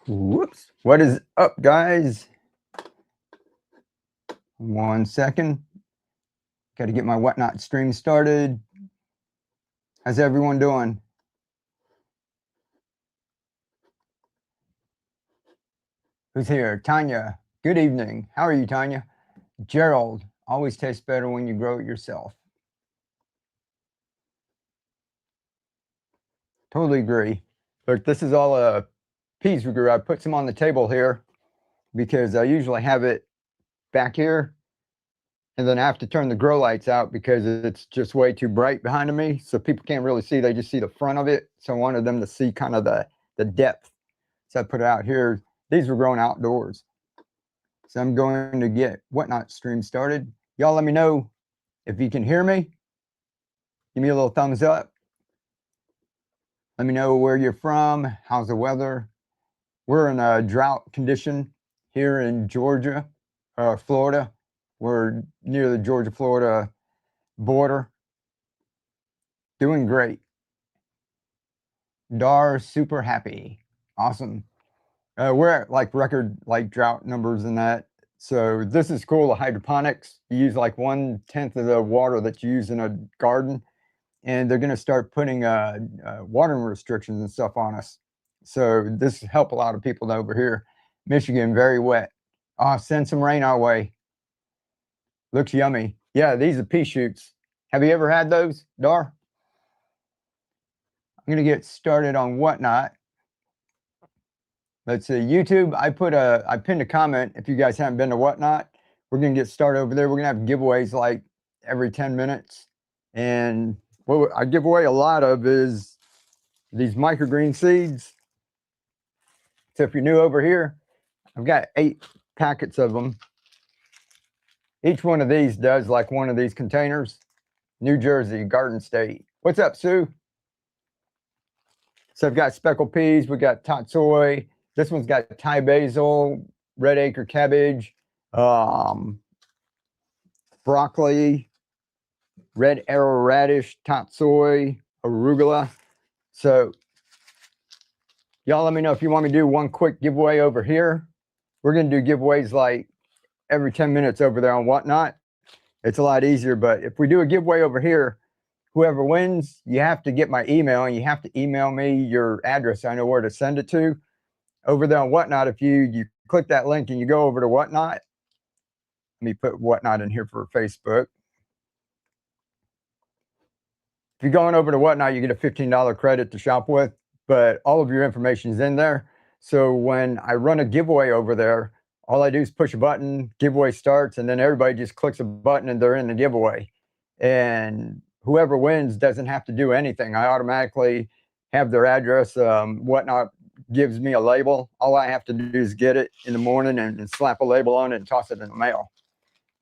Whoops. What is up, guys? 1 second. Got to get my Whatnot stream started. How's everyone doing? Who's here? Tanya. Good evening. How are you, Tanya? Gerald. Always tastes better when you grow it yourself. Totally agree. Look, this is all peas we grew. I put some on the table here because I usually have it back here. And then I have to turn the grow lights out because it's just way too bright behind me. So people can't really see. They just see the front of it. So I wanted them to see kind of the depth. So I put it out here. These were growing outdoors. So I'm going to get Whatnot stream started. Y'all let me know if you can hear me. Give me a little thumbs up. Let me know where you're from. How's the weather? We're in a drought condition here in Georgia, Florida. We're near the Georgia-Florida border. Doing great. Dar, super happy. Awesome. We're at like record like drought numbers and that. So this is cool. The hydroponics, you use like 1/10 of the water that you use in a garden, and they're going to start putting watering restrictions and stuff on us. So this help a lot of people over here. Michigan, very wet. Send some rain our way. Looks yummy. Yeah, these are pea shoots. Have you ever had those, Dar? I'm going to get started on Whatnot. Let's see, YouTube, I pinned a comment. If you guys haven't been to Whatnot, we're going to get started over there. We're going to have giveaways like every 10 minutes. And what I give away a lot of is these microgreen seeds. So if you're new over here, I've got 8 packets of them. Each one of these does like one of these containers. New Jersey, Garden State. What's up, Sue? So I've got speckled peas. We got tatsoi. This one's got Thai basil, red acre cabbage, broccoli, red arrow radish, tatsoi, arugula. So y'all let me know if you want me to do one quick giveaway over here. We're going to do giveaways like every 10 minutes over there on Whatnot. It's a lot easier, but if we do a giveaway over here, whoever wins, you have to get my email and you have to email me your address so I know where to send it to. Over there on Whatnot, if you click that link and you go over to Whatnot, let me put Whatnot in here for Facebook. If you're going over to Whatnot, you get a $15 credit to shop with, but all of your information is in there. So when I run a giveaway over there, all I do is push a button, giveaway starts, and then everybody just clicks a button and they're in the giveaway. And whoever wins doesn't have to do anything. I automatically have their address. Whatnot gives me a label. All I have to do is get it in the morning and slap a label on it and toss it in the mail.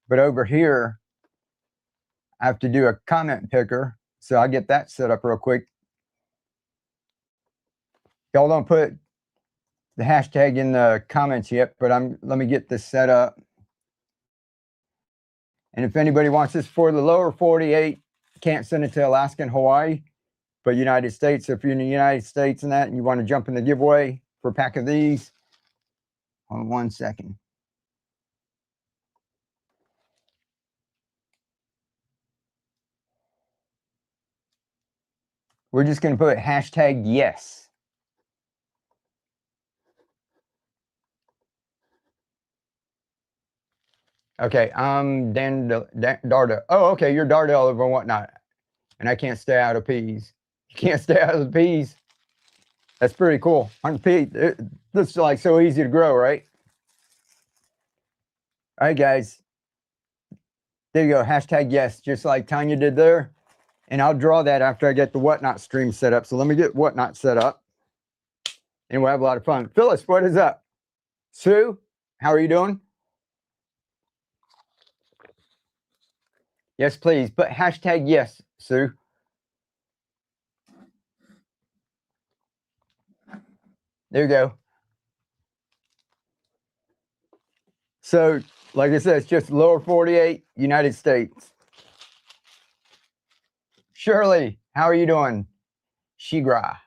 But over here, I have to do a comment picker. So I'll get that set up real quick. Y'all don't put the hashtag in the comments yet, but let me get this set up. And if anybody wants this for the lower 48, can't send it to Alaska and Hawaii, but United States. So if you're in the United States and that, and you want to jump in the giveaway for a pack of these, hold on 1 second. We're just going to put hashtag yes. Okay, I'm Darda. Oh, okay, you're Dardell over Whatnot. And I can't stay out of peas. You can't stay out of the peas. That's pretty cool. 100 peas. This is like so easy to grow, right? All right, guys. There you go. Hashtag yes, just like Tanya did there. And I'll draw that after I get the Whatnot stream set up. So let me get Whatnot set up. And we'll have a lot of fun. Phyllis, what is up? Sue, how are you doing? Yes, please. But hashtag yes, Sue. There you go. So, like I said, it's just lower 48, United States. Shirley, how are you doing? Shigra.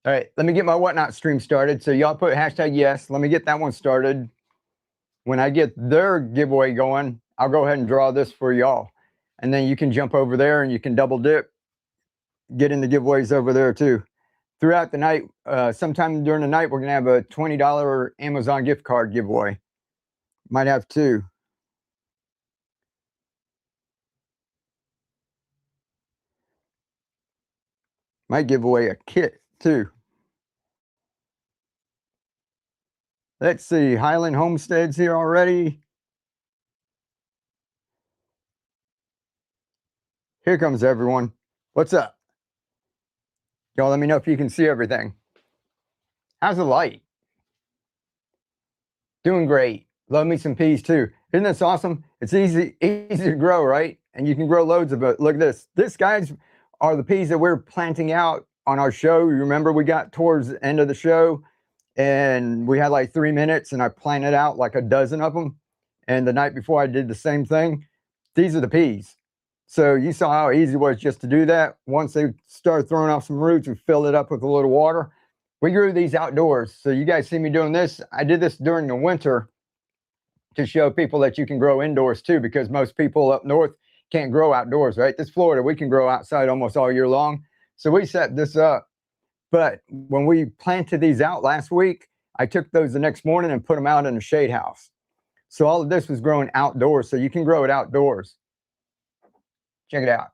All right, let me get my whatnot stream started. So y'all put hashtag yes. Let me get that one started. When I get their giveaway going, I'll go ahead and draw this for y'all. And then you can jump over there and you can double dip, get in the giveaways over there too. Throughout the night, sometime during the night, we're going to have a $20 Amazon gift card giveaway. Might have two. Might give away a kit too. Let's see, Highland Homestead's here already. Here comes everyone. What's up? Y'all let me know if you can see everything. How's the light? Doing great. Love me some peas too. Isn't this awesome? It's easy to grow, right? And you can grow loads of it. Look at this. This, guys, are the peas that we're planting out on our show. You remember we got towards the end of the show and we had like 3 minutes and I planted out like a dozen of them. And the night before I did the same thing. These are the peas. So you saw how easy it was just to do that. Once they started throwing off some roots, we filled it up with a little water. We grew these outdoors. So you guys see me doing this. I did this during the winter to show people that you can grow indoors too, because most people up north can't grow outdoors, right? This Florida, we can grow outside almost all year long. So we set this up. But when we planted these out last week, I took those the next morning and put them out in a shade house. So all of this was growing outdoors. So you can grow it outdoors. Check it out.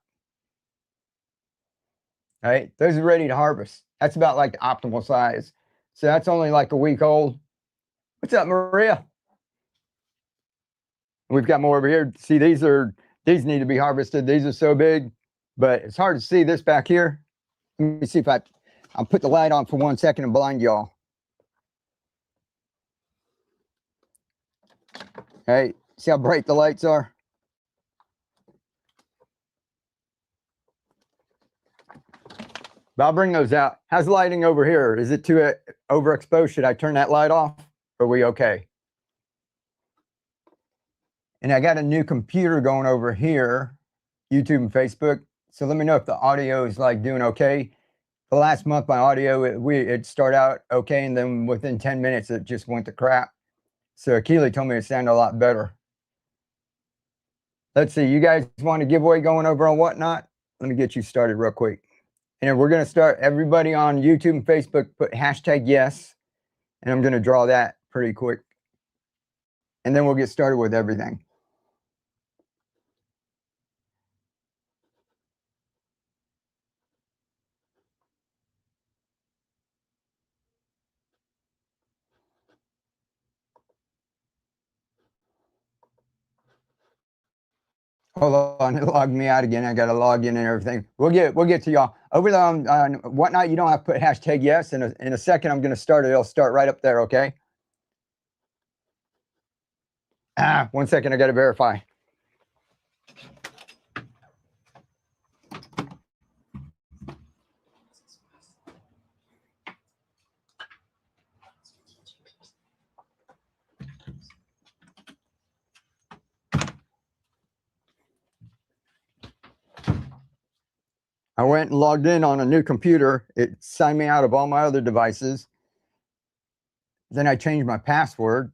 All right, those are ready to harvest. That's about like the optimal size. So that's only like a week old. What's up, Maria? We've got more over here. See, these need to be harvested. These are so big, but it's hard to see this back here. Let me see if I'll put the light on for 1 second and blind y'all. All right, see how bright the lights are? But I'll bring those out. How's the lighting over here? Is it too overexposed? Should I turn that light off? Or are we okay? And I got a new computer going over here, YouTube and Facebook. So let me know if the audio is like doing okay. The last month, my audio, it started out okay. And then within 10 minutes, it just went to crap. So Keely told me it sounded a lot better. Let's see, you guys want a giveaway going over on Whatnot? Let me get you started real quick. And we're going to start, everybody on YouTube and Facebook, put hashtag yes. And I'm going to draw that pretty quick. And then we'll get started with everything. Hold on, it logged me out again. I got to log in and everything. We'll get to y'all over there on Whatnot. You don't have to put hashtag yes. In a second, I'm going to start it. It'll start right up there. Okay. 1 second. I got to verify. I went and logged in on a new computer. It signed me out of all my other devices. Then I changed my password.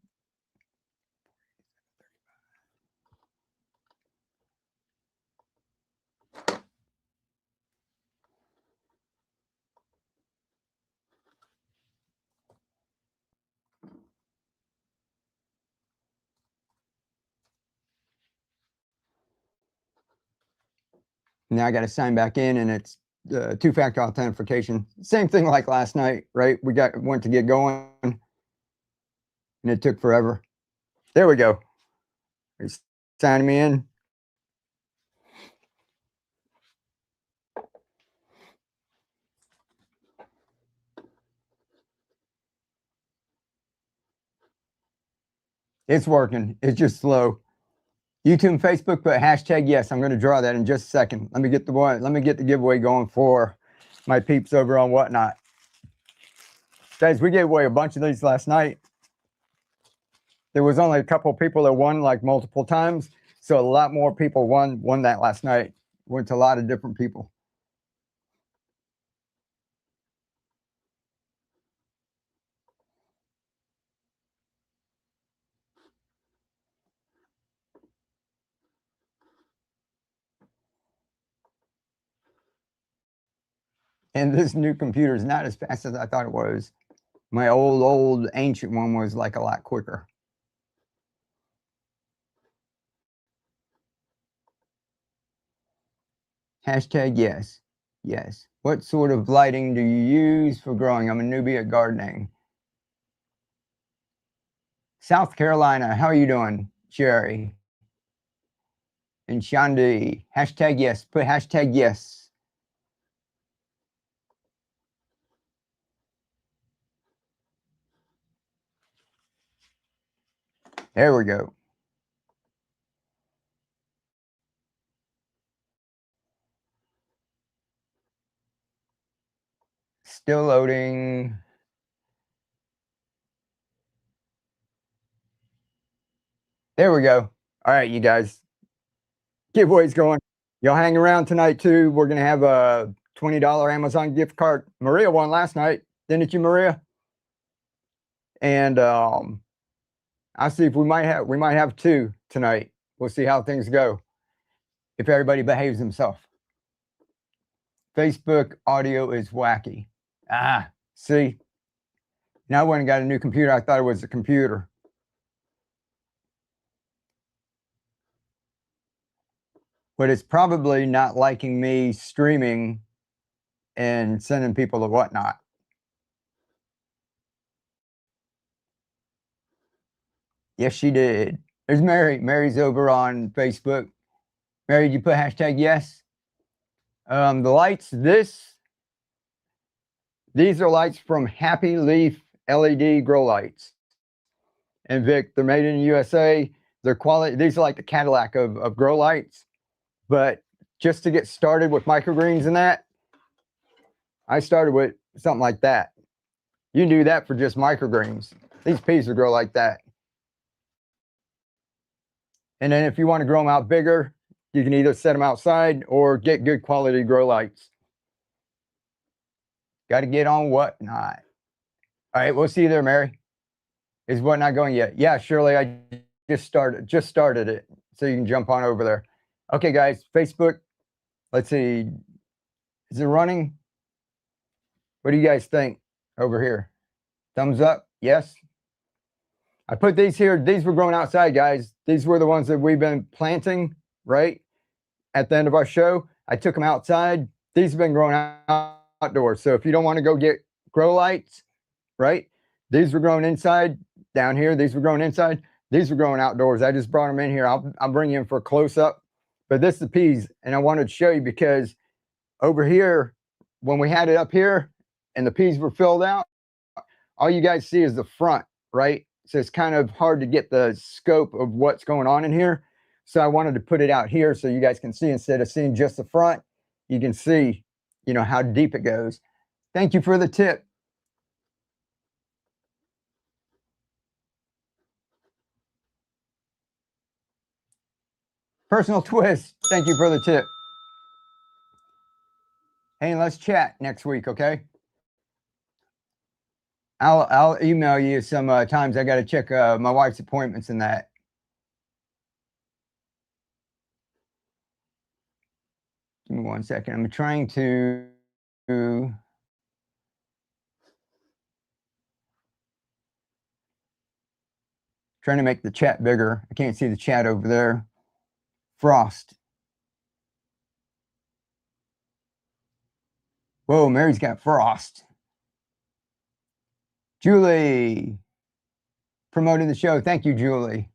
Now I got to sign back in, and it's two-factor authentication. Same thing like last night, right? We went to get going, and it took forever. There we go. It's signing me in. It's working. It's just slow. YouTube and Facebook, put hashtag yes. I'm going to draw that in just a second. Let me get the giveaway going for my peeps over on Whatnot. Guys, we gave away a bunch of these last night. There was only a couple of people that won like multiple times. So a lot more people won that last night. Went to a lot of different people. And this new computer is not as fast as I thought it was. My old ancient one was like a lot quicker. Hashtag yes. Yes. What sort of lighting do you use for growing? I'm a newbie at gardening. South Carolina, how are you doing, Sherry? And Shandi, hashtag yes. Put hashtag yes. There we go. Still loading. There we go. All right, you guys. Giveaways going. Y'all hang around tonight too. We're gonna have a $20 Amazon gift card. Maria won last night, didn't you, Maria? And I'll see if we might have two tonight. We'll see how things go. If everybody behaves themselves. Facebook audio is wacky. Ah, see? Now I went and got a new computer. I thought it was a computer. But it's probably not liking me streaming and sending people to whatnot. Yes, she did. There's Mary. Mary's over on Facebook. Mary, did you put hashtag yes? The lights, these are lights from Happy Leaf LED grow lights. And Vic, they're made in the USA. They're quality. These are like the Cadillac of grow lights. But just to get started with microgreens and that, I started with something like that. You can do that for just microgreens. These peas will grow like that. And then if you want to grow them out bigger, you can either set them outside or get good quality grow lights. Got to get on whatnot. All right, we'll see you there, Mary. Is whatnot going yet? Yeah, Shirley, I just started it. So you can jump on over there. Okay, guys, Facebook. Let's see. Is it running? What do you guys think over here? Thumbs up? Yes. I put these here. These were growing outside, guys. These were the ones that we've been planting, right? At the end of our show, I took them outside. These have been growing outdoors. So if you don't want to go get grow lights, right? These were growing inside down here. These were growing inside. These were growing outdoors. I just brought them in here. I'll bring you in for a close up. But this is the peas. And I wanted to show you because over here, when we had it up here and the peas were filled out, all you guys see is the front, right? So it's kind of hard to get the scope of what's going on in here. So I wanted to put it out here so you guys can see, instead of seeing just the front, you can see, you know, how deep it goes. Thank you for the tip. Personal twist. Thank you for the tip. Hey, let's chat next week, okay? I'll email you some times. I got to check my wife's appointments and that. Give me 1 second. I'm trying to make the chat bigger. I can't see the chat over there. Frost. Whoa, Mary's got frost. Julie promoting the show. Thank you, Julie.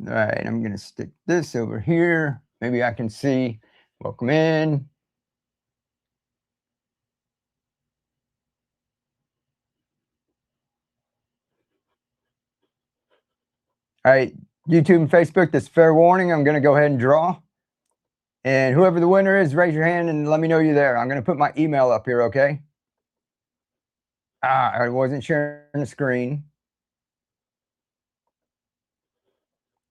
All right, I'm going to stick this over here. Maybe I can see. Welcome in. All right, YouTube and Facebook, this fair warning. I'm going to go ahead and draw. And whoever the winner is, raise your hand and let me know you're there. I'm going to put my email up here, okay? I wasn't sharing the screen.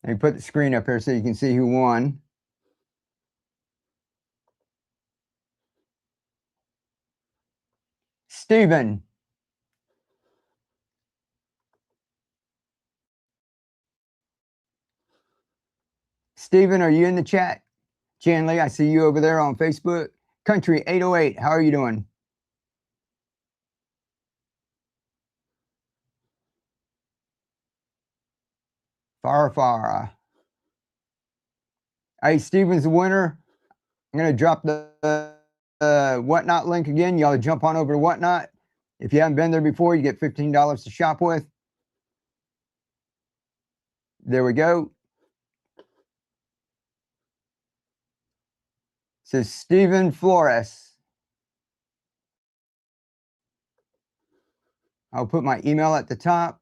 Let me put the screen up here so you can see who won. Stephen. Stephen, are you in the chat? Janley, I see you over there on Facebook. Country 808, how are you doing? Farah. Hey, Stephen's the winner. I'm going to drop the Whatnot link again. Y'all jump on over to Whatnot. If you haven't been there before, you get $15 to shop with. There we go. It says Stephen Flores. I'll put my email at the top.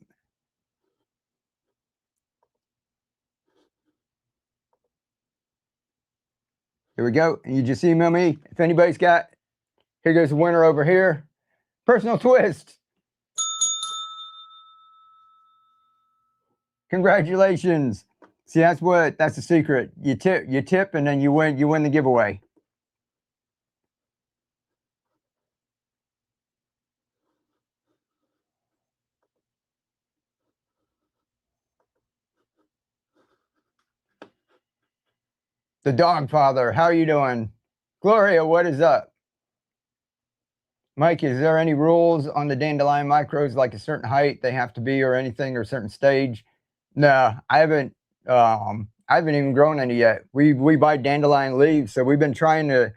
There we go. And you just email me. If anybody's got, here goes the winner over here. Personal twist. Congratulations. See, that's the secret. You tip, and then you win the giveaway. The dog father, how are you doing? Gloria, what is up? Mike, is there any rules on the dandelion micros, like a certain height they have to be or anything, or a certain stage? No, I haven't even grown any yet. We buy dandelion leaves, so we've been trying to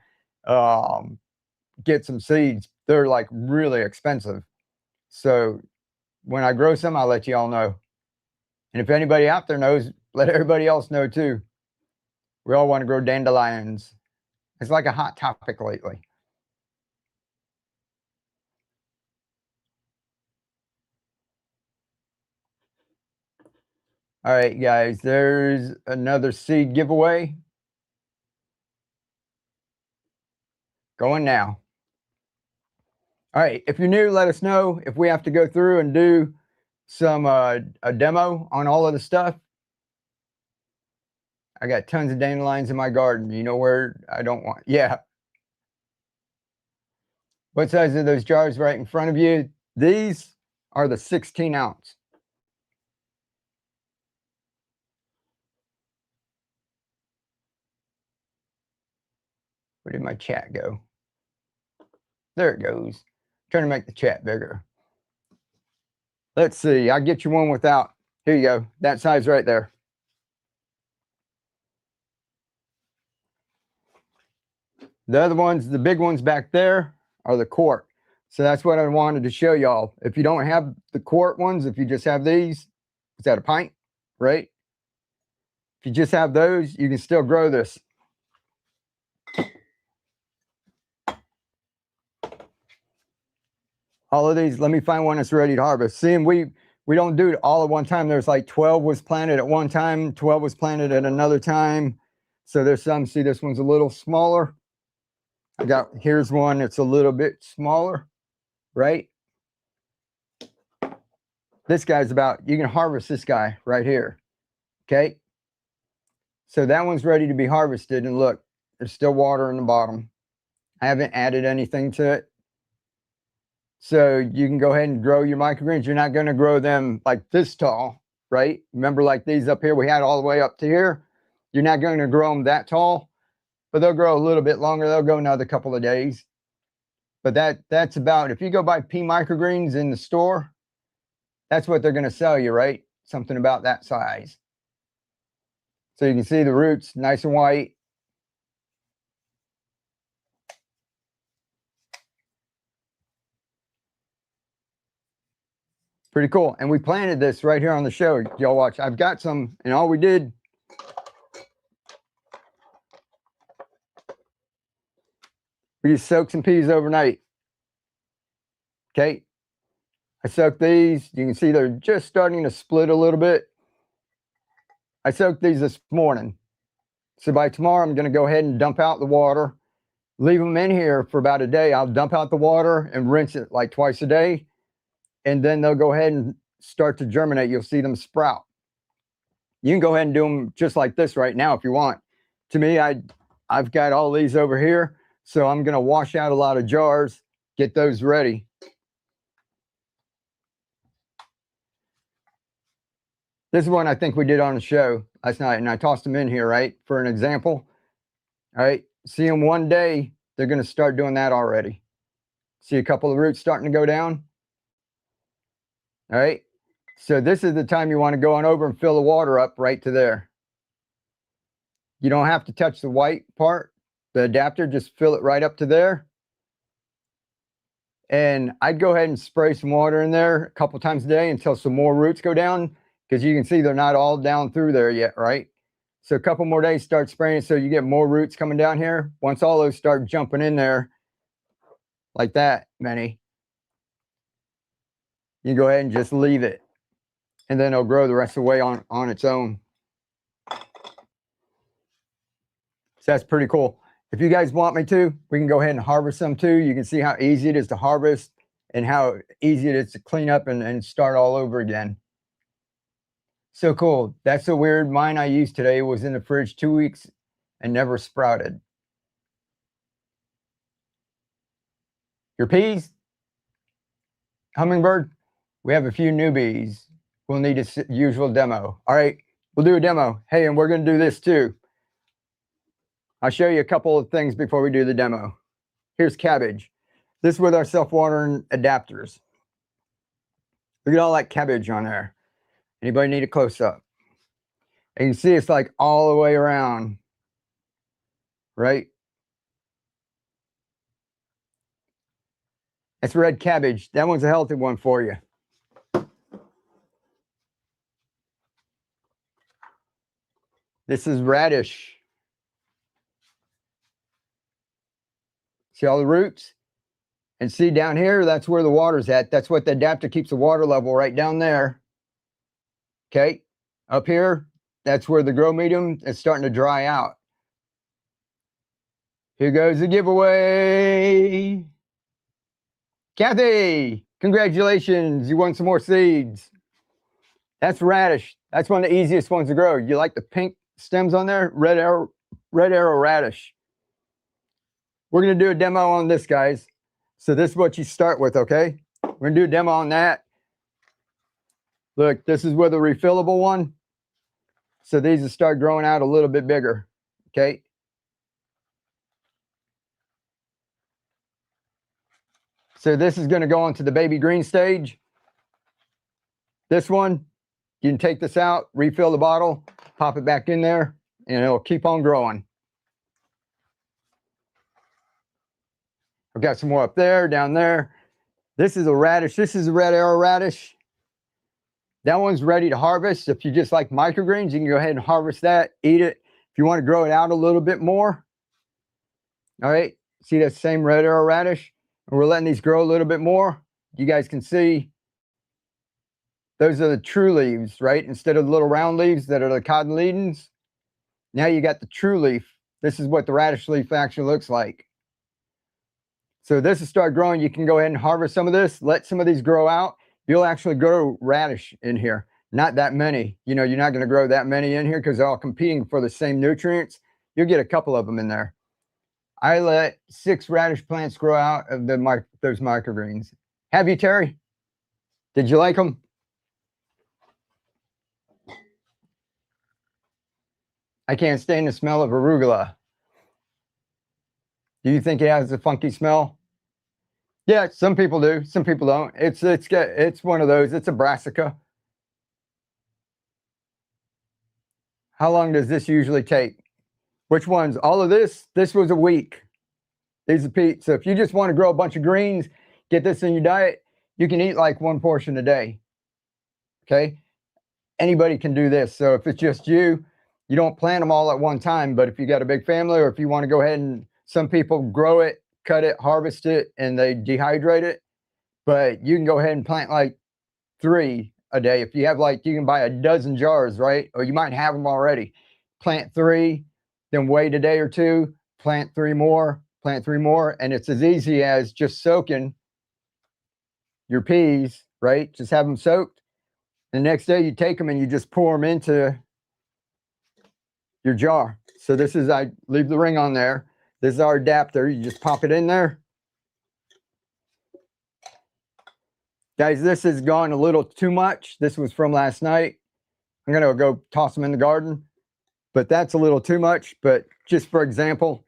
get some seeds. They're like really expensive. So when I grow some, I'll let you all know. And if anybody out there knows, let everybody else know too. We all want to grow dandelions. It's like a hot topic lately. All right, guys, there's another seed giveaway going now. All right, if you're new, let us know if we have to go through and do some a demo on all of the stuff. I got tons of dandelions in my garden. You know where I don't want, yeah. What size are those jars right in front of you? These are the 16 ounce. Where did my chat go? There it goes. I'm trying to make the chat bigger. Let's see. I'll get you one without. Here you go. That size right there. The other ones, the big ones back there, are the quart. So that's what I wanted to show y'all. If you don't have the quart ones, if you just have these, is that a pint, right? If you just have those, you can still grow this. All of these, let me find one that's ready to harvest. See, and we don't do it all at one time. There's like 12 was planted at one time, 12 was planted at another time. So there's some, see, this one's a little smaller. Here's one that's a little bit smaller, right? This guy's you can harvest this guy right here, okay? So that one's ready to be harvested, and look, there's still water in the bottom. I haven't added anything to it. So you can go ahead and grow your microgreens. You're not gonna grow them like this tall, right? Remember, like these up here, we had all the way up to here. You're not gonna grow them that tall, but they'll grow a little bit longer. They'll go another couple of days. But that's about, if you go buy pea microgreens in the store, that's what they're gonna sell you, right? Something about that size. So you can see the roots, nice and white. Pretty cool. And we planted this right here on the show. Y'all watch. I've got some, and all we did, we just soaked some peas overnight. Okay. I soaked these. You can see they're just starting to split a little bit. I soaked these this morning. So by tomorrow, I'm going to go ahead and dump out the water, leave them in here for about a day. I'll dump out the water and rinse it like twice a day. And then they'll go ahead and start to germinate. You'll see them sprout. You can go ahead and do them just like this right now if you want. To me, I've got all these over here. So I'm going to wash out a lot of jars, get those ready. This is one I think we did on the show. last night, and I tossed them in here, right, for an example. All right, see them one day, they're going to start doing that already. See a couple of roots starting to go down. All right, so this is the time you want to go on over and fill the water up right to there. You don't have to touch the white part, the adapter, just fill it right up to there. And I'd go ahead and spray some water in there a couple times a day until some more roots go down, because you can see they're not all down through there yet, right? So a couple more days, start spraying so you get more roots coming down here. Once all those start jumping in there like that, many, you go ahead and just leave it. And then it'll grow the rest of the way on its own. So that's pretty cool. If you guys want me to, we can go ahead and harvest them too. You can see how easy it is to harvest and how easy it is to clean up and start all over again. So cool. That's so weird. Mine I used today was in the fridge 2 weeks and never sprouted. Your peas, hummingbird, we have a few newbies. We'll need a usual demo. All right, we'll do a demo. Hey, and we're going to do this too. I'll show you a couple of things before we do the demo. Here's cabbage. This is with our self-watering adapters. Look at all that cabbage on there. Anybody need a close-up? And you can see it's like all the way around, right? That's red cabbage. That one's a healthy one for you. This is radish. See all the roots? And see down here, that's where the water's at. That's what the adapter keeps the water level right down there. Okay, up here, that's where the grow medium is starting to dry out. Here goes the giveaway. Kathy, congratulations. You won some more seeds. That's radish. That's one of the easiest ones to grow. You like the pink stems on there? Red arrow radish. We're going to do a demo on this, guys. So this is what you start with, okay? We're going to do a demo on that. Look, this is with a refillable one. So these will start growing out a little bit bigger, okay? So this is going to go into the baby green stage. This one, you can take this out, refill the bottle, pop it back in there, and it'll keep on growing. I've got some more up there, down there. This is a radish. This is a red arrow radish. That one's ready to harvest. If you just like microgreens, you can go ahead and harvest that, eat it. If you want to grow it out a little bit more, all right, see that same red arrow radish? And we're letting these grow a little bit more. You guys can see those are the true leaves, right? Instead of the little round leaves that are the cotyledons, now you got the true leaf. This is what the radish leaf actually looks like. So this will start growing. You can go ahead and harvest some of this, let some of these grow out. You'll actually grow radish in here. Not that many. You know, you're not going to grow that many in here because they're all competing for the same nutrients. You'll get a couple of them in there. I let 6 radish plants grow out of those microgreens. Have you, Terry? Did you like them? I can't stand the smell of arugula. Do you think it has a funky smell? Yeah, some people do. Some people don't. It's one of those. It's a brassica. How long does this usually take? Which ones? All of this? This was a week. These are peat. So if you just want to grow a bunch of greens, get this in your diet, you can eat like 1 portion a day. Okay? Anybody can do this. So if it's just you, you don't plant them all at one time. But if you got a big family, or if you want to go ahead and some people grow it, cut it, harvest it, and they dehydrate it. But you can go ahead and plant like 3 a day. If you have like, you can buy a dozen jars, right? Or you might have them already. Plant 3, then wait a day or 2, plant 3 more, plant 3 more. And it's as easy as just soaking your peas, right? Just have them soaked. The next day you take them and you just pour them into your jar. So this is, I leave the ring on there. This is our adapter. You just pop it in there. Guys, this has gone a little too much. This was from last night. I'm going to go toss them in the garden. but that's a little too much. But just for example,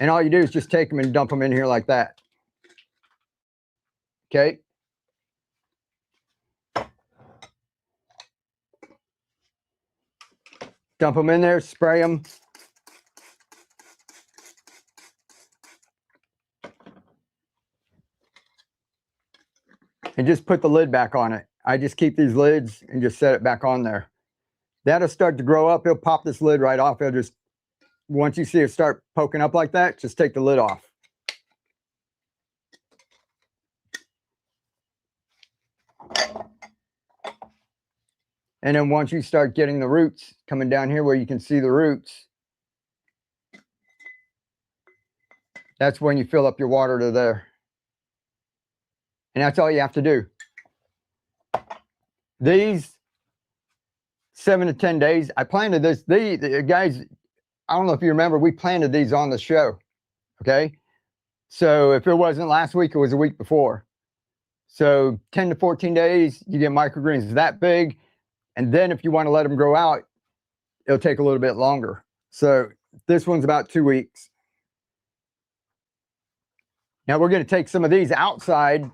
and all you do is just take them and dump them in here like that. Okay. Dump them in there, spray them. And just put the lid back on it. I just keep these lids and just set it back on there. That'll start to grow up. It'll pop this lid right off. It'll just, once you see it start poking up like that, just take the lid off. And then once you start getting the roots coming down here where you can see the roots, that's when you fill up your water to there. And that's all you have to do. These 7 to 10 days, I planted this. The guys, I don't know if you remember, we planted these on the show. Okay. So if it wasn't last week, it was a week before. So 10 to 14 days, you get microgreens that big. And then if you want to let them grow out, it'll take a little bit longer. So this one's about 2 weeks. Now we're going to take some of these outside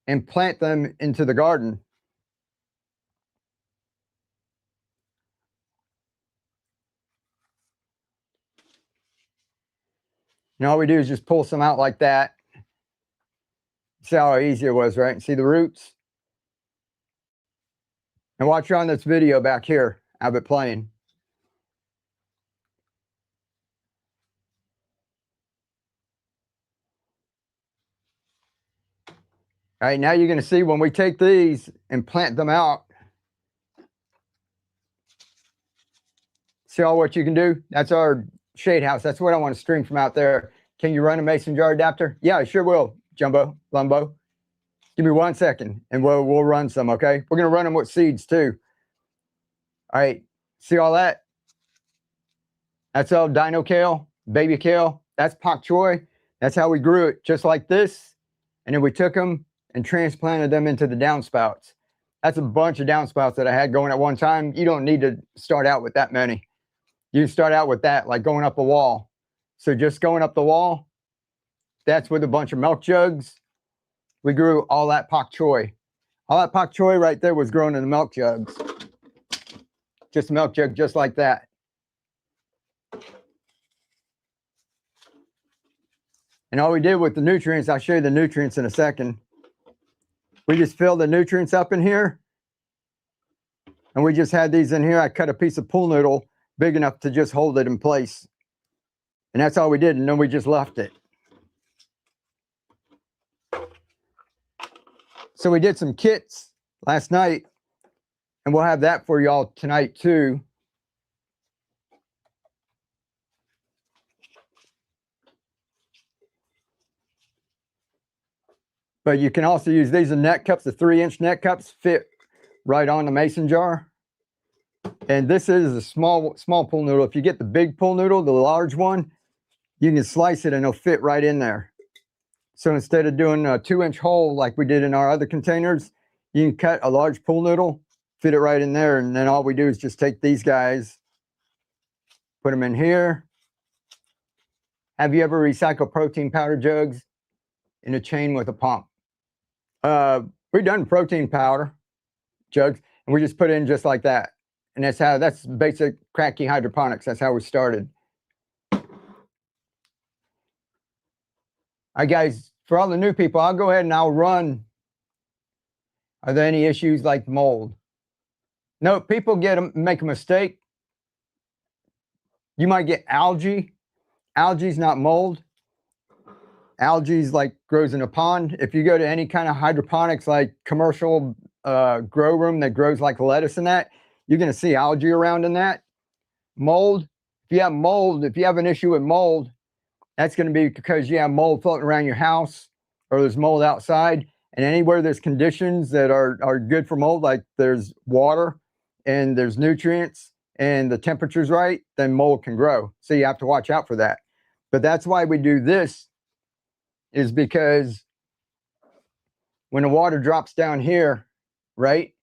and plant them into the garden. And all we do is just pull some out like that. See how easy it was, right? See the roots? And watch on this video back here, have it playing. All right, now you're going to see when we take these and plant them out. See all what you can do? That's our shade house. That's what I want to stream from out there. Can you run a mason jar adapter? Yeah, I sure will, Jumbo, Lumbo. Give me 1 second and we'll run some, okay? We're going to run them with seeds too. All right, see all that? That's all dino kale, baby kale. That's pak choi. That's how we grew it, just like this. And then we took them and transplanted them into the downspouts. That's a bunch of downspouts that I had going at one time. You don't need to start out with that many. You start out with that, like going up a wall. So just going up the wall, that's with a bunch of milk jugs. We grew all that pak choi. All that pak choi right there was grown in the milk jugs. Just a milk jug just like that. And all we did with the nutrients, I'll show you the nutrients in a second. We just filled the nutrients up in here. And we just had these in here. I cut a piece of pool noodle big enough to just hold it in place. And that's all we did. And then we just left it. So we did some kits last night. And we'll have that for y'all tonight too. But you can also use these as net cups. The 3-inch net cups fit right on the mason jar. And this is a small pool noodle. If you get the big pool noodle, the large one, you can slice it and it'll fit right in there. So instead of doing a 2-inch hole like we did in our other containers, you can cut a large pool noodle, fit it right in there. And then all we do is just take these guys, put them in here. Have you ever recycled protein powder jugs in a chain with a pump? We've done protein powder jugs, and we just put it in just like that. And that's basic cracky hydroponics. That's how we started. All right, guys, for all the new people, I'll go ahead and I'll run. Are there any issues like mold? No, people make a mistake. You might get algae. Algae's not mold. Algae's like grows in a pond. If you go to any kind of hydroponics, like commercial grow room that grows like lettuce and that, you're going to see algae around in that. Mold, if you have an issue with mold, that's going to be because you have mold floating around your house or there's mold outside. And anywhere there's conditions that are good for mold, like there's water and there's nutrients and the temperature's right, then mold can grow. So you have to watch out for that. But that's why we do this, is because when the water drops down here, right,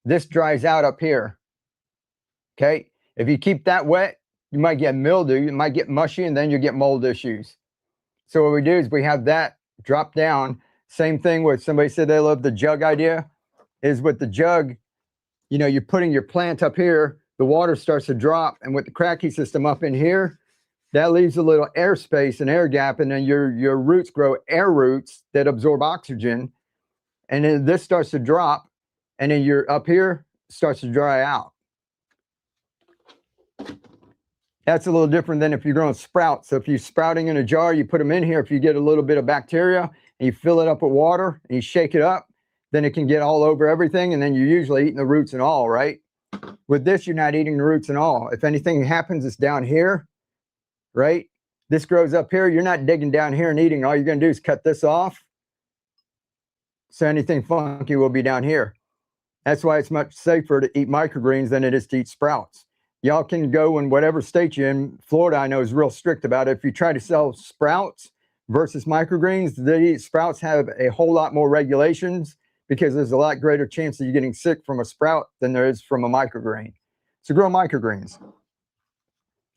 this dries out up here. Okay. If you keep that wet, you might get mildew, you might get mushy, and then you get mold issues. So what we do is we have that drop down. Same thing with somebody said they love the jug idea, is with the jug, you know, you're putting your plant up here, the water starts to drop, and with the cracky system up in here, that leaves a little air space and air gap, and then your roots grow air roots that absorb oxygen, and then this starts to drop, and then you're up here starts to dry out. That's a little different than if you're growing sprouts. So if you're sprouting in a jar, you put them in here. If you get a little bit of bacteria and you fill it up with water and you shake it up, then it can get all over everything, and then you're usually eating the roots and all, right? With this, you're not eating the roots and all. If anything happens, it's down here, right? This grows up here. You're not digging down here and eating. All you're going to do is cut this off. So anything funky will be down here. That's why it's much safer to eat microgreens than it is to eat sprouts. Y'all can go in whatever state you're in. Florida, I know, is real strict about it. If you try to sell sprouts versus microgreens, the sprouts have a whole lot more regulations because there's a lot greater chance of you getting sick from a sprout than there is from a microgreen. So grow microgreens. All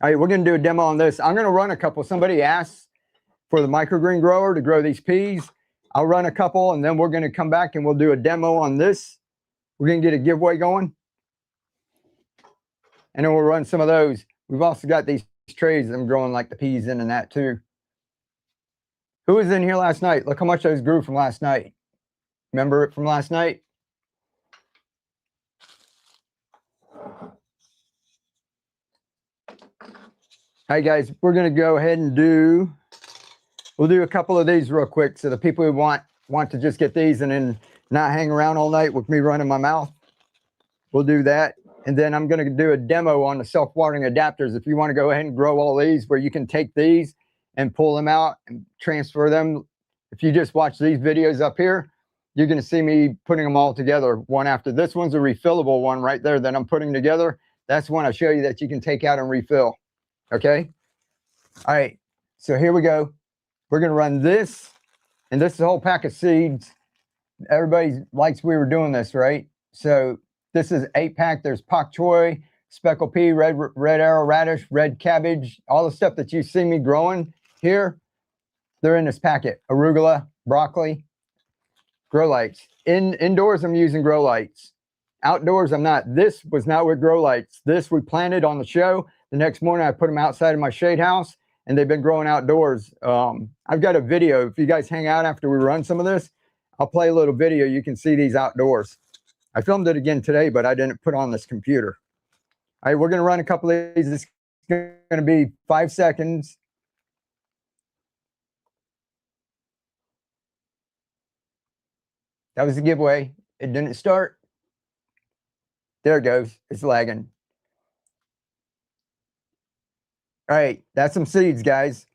right, we're going to do a demo on this. I'm going to run a couple. Somebody asked for the microgreen grower to grow these peas. I'll run a couple, and then we're going to come back and we'll do a demo on this. We're going to get a giveaway going. And then we'll run some of those. We've also got these trays that I'm growing like the peas in and that too. Who was in here last night? Look how much those grew from last night. Remember it from last night? All right, guys, we're going to go ahead and we'll do a couple of these real quick. So the people who want to just get these and then not hang around all night with me running my mouth, we'll do that. And then I'm going to do a demo on the self-watering adapters. If you want to go ahead and grow all these, where you can take these and pull them out and transfer them. If you just watch these videos up here, you're going to see me putting them all together one after. This one's a refillable one right there that I'm putting together. That's one I show you that you can take out and refill. Okay. All right. So here we go. We're going to run this, and this is a whole pack of seeds. Everybody likes we were doing this, right? So this is 8-pack. There's pak choi, speckled pea, red arrow radish, red cabbage, all the stuff that you see me growing here, they're in this packet. Arugula, broccoli, grow lights. Indoors, I'm using grow lights. Outdoors, I'm not. This was not with grow lights. This we planted on the show. The next morning, I put them outside of my shade house, and they've been growing outdoors. I've got a video. If you guys hang out after we run some of this, I'll play a little video. You can see these outdoors. I filmed it again today, but I didn't put on this computer. All right, we're going to run a couple of these. It's going to be 5 seconds. That was the giveaway. It didn't start. There it goes. It's lagging. All right, that's some seeds, guys.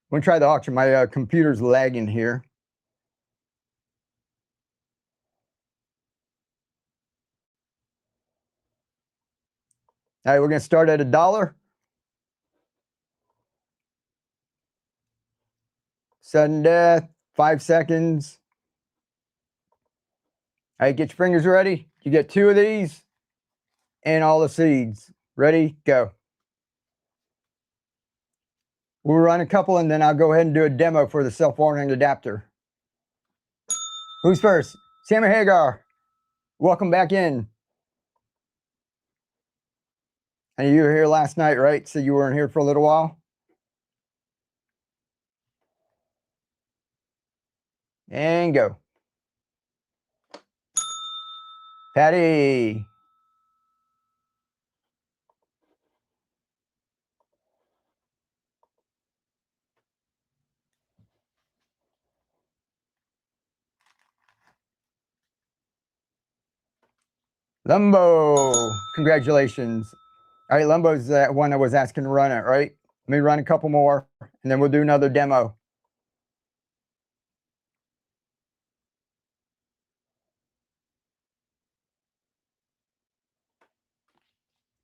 I'm going to try the auction. My computer's lagging here. All right, we're going to start at $1. Sudden death, 5 seconds. All right, get your fingers ready. You get 2 of these and all the seeds. Ready, go. We'll run a couple, and then I'll go ahead and do a demo for the self-watering adapter. Who's first? Sammy Hagar. Welcome back in. And you were here last night, right? So you weren't here for a little while? And go. Patty. Lumbo. Congratulations. All right, Lumbo's that one that was asking to run it, right? Let me run a couple more, and then we'll do another demo.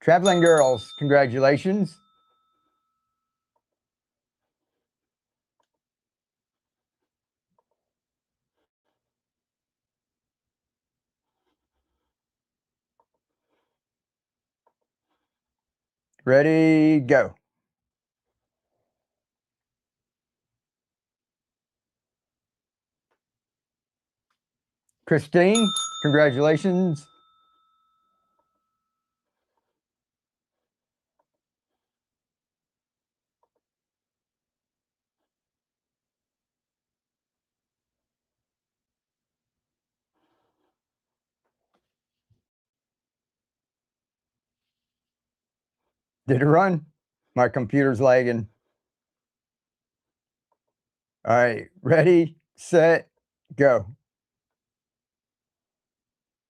Traveling Girls, congratulations. ready, go. Christine, congratulations. Did it run? My computer's lagging. All right, ready, set, go.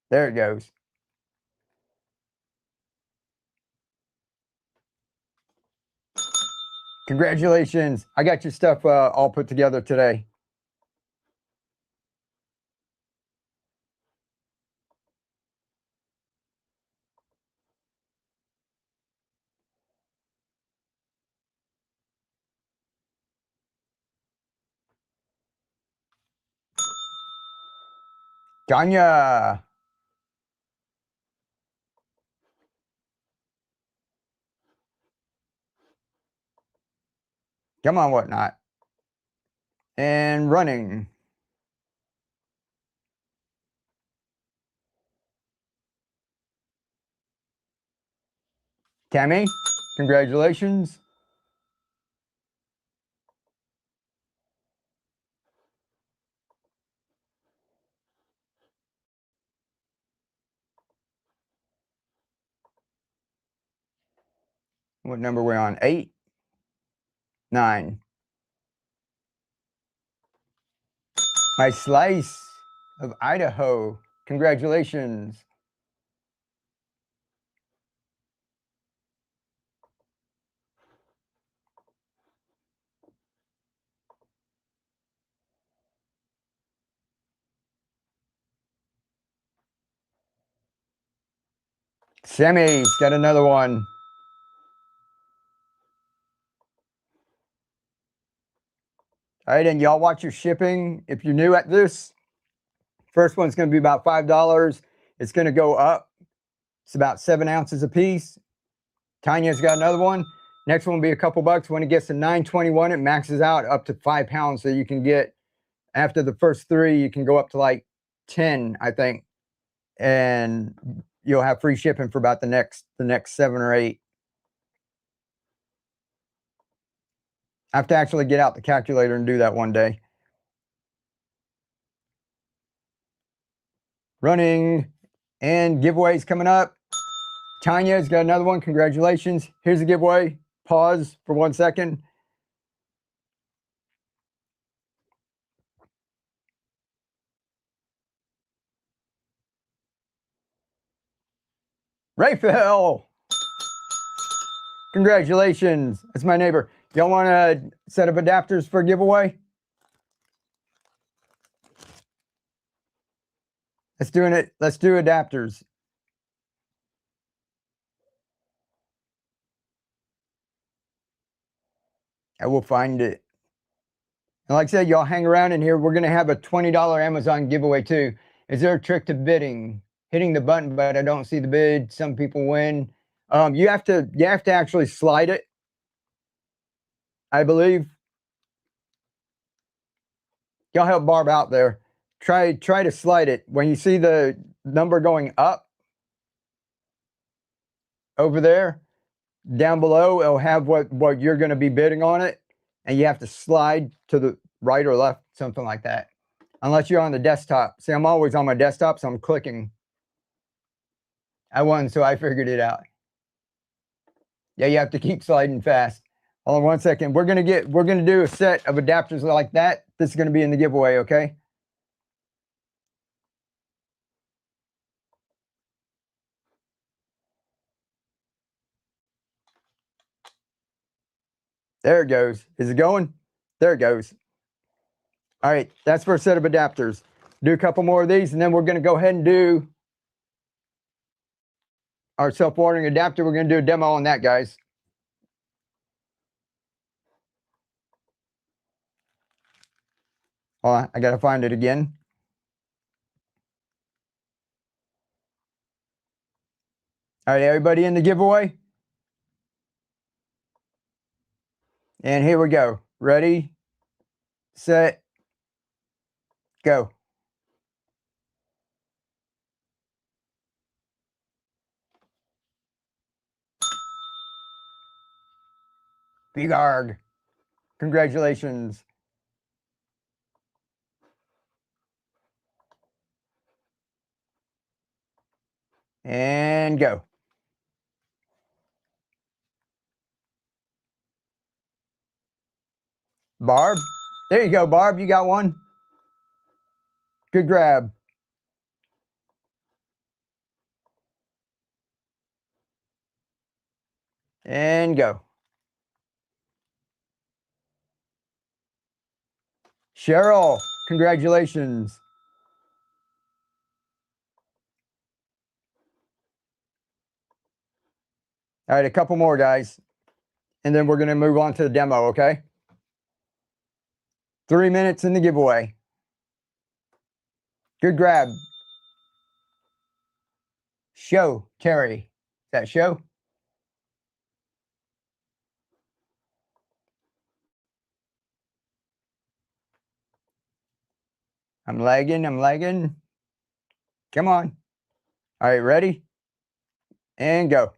There it goes. Congratulations. I got your stuff all put together today. Tanya. Come on, whatnot. And running. Tammy, congratulations. What number are we on? 8, 9. My slice of Idaho. Congratulations. Sammy's got another one. All right, and y'all watch your shipping. If you're new at this, first one's going to be about $5. It's going to go up. It's about 7 ounces a piece. Tanya's got another one. Next one will be a couple bucks. When it gets to $9.21, it maxes out up to 5 pounds. So you can get, after the first 3, you can go up to like 10, I think. And you'll have free shipping for about the next 7 or 8. I have to actually get out the calculator and do that one day. Running and giveaways coming up. Tanya's got another one. Congratulations. Here's a giveaway. Pause for 1 second. Refill. Congratulations. That's my neighbor. Y'all want to set up adapters for a giveaway? Let's do it. Let's do adapters. I will find it. And like I said, y'all hang around in here. We're going to have a $20 Amazon giveaway too. Is there a trick to bidding? Hitting the button, but I don't see the bid. Some people win. You have to actually slide it, I believe. Y'all help Barb out there. Try to slide it. When you see the number going up over there, down below, it'll have what you're going to be bidding on it, and you have to slide to the right or left, something like that. Unless you're on the desktop. See, I'm always on my desktop, so I'm clicking. I won, so I figured it out. Yeah, you have to keep sliding fast. Hold on 1 second. We're gonna do a set of adapters like that. This is gonna be in the giveaway, okay? There it goes. Is it going? There it goes. All right, that's for a set of adapters. Do a couple more of these, and then we're gonna go ahead and do our self-watering adapter. We're gonna do a demo on that, guys. Hold on, I gotta find it again. All right, everybody in the giveaway? And here we go. Ready, set, go. Big arg. Congratulations. And go. Barb. There you go, Barb. You got one. Good grab. And go. Cheryl, congratulations. All right, a couple more, guys. And then we're going to move on to the demo, okay? 3 minutes in the giveaway. Good grab. Show, Terry. Is that show? I'm lagging. Come on. All right, ready? And go.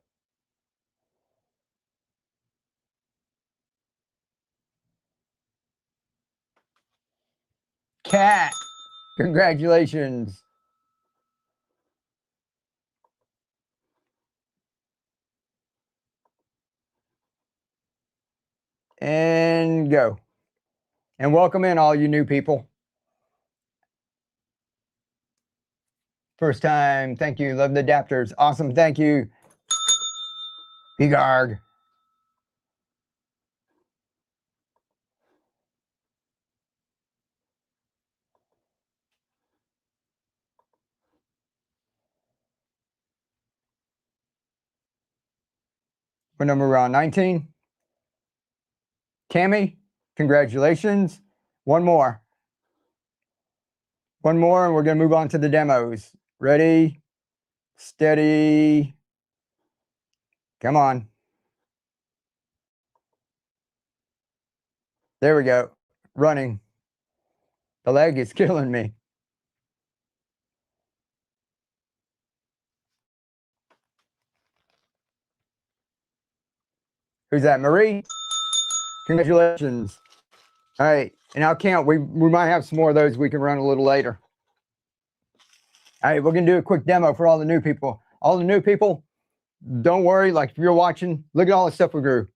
Cat, congratulations. And go. And welcome in all you new people. First time, thank you. Love the adapters. Awesome, thank you. Big arg. What number we're on? 19. Tammy, congratulations. One more. One more, and we're going to move on to the demos. Ready, steady. Come on. There we go. Running. The leg is killing me. Who's that? Marie? Congratulations. All right, and I'll count. We might have some more of those we can run a little later. All right, we're going to do a quick demo for all the new people. All the new people, don't worry. Like if you're watching, look at all the stuff we grew.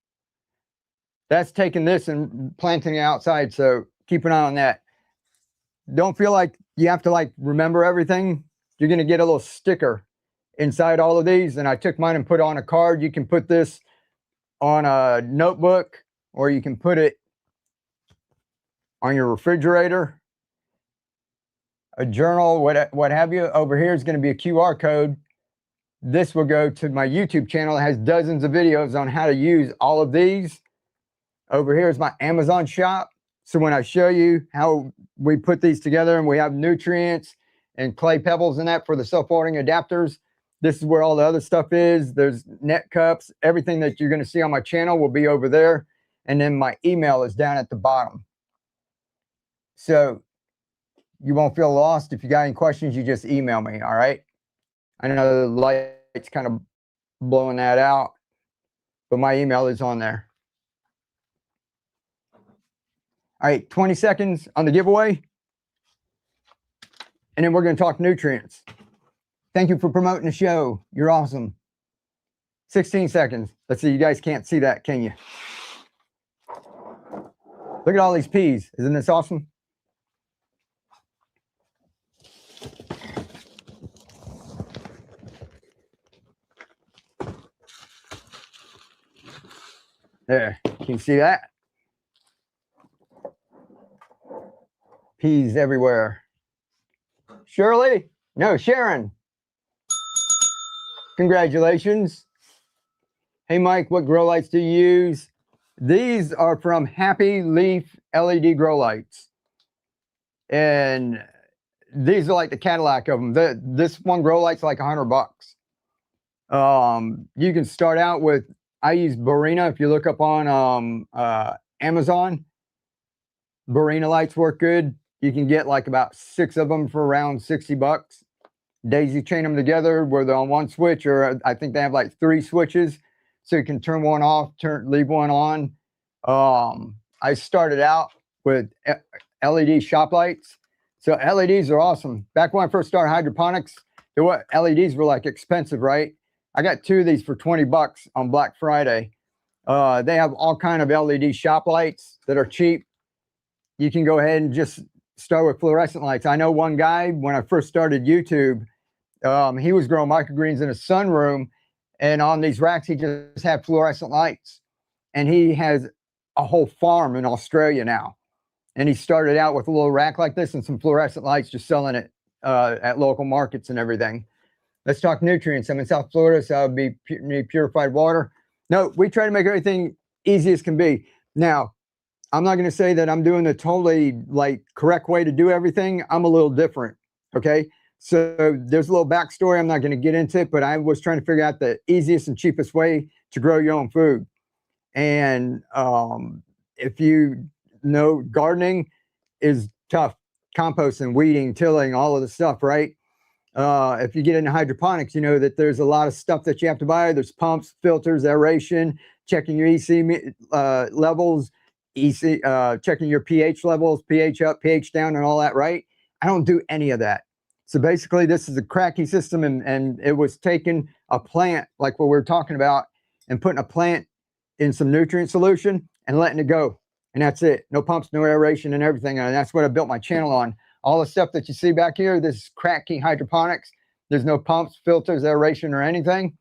That's taking this and planting it outside, so keep an eye on that. Don't feel like you have to like remember everything. You're going to get a little sticker inside all of these, and I took mine and put on a card. You can put this on a notebook, or you can put it on your refrigerator, a journal, what have you. Over here is going to be a QR code. This will go to my YouTube channel. It has dozens of videos on how to use all of these. Over here is my Amazon shop. So when I show you how we put these together and we have nutrients and clay pebbles in that for the self-watering adapters, this is where all the other stuff is. There's net cups. Everything that you're going to see on my channel will be over there. And then my email is down at the bottom. So you won't feel lost. If you got any questions, you just email me, all right? I know the light's kind of blowing that out, but my email is on there. All right, 20 seconds on the giveaway. And then we're going to talk nutrients. Thank you for promoting the show. You're awesome. 16 seconds. Let's see, you guys can't see that, can you? Look at all these peas. Isn't this awesome? There, can you see that? Peas everywhere. Shirley? No, Sharon. Congratulations. Hey, Mike, what grow lights do you use? These are from Happy Leaf LED grow lights. And these are like the Cadillac of them. This one grow light's like $100. You can start out with, I use Barina. If you look up on Amazon. Barina lights work good. You can get like about 6 of them for around 60 bucks. Daisy chain them together where they're on one switch, or I think they have like 3 switches. So you can turn one off, leave one on. I started out with LED shop lights. So LEDs are awesome. Back when I first started hydroponics, LEDs were like expensive, right? I got 2 of these for 20 bucks on Black Friday. They have all kind of LED shop lights that are cheap. You can go ahead and just start with fluorescent lights. I know one guy, when I first started YouTube, he was growing microgreens in a sunroom, and on these racks, he just had fluorescent lights. And he has a whole farm in Australia now. And he started out with a little rack like this and some fluorescent lights, just selling it at local markets and everything. Let's talk nutrients. I'm in South Florida, so I'll need purified water. No, we try to make everything easy as can be. Now, I'm not going to say that I'm doing the totally like correct way to do everything. I'm a little different. Okay. So there's a little backstory. I'm not going to get into it, but I was trying to figure out the easiest and cheapest way to grow your own food. And if you know, gardening is tough, composting, weeding, tilling, all of the stuff, right? If you get into hydroponics, you know that there's a lot of stuff that you have to buy. There's pumps, filters, aeration, checking your EC levels, checking your pH levels, pH up, pH down, and all that, right? I don't do any of that. So basically, this is a cracky system, and it was taking a plant, like what we were talking about, and putting a plant in some nutrient solution and letting it go. And that's it. No pumps, no aeration, and everything. And that's what I built my channel on. All the stuff that you see back here, this is cracky hydroponics. There's no pumps, filters, aeration, or anything.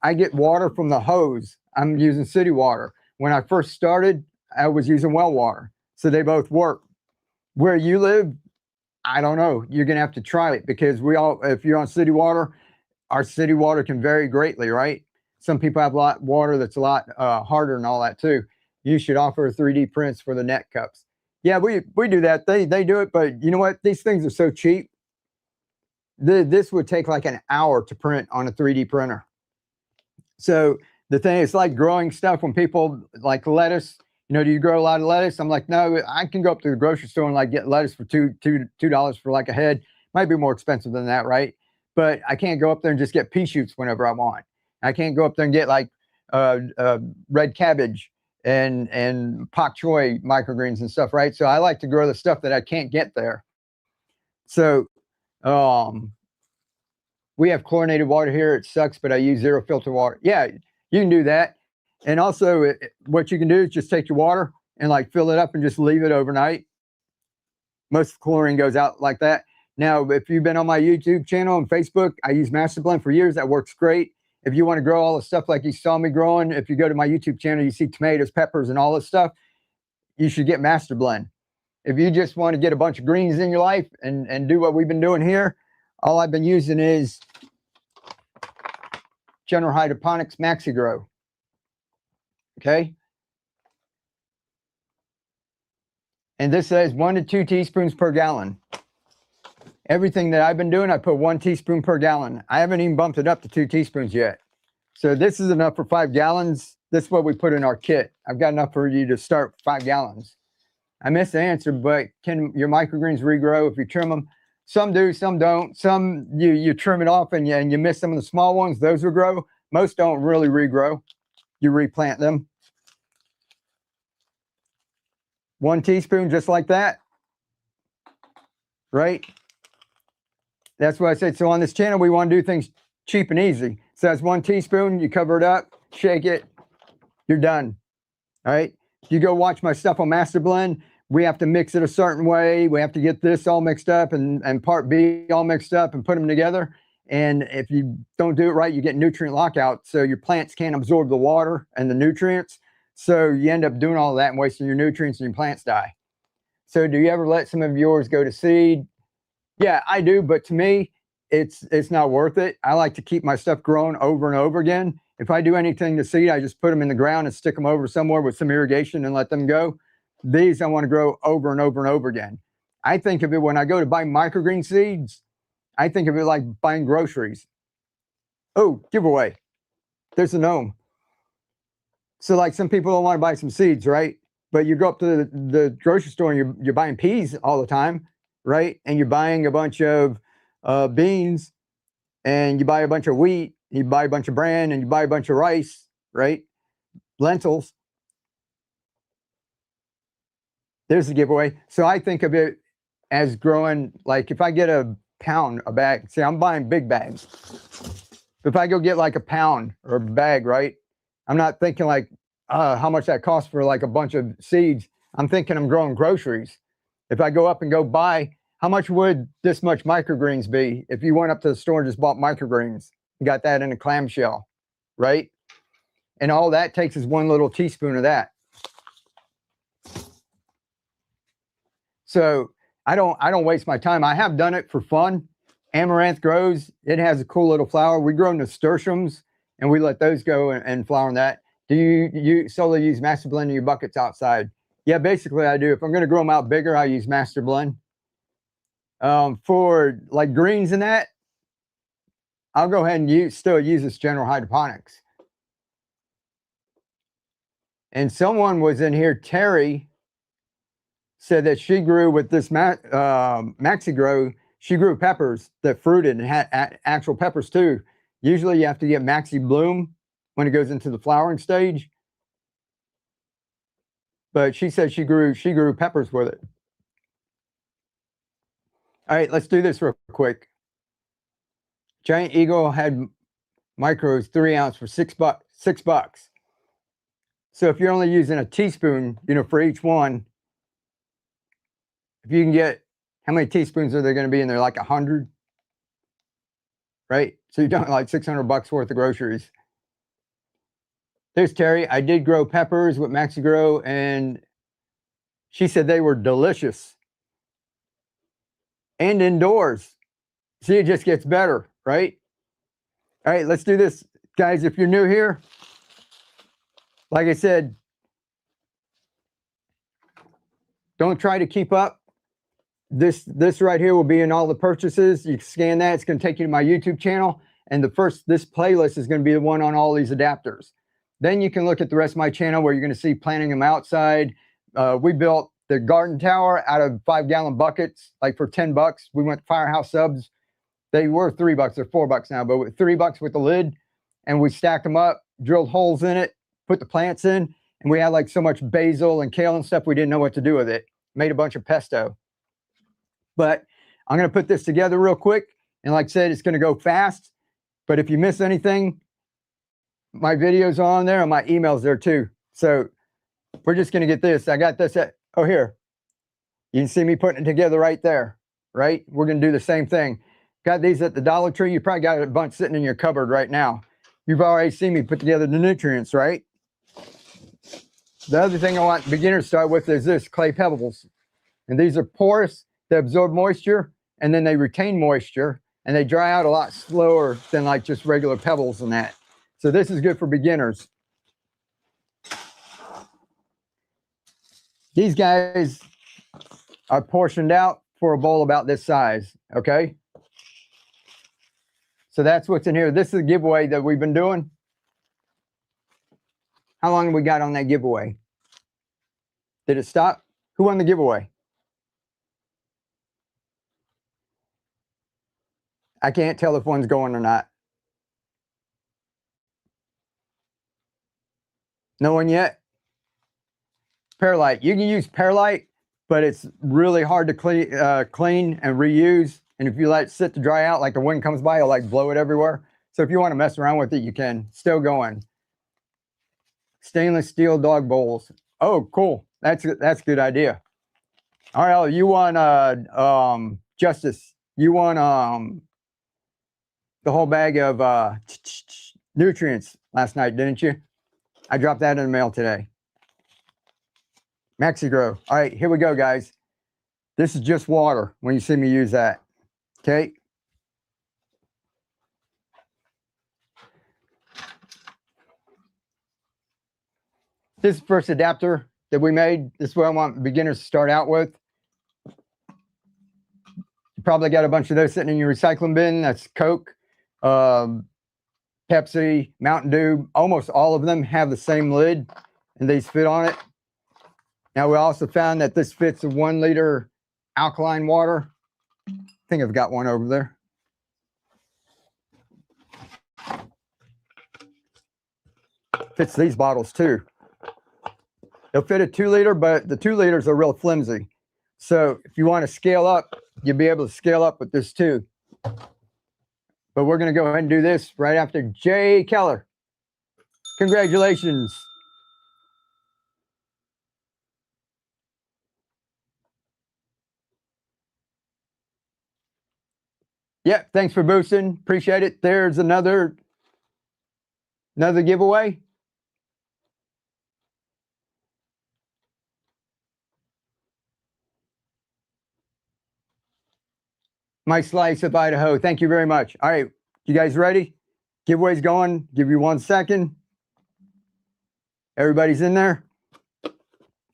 I get water from the hose. I'm using city water. When I first started, I was using well water. So they both work. Where you live, I don't know. You're going to have to try it, because if you're on city water, our city water can vary greatly, right? Some people have water that's a lot harder and all that too. You should offer 3D prints for the net cups. Yeah, we do that. They do it, but you know what? These things are so cheap. This would take like an hour to print on a 3D printer. So the thing is, like growing stuff, when people like lettuce, you know, do you grow a lot of lettuce? I'm like, no, I can go up to the grocery store and like get lettuce for $2 for like a head. Might be more expensive than that, right? But I can't go up there and just get pea shoots whenever I want. I can't go up there and get like red cabbage and pak choy microgreens and stuff, right? So I like to grow the stuff that I can't get there. So we have chlorinated water here. It sucks, but I use zero filter water. Yeah, you can do that. And also what you can do is just take your water and like fill it up and just leave it overnight. Most chlorine goes out like that. Now, if you've been on my YouTube channel and Facebook, I use Master Blend for years. That works great. If you want to grow all the stuff like you saw me growing, if you go to my YouTube channel, you see tomatoes, peppers, and all this stuff, you should get Master Blend. If you just want to get a bunch of greens in your life and do what we've been doing here, all I've been using is General Hydroponics Maxi Grow. Okay. And this says 1 to 2 teaspoons per gallon. Everything that I've been doing, I put 1 teaspoon per gallon. I haven't even bumped it up to 2 teaspoons yet. So this is enough for 5 gallons. This is what we put in our kit. I've got enough for you to start 5 gallons. I missed the answer, but can your microgreens regrow if you trim them? Some do, some don't. Some you trim it off and you miss some of the small ones. Those will grow. Most don't really regrow. You replant them. 1 teaspoon, just like that. Right? That's what I said. So on this channel, we want to do things cheap and easy. So that's 1 teaspoon. You cover it up, shake it. You're done. All right. If you go watch my stuff on Master Blend, we have to mix it a certain way. We have to get this all mixed up and part B all mixed up and put them together. And if you don't do it right, you get nutrient lockout. So your plants can't absorb the water and the nutrients. So you end up doing all of that and wasting your nutrients and your plants die. So do you ever let some of yours go to seed? Yeah, I do. But to me, it's not worth it. I like to keep my stuff growing over and over again. If I do anything to seed, I just put them in the ground and stick them over somewhere with some irrigation and let them go. These I want to grow over and over and over again. I think of it when I go to buy microgreen seeds, I think of it like buying groceries. Oh, giveaway. There's a gnome. So like some people don't want to buy some seeds, right? But you go up to the grocery store and you're buying peas all the time, right? And you're buying a bunch of beans, and you buy a bunch of wheat, you buy a bunch of bran, and you buy a bunch of rice, right? Lentils. There's the giveaway. So I think of it as growing, like if I get a pound, a bag, see, I'm buying big bags. If I go get like a pound or a bag, right? I'm not thinking like how much that costs for like a bunch of seeds. I'm thinking I'm growing groceries. If I go up and go buy, how much would this much microgreens be if you went up to the store and just bought microgreens? You got that in a clamshell, right? And all that takes is one little teaspoon of that. So I don't waste my time. I have done it for fun. Amaranth grows. It has a cool little flower. We grow nasturtiums, and we let those go and flower in that. Do you solely use Master Blend in your buckets outside? Yeah, basically I do. If I'm going to grow them out bigger, I use Master Blend. For like greens and that, I'll go ahead and still use this General Hydroponics. And someone was in here, Terry, said that she grew with this Maxi Grow. She grew peppers that fruited and had actual peppers too. Usually you have to get Maxi Bloom when it goes into the flowering stage. But she said she grew peppers with it. All right, let's do this real quick. Giant Eagle had micros 3 ounce for $6. So if you're only using a teaspoon, for each one, if you can get, how many teaspoons are there going to be in there? Like 100, right? So you're doing like $600 worth of groceries. There's Terry. I did grow peppers with Maxi Grow, and she said they were delicious. And indoors. See, it just gets better, right? All right, let's do this. Guys, if you're new here, like I said, don't try to keep up. This right here will be in all the purchases. You can scan that. It's going to take you to my YouTube channel. And this playlist is going to be the one on all these adapters. Then you can look at the rest of my channel where you're going to see planting them outside. We built the garden tower out of 5-gallon buckets, like for $10. We went to Firehouse Subs. They were $3. They're $4 now, but with $3 with the lid. And we stacked them up, drilled holes in it, put the plants in. And we had like so much basil and kale and stuff, we didn't know what to do with it. Made a bunch of pesto. But I'm going to put this together real quick. And like I said, it's going to go fast. But if you miss anything, my video's on there and my email's there too. So we're just going to get this. I got this here. You can see me putting it together right there, right? We're going to do the same thing. Got these at the Dollar Tree. You probably got a bunch sitting in your cupboard right now. You've already seen me put together the nutrients, right? The other thing I want beginners to start with is this, clay pebbles. And these are porous. They absorb moisture, and then they retain moisture, and they dry out a lot slower than like just regular pebbles and that. So this is good for beginners. These guys are portioned out for a bowl about this size, okay? So that's what's in here. This is a giveaway that we've been doing. How long have we got on that giveaway? Did it stop? Who won the giveaway? I can't tell if one's going or not. No one yet? Perlite. You can use perlite, but it's really hard to clean and reuse. And if you let it sit to dry out, like the wind comes by, it'll like blow it everywhere. So if you want to mess around with it, you can. Still going. Stainless steel dog bowls. Oh, cool. That's a good idea. All right, you want Justice. You want the whole bag of nutrients last night, didn't you? I dropped that in the mail today. Maxi Grow. All right, here we go, guys. This is just water when you see me use that. Okay. This is the first adapter that we made. This is what I want beginners to start out with. You probably got a bunch of those sitting in your recycling bin. That's Coke. Pepsi, Mountain Dew, almost all of them have the same lid, and these fit on it. Now, we also found that this fits a 1 liter alkaline water. I think I've got one over there. Fits these bottles too. It'll fit a 2 liter, but the 2 liters are real flimsy. So if you want to scale up, you'll be able to scale up with this too. But we're going to go ahead and do this right after Jay Keller. Congratulations. Yeah, thanks for boosting. Appreciate it. There's another giveaway. My slice of Idaho. Thank you very much. All right, you guys ready? Giveaway's going. Give you 1 second. Everybody's in there.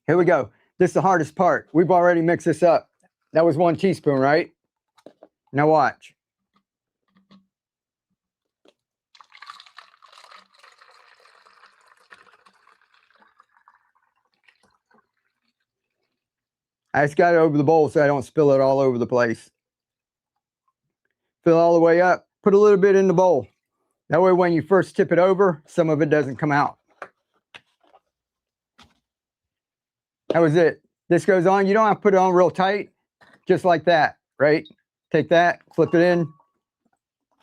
Here we go. This is the hardest part. We've already mixed this up. That was 1 teaspoon, right? Now watch. I just got it over the bowl so I don't spill it all over the place. Fill all the way up. Put a little bit in the bowl. That way when you first tip it over, some of it doesn't come out. That was it. This goes on. You don't have to put it on real tight. Just like that, right? Take that, flip it in.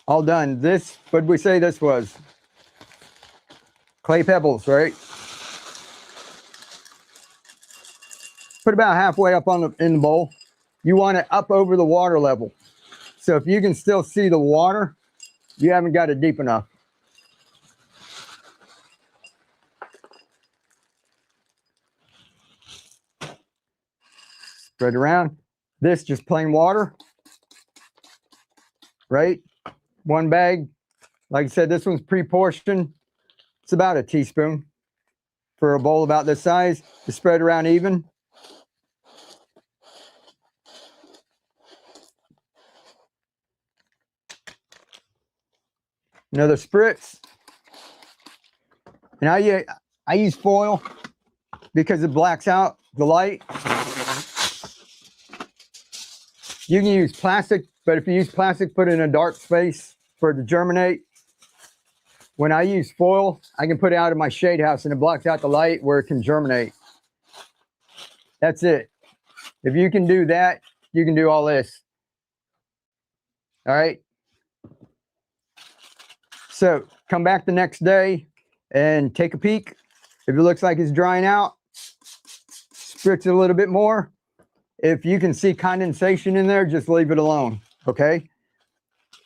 All done. This, what did we say this was? Clay pebbles, right? Put about halfway up on in the bowl. You want it up over the water level. So if you can still see the water, you haven't got it deep enough. Spread around. This just plain water, right? 1 bag. Like I said, this one's pre-portioned. It's about a teaspoon for a bowl about this size. To spread around even. Another spritz. And I use foil because it blacks out the light. You can use plastic, but if you use plastic, put it in a dark space for it to germinate. When I use foil, I can put it out in my shade house and it blocks out the light where it can germinate. That's it. If you can do that, you can do all this. All right. So come back the next day and take a peek. If it looks like it's drying out, spritz it a little bit more. If you can see condensation in there, just leave it alone, okay?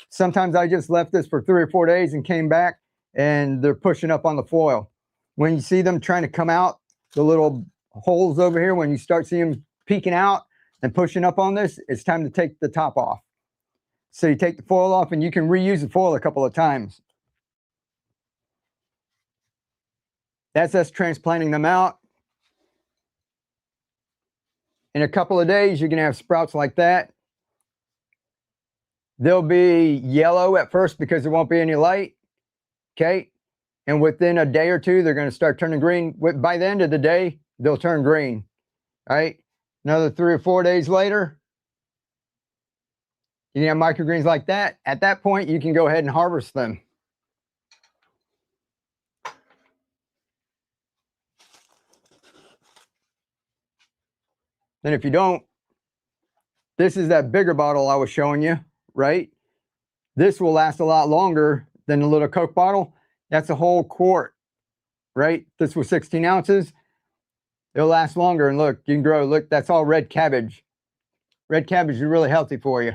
Sometimes I just left this for 3 or 4 days and came back and they're pushing up on the foil. When you see them trying to come out, the little holes over here, when you start seeing them peeking out and pushing up on this, it's time to take the top off. So you take the foil off and you can reuse the foil a couple of times. That's us transplanting them out. In a couple of days, you're going to have sprouts like that. They'll be yellow at first because there won't be any light. Okay. And within a day or two, they're going to start turning green. By the end of the day, they'll turn green. All right. Another 3 or 4 days later, you can have microgreens like that. At that point, you can go ahead and harvest them. Then if you don't, this is that bigger bottle I was showing you, right? This will last a lot longer than the little Coke bottle. That's a whole quart, right? This was 16 ounces. It'll last longer. And look, you can grow. Look, that's all red cabbage. Red cabbage is really healthy for you.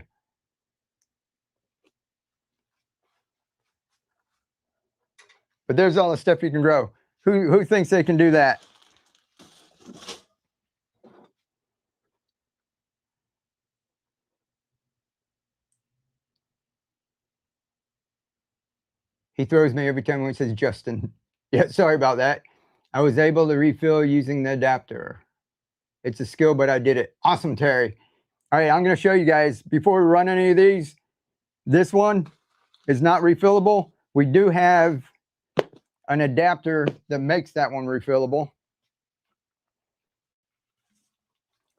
But there's all the stuff you can grow. Who thinks they can do that? He throws me every time when he says Justin. Yeah, sorry about that. I was able to refill using the adapter. It's a skill, but I did it. Awesome, Terry. All right, I'm going to show you guys, before we run any of these, this one is not refillable, We do have an adapter that makes that one refillable.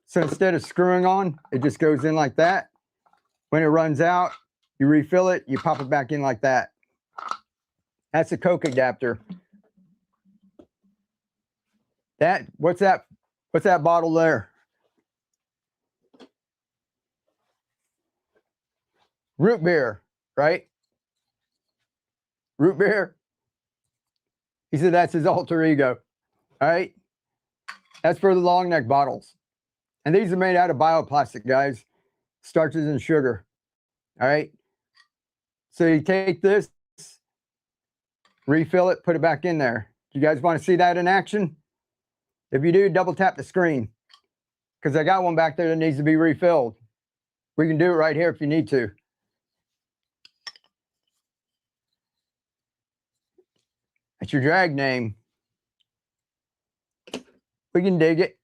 So instead of screwing on, it just goes in like that. When it runs out, you refill it, you pop it back in like that. That's a Coke adapter. What's that bottle there? Root beer, right? Root beer. He said that's his alter ego. All right. That's for the long neck bottles. And these are made out of bioplastic, guys. Starches and sugar. All right. So you take this, refill it, put it back in there. You guys want to see that in action? If you do, double tap the screen, because I got one back there that needs to be refilled. We can do it right here if you need to. That's your drag name. We can dig it.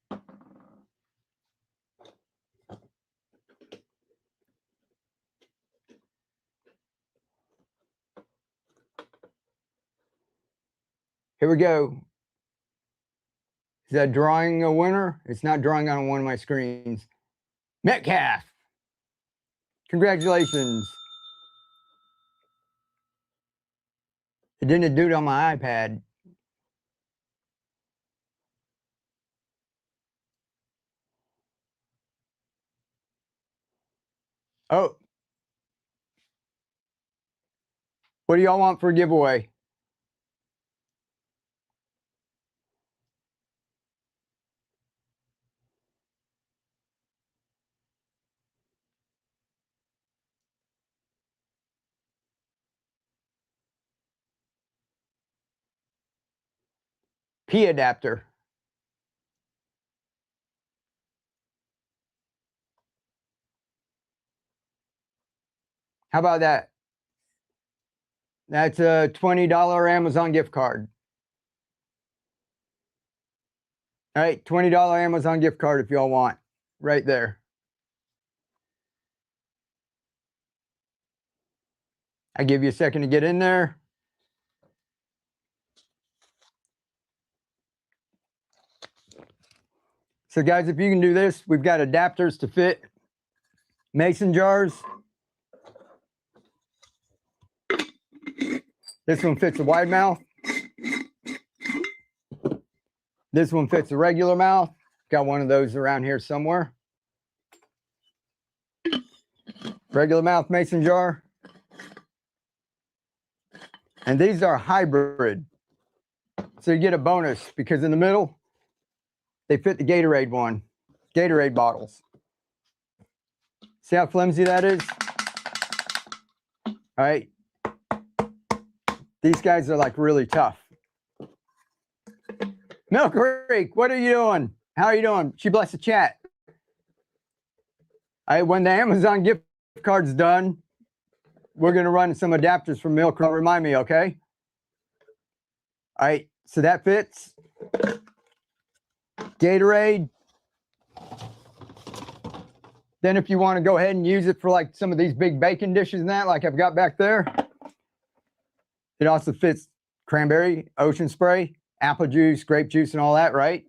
Here we go. Is that drawing a winner? It's not drawing on one of my screens. Metcalf. Congratulations. It didn't do it on my iPad. Oh. What do y'all want for a giveaway? P adapter. How about that? That's a $20 Amazon gift card. All right, $20 Amazon gift card if y'all want. Right there. I give you a second to get in there. So guys, if you can do this, we've got adapters to fit mason jars. This one fits a wide mouth. This one fits a regular mouth. Got one of those around here somewhere. Regular mouth mason jar. And these are hybrid. So you get a bonus because in the middle, they fit the Gatorade one. Gatorade bottles. See how flimsy that is? All right. These guys are like really tough. Milk Creek, what are you doing? How are you doing? She blessed the chat. All right, when the Amazon gift card's done, we're going to run some adapters from Milk Creek. Remind me, okay? All right, so that fits. Gatorade. Then if you want to go ahead and use it for like some of these big baking dishes and that, like I've got back there, it also fits cranberry, ocean spray, apple juice, grape juice, and all that, right?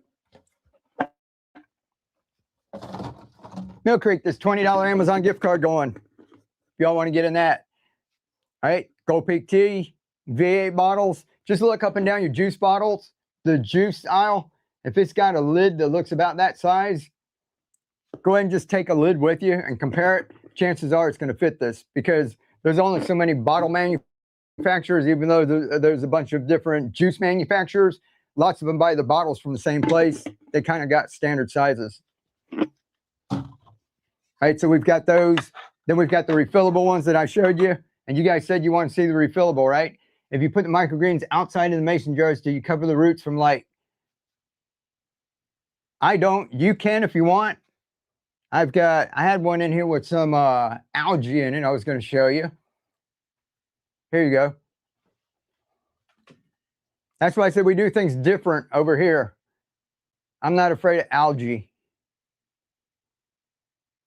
Milk Creek, this $20 Amazon gift card going. If y'all want to get in that. All right, Gold Peak Tea, V8 bottles. Just look up and down your juice bottles, the juice aisle. If it's got a lid that looks about that size, go ahead and just take a lid with you and compare it. Chances are it's going to fit this because there's only so many bottle manufacturers, even though there's a bunch of different juice manufacturers. Lots of them buy the bottles from the same place. They kind of got standard sizes. All right, so we've got those. Then we've got the refillable ones that I showed you. And you guys said you want to see the refillable, right? If you put the microgreens outside of the mason jars, do you cover the roots from light? I don't. You can if you want. I had one in here with some algae in it. I was going to show you. Here you go. That's why I said we do things different over here. I'm not afraid of algae.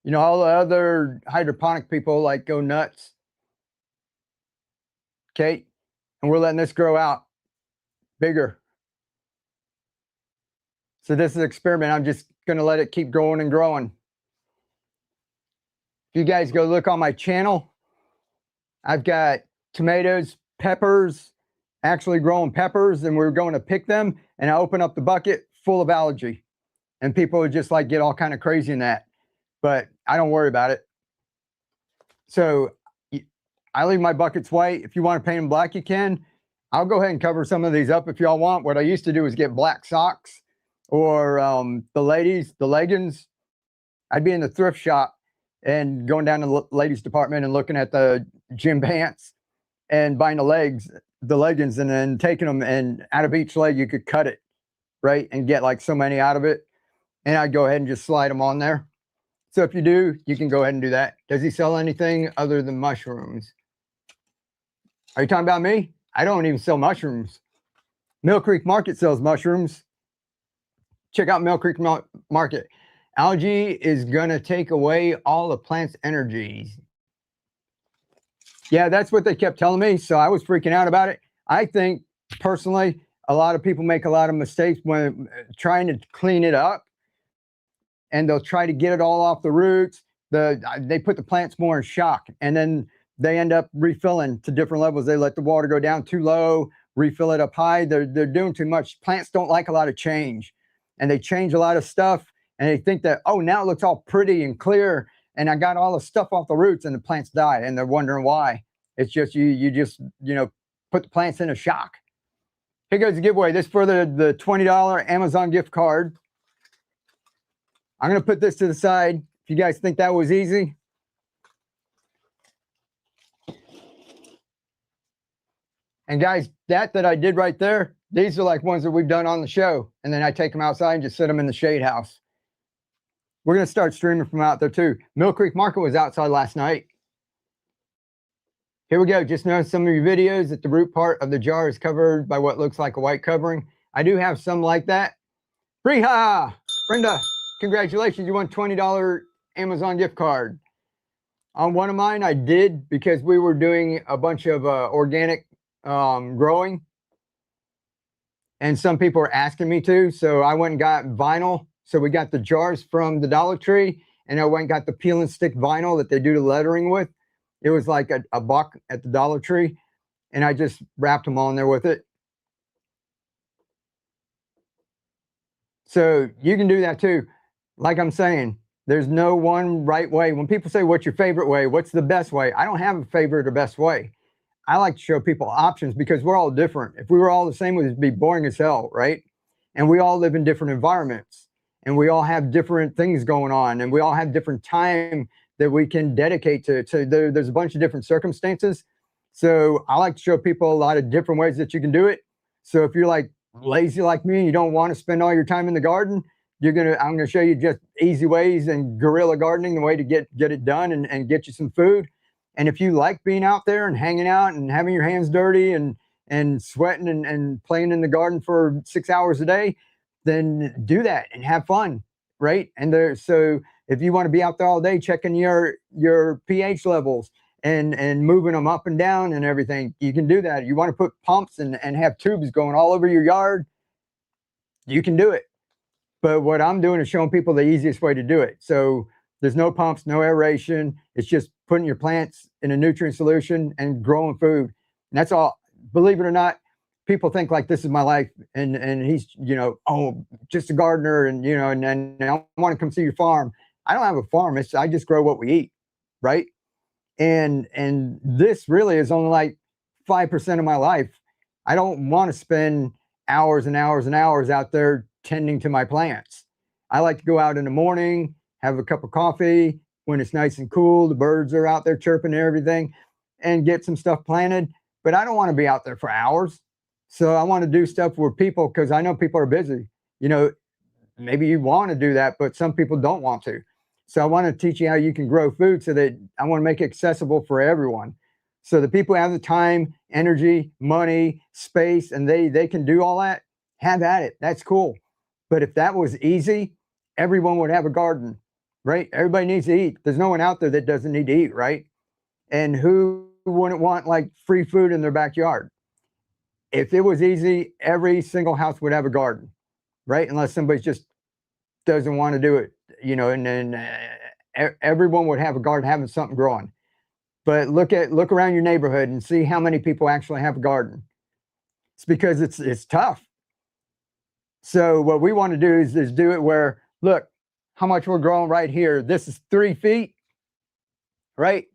You know, all the other hydroponic people like go nuts. Okay. and we're letting this grow out bigger. So this is an experiment. I'm just going to let it keep growing and growing. If you guys go look on my channel, I've got tomatoes, peppers, actually growing peppers, and we're going to pick them, and I open up the bucket full of algae, and people would just like get all kind of crazy in that, but I don't worry about it. So I leave my buckets white. If you want to paint them black, you can. I'll go ahead and cover some of these up if y'all want. What I used to do is get black socks, or the ladies, the leggings. I'd be in the thrift shop and going down to the ladies department and looking at the gym pants and buying the leggings, and then taking them, and out of each leg you could cut it, right, and get like so many out of it, and I'd go ahead and just slide them on there. So if you do, you can go ahead and do that. Does he sell anything other than mushrooms? Are you talking about me? I don't even sell mushrooms. Mill Creek Market sells mushrooms. Check out Mill Creek Market. Algae is gonna take away all the plant's energies. Yeah, that's what they kept telling me, so I was freaking out about it. I think, personally, a lot of people make a lot of mistakes when trying to clean it up, and they'll try to get it all off the roots. They put the plants more in shock, and then they end up refilling to different levels. They let the water go down too low, refill it up high. They're doing too much. Plants don't like a lot of change, and they change a lot of stuff, and they think that, oh, now it looks all pretty and clear, and I got all the stuff off the roots, and the plants die, and they're wondering why. It's just you just put the plants in a shock. Here goes the giveaway. This for the $20 Amazon gift card. I'm going to put this to the side. If you guys think that was easy. And guys, that I did right there, these are like ones that we've done on the show. And then I take them outside and just set them in the shade house. We're going to start streaming from out there too. Mill Creek Market was outside last night. Here we go. Just notice some of your videos that the root part of the jar is covered by what looks like a white covering. I do have some like that. Briha! Brenda, congratulations. You won $20 Amazon gift card. On one of mine, I did, because we were doing a bunch of organic growing. And some people were asking me to. So I went and got vinyl. So we got the jars from the Dollar Tree, and I went and got the peel and stick vinyl that they do the lettering with. It was like a buck at the Dollar Tree, and I just wrapped them on there with it. So you can do that too. Like I'm saying, there's no one right way. When people say, what's your favorite way? What's the best way? I don't have a favorite or best way. I like to show people options, because we're all different. If we were all the same, it would be boring as hell, right? And we all live in different environments, and we all have different things going on, and we all have different time that we can dedicate to. So there's a bunch of different circumstances. So I like to show people a lot of different ways that you can do it. So if you're like lazy like me and you don't want to spend all your time in the garden, I'm gonna show you just easy ways and guerrilla gardening, the way to get it done and get you some food. And if you like being out there and hanging out and having your hands dirty and sweating and playing in the garden for 6 hours a day, then do that and have fun, right? And so if you want to be out there all day checking your pH levels and moving them up and down and everything, you can do that. You want to put pumps and have tubes going all over your yard, you can do it. But what I'm doing is showing people the easiest way to do it. So there's no pumps, no aeration. It's just putting your plants in a nutrient solution and growing food. And that's all. Believe it or not, people think like this is my life, and he's, oh, just a gardener, and and I want to come see your farm. I don't have a farm. I just grow what we eat, right? And this really is only like 5% of my life. I don't want to spend hours and hours and hours out there tending to my plants. I like to go out in the morning, have a cup of coffee when it's nice and cool, the birds are out there chirping and everything, and get some stuff planted. But I don't want to be out there for hours. So I want to do stuff where people, because I know people are busy. Maybe you want to do that, but some people don't want to. So I want to teach you how you can grow food, so that I want to make it accessible for everyone. So the people who have the time, energy, money, space, and they can do all that, have at it. That's cool. But if that was easy, everyone would have a garden, right? Everybody needs to eat. There's no one out there that doesn't need to eat, right? And who wouldn't want like free food in their backyard? if it was easy, every single house would have a garden, right? Unless somebody just doesn't want to do it, you know, and then everyone would have a garden, having something growing. But look around your neighborhood and see how many people actually have a garden. It's because it's tough. So what we want to do is do it where, look, how much we're growing right here. This is 3 feet, right?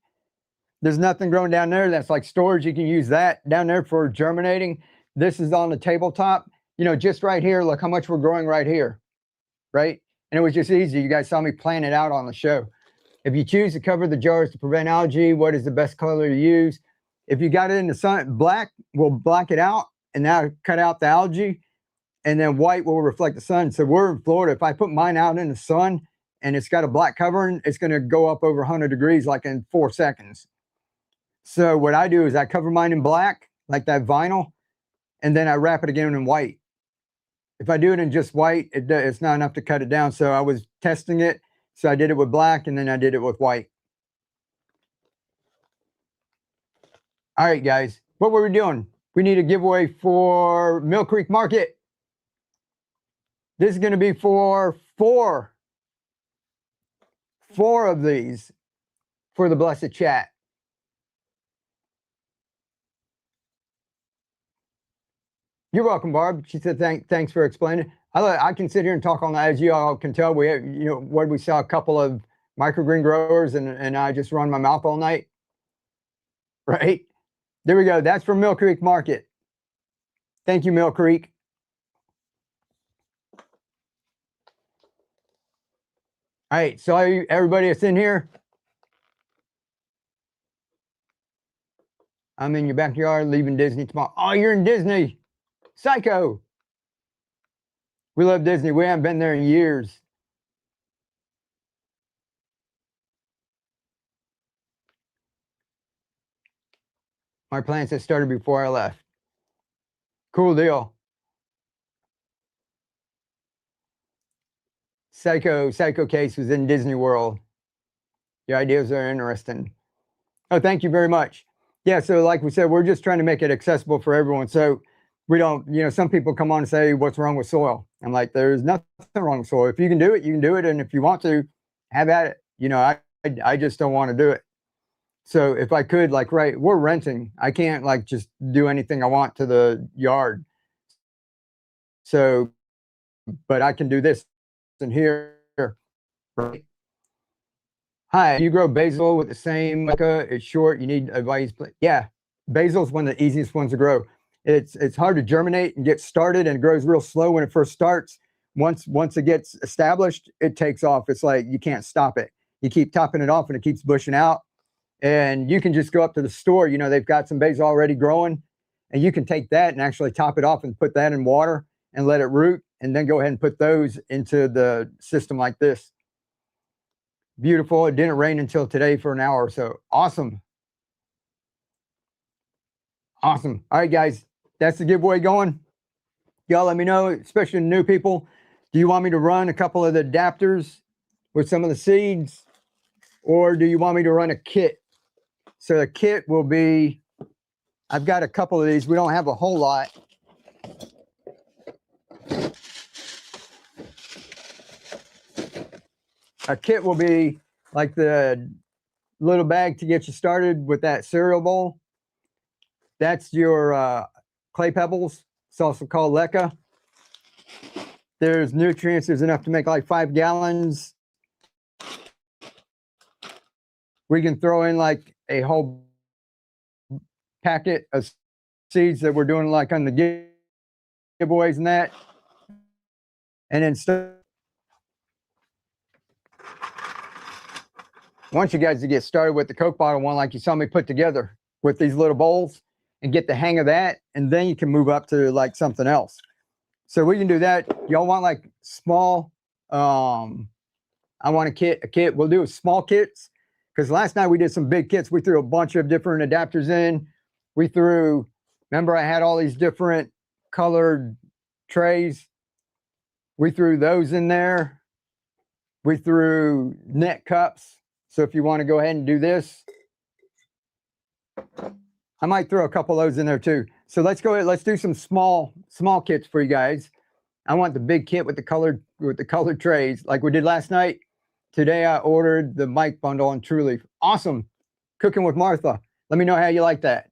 There's nothing growing down there. That's like storage. You can use that down there for germinating. This is on the tabletop. You know, just right here, look how much we're growing right here, right? And it was just easy. You guys saw me plan it out on the show. If you choose to cover the jars to prevent algae, what is the best color to use? If you got it in the sun, black will black it out and that'll cut out the algae, and then white will reflect the sun. So we're in Florida. If I put mine out in the sun and it's got a black covering, it's going to go up over 100 degrees like in 4 seconds. So what I do is I cover mine in black, like that vinyl, and then I wrap it again in white. If I do it in just white, it's not enough to cut it down. So I was testing it. So I did it with black, and then I did it with white. All right, guys, what were we doing? We need a giveaway for Mill Creek Market. This is going to be for four of these for the Blessed Chat. You're welcome, Barb. She said, thanks for explaining. I can sit here and talk all night. As you all can tell, we have, you know, what we saw a couple of microgreen growers, and I just run my mouth all night. Right? There we go. That's from Mill Creek Market. Thank you, Mill Creek. All right, so everybody that's in here, I'm in your backyard, leaving Disney tomorrow. Oh, you're in Disney. Psycho. We love Disney. We haven't been there in years. My plans had started before I left. Cool deal. Psycho Case was in Disney World. Your ideas are interesting. Oh, thank you very much. Yeah, so like we said, we're just trying to make it accessible for everyone. So we don't, you know, some people come on and say, what's wrong with soil? I'm like, there's nothing wrong with soil. If you can do it, you can do it. And if you want to, have at it. You know, I just don't want to do it. So if I could, like, right, we're renting. I can't like just do anything I want to the yard. So, but I can do this in here, right? Hi, you grow basil with the same it's short, you need advice. Yeah, basil is one of the easiest ones to grow. It's hard to germinate and get started, and it grows real slow when it first starts. Once it gets established, it takes off. It's like you can't stop it. You keep topping it off and it keeps bushing out. And you can just go up to the store, you know, they've got some basil already growing, and you can take that and actually top it off and put that in water and let it root, and then go ahead and put those into the system like this. Beautiful. It didn't rain until today for an hour or so. Awesome. Awesome. All right, guys, that's the giveaway going. Y'all let me know, especially new people. Do you want me to run a couple of the adapters with some of the seeds, or do you want me to run a kit? So the kit will be, I've got a couple of these. We don't have a whole lot. A kit will be like the little bag to get you started with that cereal bowl. That's your clay pebbles. It's also called leca. There's nutrients. There's enough to make like 5 gallons. We can throw in like a whole packet of seeds that we're doing like on the giveaways and that. And then once you guys get started with the Coke bottle one, like you saw me put together with these little bowls, and get the hang of that, and then you can move up to like something else. So we can do that. Y'all want like small, I want a kit. We'll do small kits, because last night we did some big kits. We threw a bunch of different adapters in. We threw, remember I had all these different colored trays. We threw those in there. We threw net cups. So if you want to go ahead and do this, I might throw a couple of those in there too. So let's go ahead. Let's do some small kits for you guys. I want the big kit with the colored trays like we did last night. Today I ordered the Mike bundle on True Leaf. Awesome. Cooking with Martha. Let me know how you like that.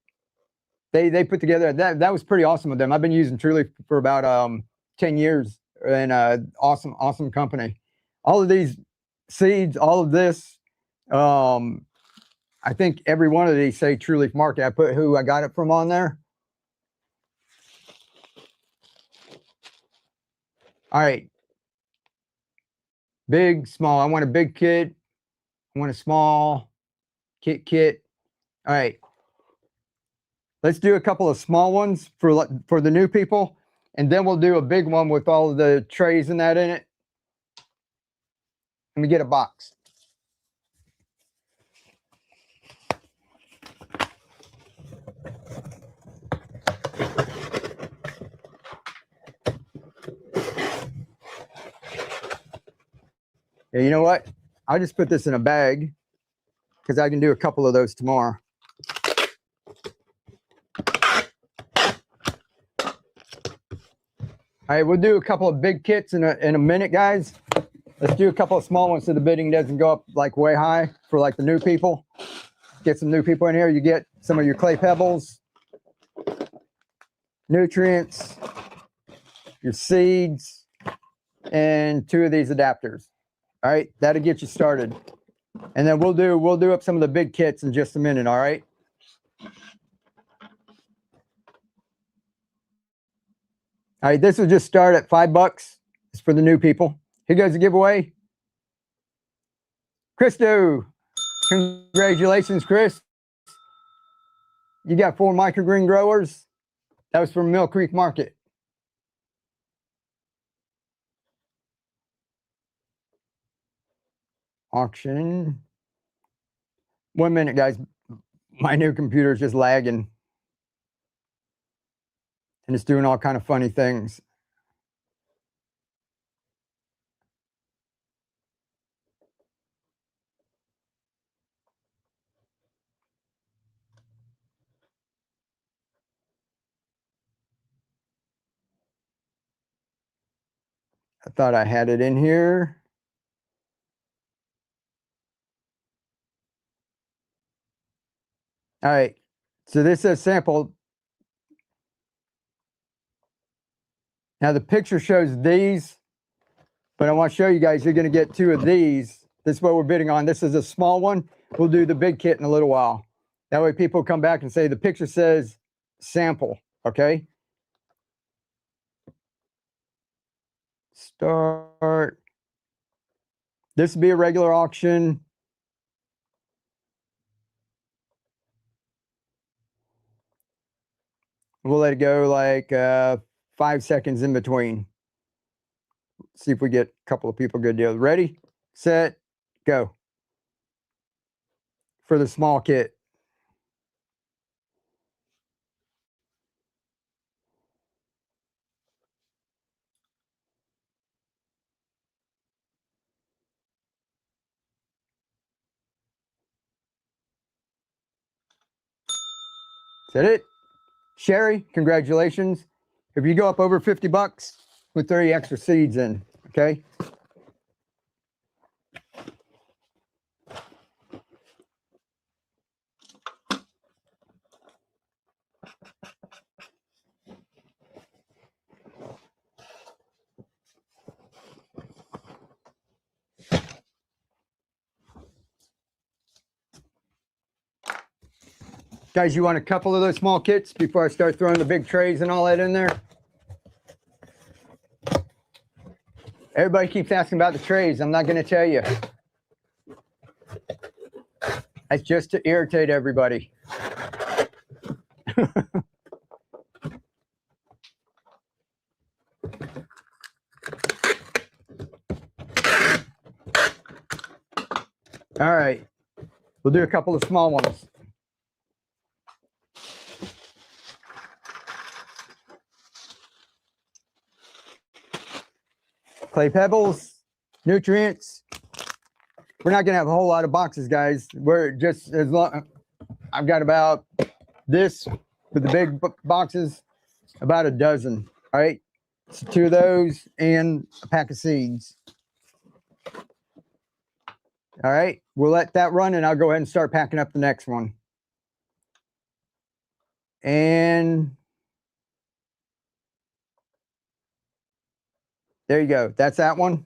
They put together that was pretty awesome with them. I've been using True Leaf for about 10 years, and awesome company. All of these seeds, all of this, I think every one of these say True Leaf Market. I put who I got it from on there. All right. Big, small. I want a big kit. I want a small kit. All right. Let's do a couple of small ones for the new people, and then we'll do a big one with all of the trays and that in it. Let me get a box. Yeah, you know what? I'll just put this in a bag because I can do a couple of those tomorrow. All right, we'll do a couple of big kits in a minute, guys. Let's do a couple of small ones so the bidding doesn't go up like way high for like the new people. Get some new people in here. You get some of your clay pebbles, nutrients, your seeds, and 2 of these adapters. All right, that'll get you started. And then we'll do up some of the big kits in just a minute, all right? All right, this will just start at $5. It's for the new people. Here goes the giveaway. Christo, congratulations, Chris. You got 4 microgreen growers. That was from Mill Creek Market. Auction. 1 minute, guys. My new computer is just lagging. And it's doing all kind of funny things. I thought I had it in here. All right. So this is a sample. Now the picture shows these, but I want to show you guys, you're going to get 2 of these. This is what we're bidding on. This is a small one. We'll do the big kit in a little while. That way people come back and say the picture says sample, okay? Start. This will be a regular auction. We'll let it go like 5 seconds in between. See if we get a couple of people good deals. Ready, set, go. For the small kit. Is that it? Sherry, congratulations. If you go up over $50, put 30 extra seeds in, okay? Guys, you want a couple of those small kits before I start throwing the big trays and all that in there? Everybody keeps asking about the trays. I'm not going to tell you. That's just to irritate everybody. All right. We'll do a couple of small ones. Clay pebbles, nutrients. We're not gonna have a whole lot of boxes, guys. We're just as long. I've got about this For the big boxes, about a dozen. All right, so 2 of those and a pack of seeds. All right, we'll let that run and I'll go ahead and start packing up the next one. And there you go. That's that one.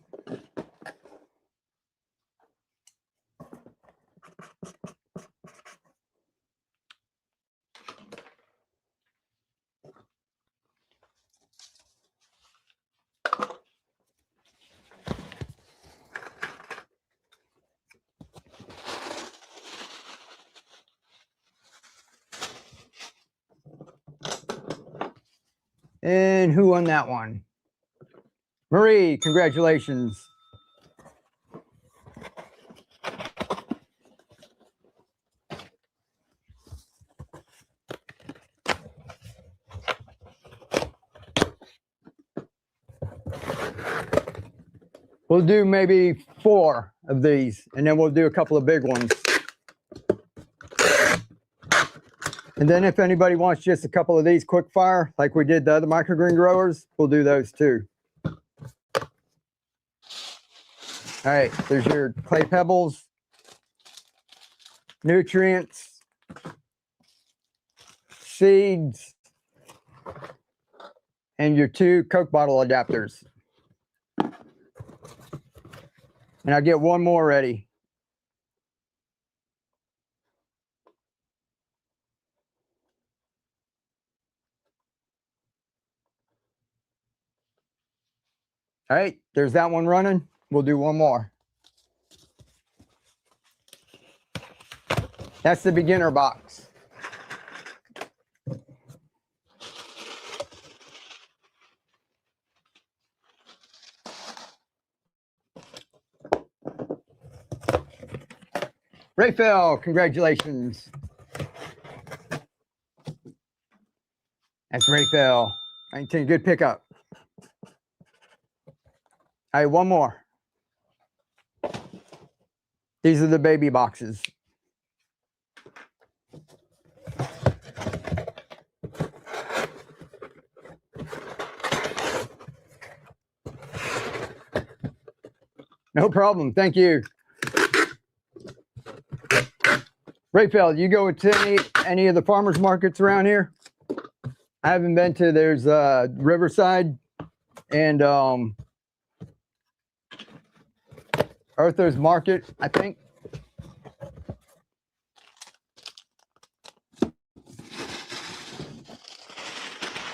And who won that one? Marie, congratulations. We'll do maybe 4 of these, and then we'll do a couple of big ones. And then if anybody wants just a couple of these quick fire, like we did the other microgreen growers, we'll do those too. All right, there's your clay pebbles, nutrients, seeds, and your 2 Coke bottle adapters. And I'll get one more ready. All right, there's that one running. We'll do one more. That's the beginner box. Refill, congratulations. That's Refill. 19, good pickup. All right, one more. These are the baby boxes. No problem, thank you. Refill, you go to any of the farmers markets around here? I haven't been to, there's Riverside and Arthur's Market, I think.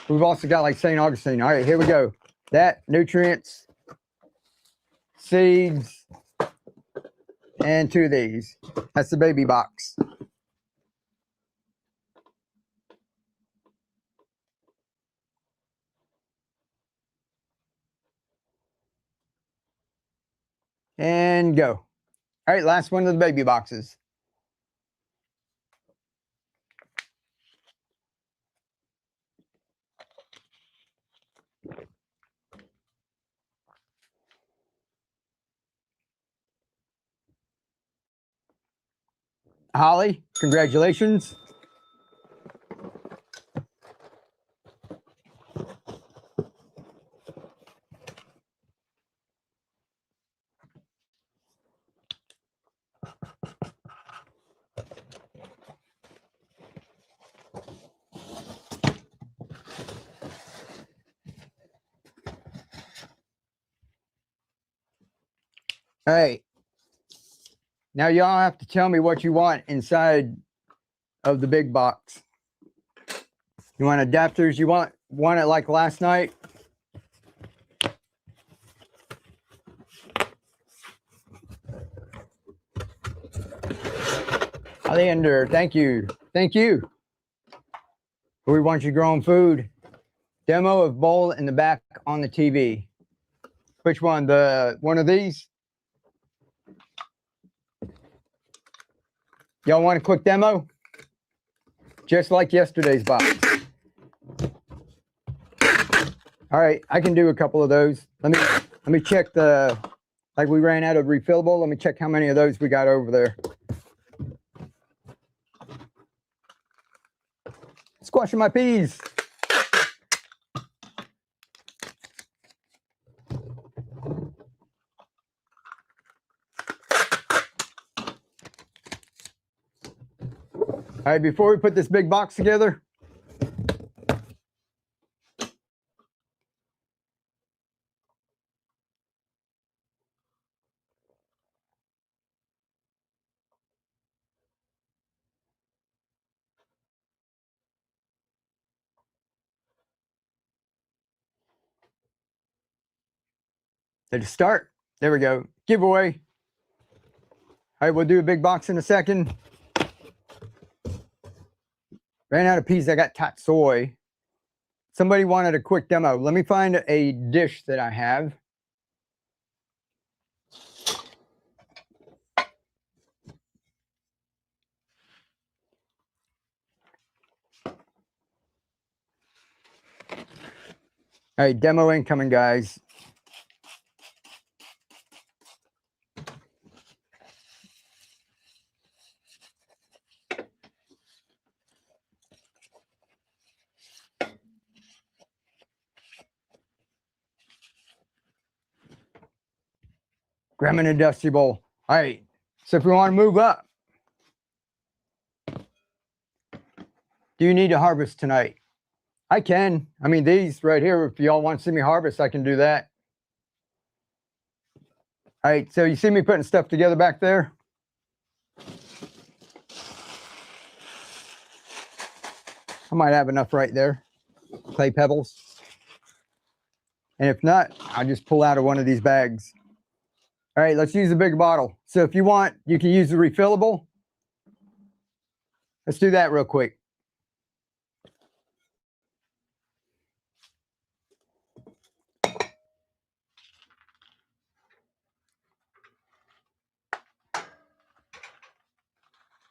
We've also got like St. Augustine. All right, here we go. That, nutrients, seeds, and 2 of these. That's the baby box. And go. All right, last one of the baby boxes. Holly, congratulations. All right. Now y'all have to tell me what you want inside of the big box. You want adapters? You want it like last night? Alexander, thank you. Thank you. We want you growing food. Demo of bowl in the back on the TV. Which one? The one of these? Y'all want a quick demo? Just like yesterday's box. All right, I can do a couple of those. Let me check the, like we ran out of refillable. Let me check how many of those we got over there. squashing my peas. All right, before we put this big box together, to start, there we go, giveaway. All right, we'll do a big box in a second. Ran out of peas, I got tatsoi. Somebody wanted a quick demo. Let me find a dish that I have. All right, demo incoming, guys. Grab an Dusty Bowl. All right, so if we want to move up, do you need to harvest tonight? I can. I mean, these right here, if y'all want to see me harvest, I can do that. All right, so you see me putting stuff together back there? I might have enough right there, clay pebbles. And if not, I'll just pull out of one of these bags. All right, let's use a big bottle. So if you want, you can use the refillable. Let's do that real quick.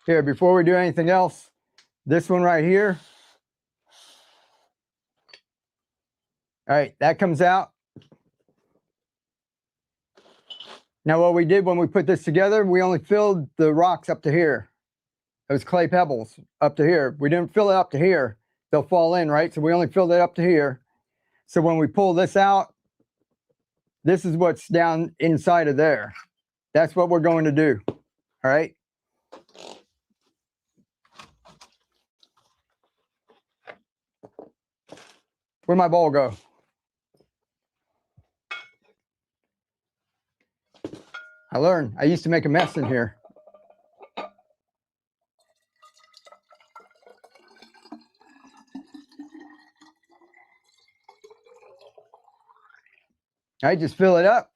Here, before we do anything else, this one right here. All right, that comes out. Now what we did when we put this together, we only filled the rocks up to here. Those clay pebbles up to here. We didn't fill it up to here. They'll fall in, right? So we only filled it up to here. So when we pull this out, this is what's down inside of there. That's what we're going to do. All right. Where'd my bowl go? I learned. I used to make a mess in here. All right, just fill it up.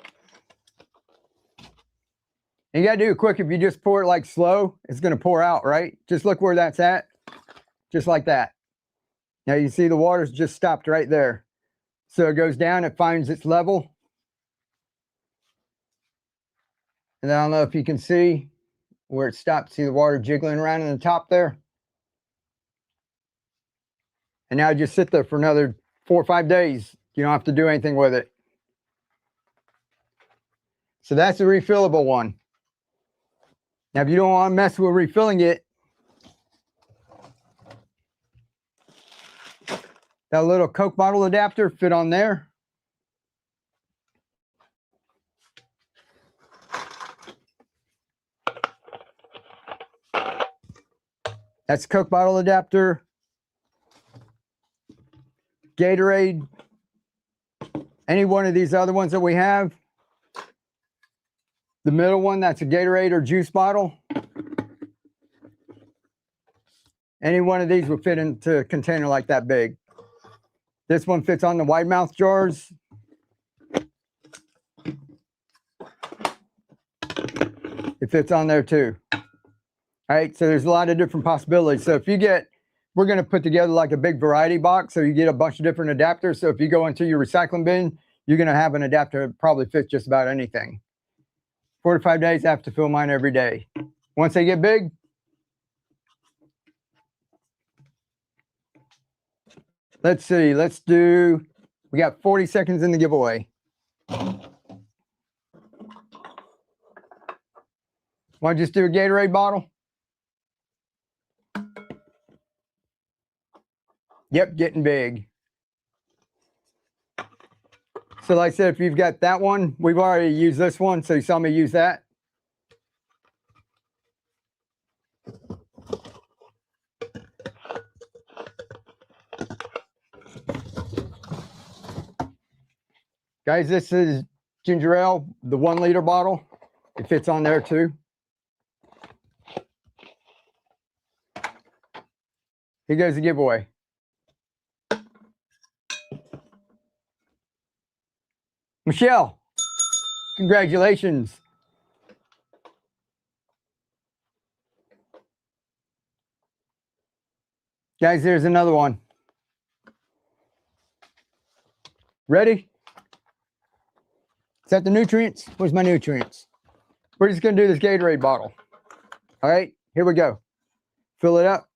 And you got to do it quick. If you just pour it like slow, it's going to pour out, right? Just look where that's at. Just like that. Now you see the water's just stopped right there. So it goes down, it finds its level. And I don't know if you can see where it stopped. See the water jiggling around in the top there? And now just sit there for another 4 or 5 days. You don't have to do anything with it. So that's the refillable one. Now, if you don't want to mess with refilling it, that little Coke bottle adapter fit on there. That's Coke bottle adapter. Gatorade. Any one of these other ones that we have. The middle one, that's a Gatorade or juice bottle. Any one of these would fit into a container like that big. This one fits on the wide mouth jars. It fits on there too. All right, so there's a lot of different possibilities. So if you get, we're going to put together like a big variety box, so you get a bunch of different adapters. So if you go into your recycling bin, you're going to have an adapter that probably fits just about anything. 4 to 5 days, I have to fill mine every day. Once they get big, let's see, let's do, we got 40 seconds in the giveaway. Want to just do a Gatorade bottle? Yep, getting big. So like I said, if you've got that one, we've already used this one, so you saw me use that. Guys, this is ginger ale, the 1 liter bottle. It fits on there too. Here goes the giveaway. Michelle, congratulations. Guys, there's another one. Ready? Is that the nutrients? Where's my nutrients? We're just going to do this Gatorade bottle. All right, here we go. Fill it up.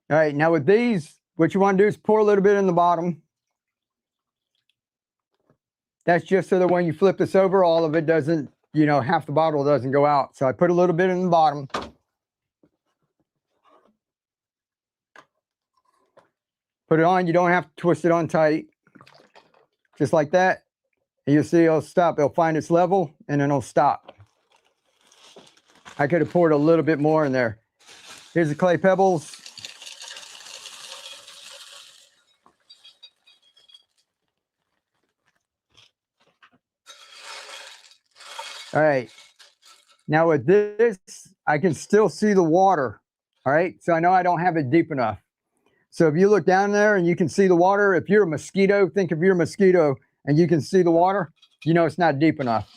All right, now with these, what you want to do is pour a little bit in the bottom. That's just so that when you flip this over, all of it doesn't, you know, half the bottle doesn't go out. So I put a little bit in the bottom. Put it on. You don't have to twist it on tight. Just like that. And you'll see it'll stop. It'll find its level and then it'll stop. I could have poured a little bit more in there. Here's the clay pebbles. All right. Now with this, I can still see the water. All right. So I know I don't have it deep enough. So if you look down there and you can see the water, if you're a mosquito, think of your mosquito and you can see the water, you know it's not deep enough.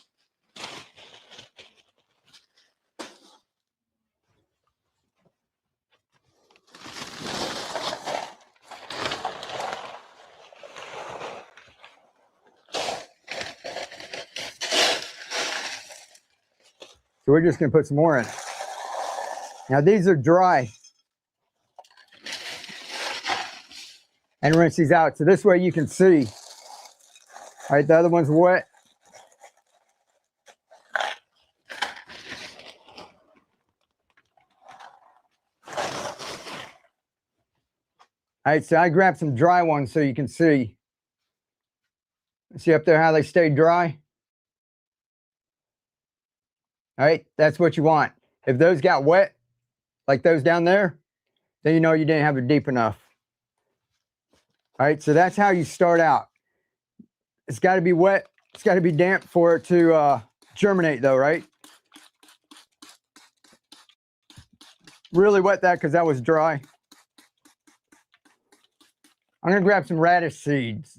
So we're just going to put some more in. Now these are dry. And rinse these out. So this way you can see. All right, the other one's wet. All right, so I grabbed some dry ones so you can see. See up there how they stay dry? All right, that's what you want. If those got wet, like those down there, then you know you didn't have it deep enough. All right, so that's how you start out. It's got to be wet. It's got to be damp for it to germinate though, right? Really wet that because that was dry. I'm going to grab some radish seeds.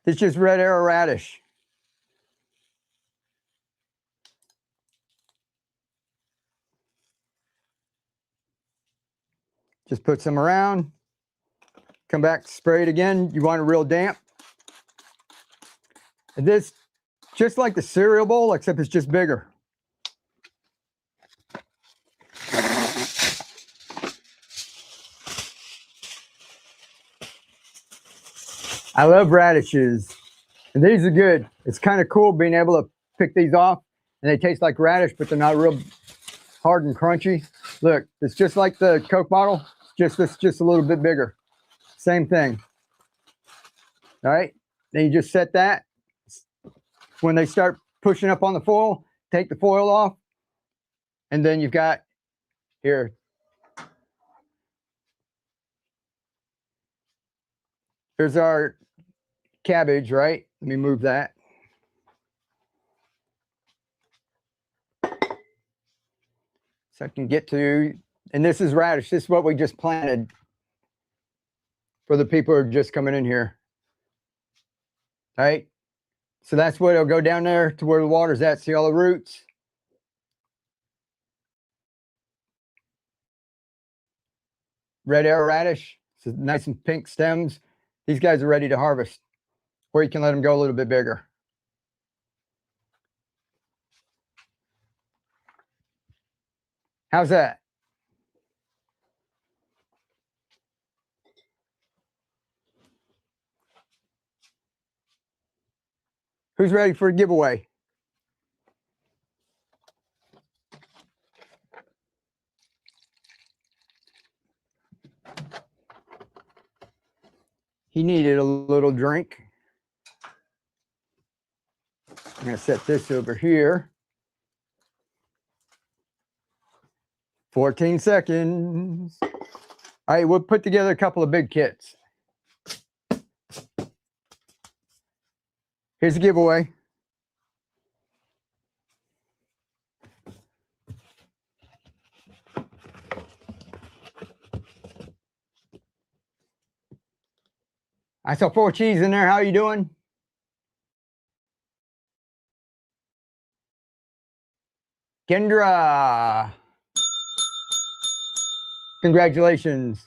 It's just red arrow radish. Just put some around. Come back, spray it again. You want it real damp. And this, just like the cereal bowl, except it's just bigger. I love radishes, and these are good. It's kind of cool being able to pick these off, and they taste like radish, but they're not real hard and crunchy. Look, it's just like the Coke bottle, just a little bit bigger. Same thing. All right, then you just set that. When they start pushing up on the foil, take the foil off, and then you've got here. Here's our cabbage, right? Let me move that. So I can get to, and this is radish. This is what we just planted for the people who are just coming in here. All right. So that's what it'll go down there to where the water's at. See all the roots? Red arrow radish. So nice and pink stems. These guys are ready to harvest. Or you can let them go a little bit bigger. How's that? Who's ready for a giveaway? He needed a little drink. I'm going to set this over here. 14 seconds. All right, we'll put together a couple of big kits. Here's the giveaway. I saw 4 cheese in there. How you doing? Kendra. Congratulations.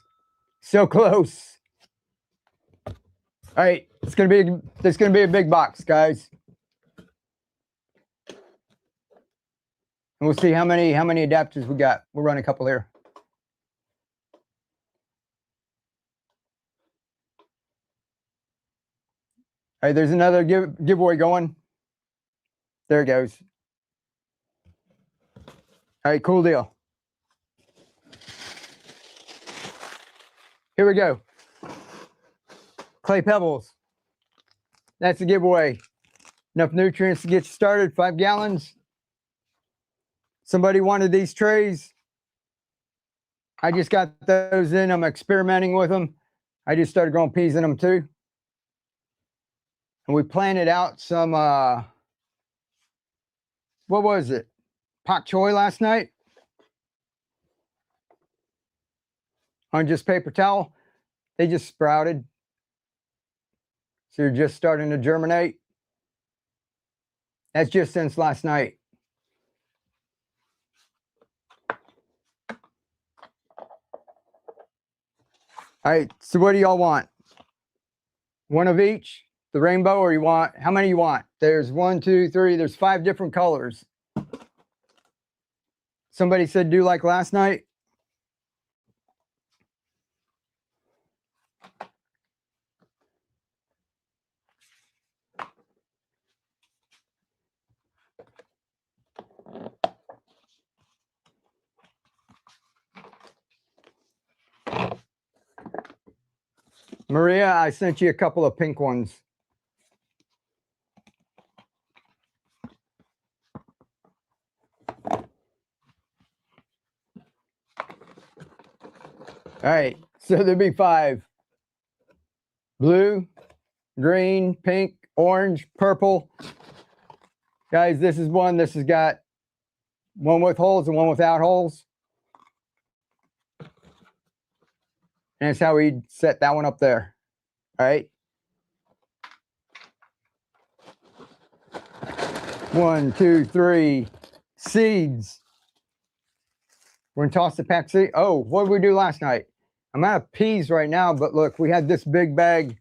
So close. All right, this is gonna be a big box, guys. And we'll see how many adapters we got. We'll run a couple here. All right, there's another giveaway going. There it goes. All right, cool deal. Here we go. Clay pebbles. That's a giveaway. Enough nutrients to get you started, 5 gallons. Somebody wanted these trays. I just got those in. I'm experimenting with them. I just started growing peas in them too. And we planted out some, what was it? Pak choy last night. On just paper towel. They just sprouted. So you're just starting to germinate. That's just since last night. All right, so what do y'all want? One of each, the rainbow, or you want, how many you want? There's 1, 2, 3, there's 5 different colors. Somebody said do like last night. Maria, I sent you a couple of pink ones. All right, so there'll be 5. Blue, green, pink, orange, purple. Guys, this is one. This has got one with holes and one without holes. And that's how we set that one up there. All right. 1, 2, 3. Seeds. We're gonna toss the pack seed. Oh, what did we do last night? I'm out of peas right now, but look, we had this big bag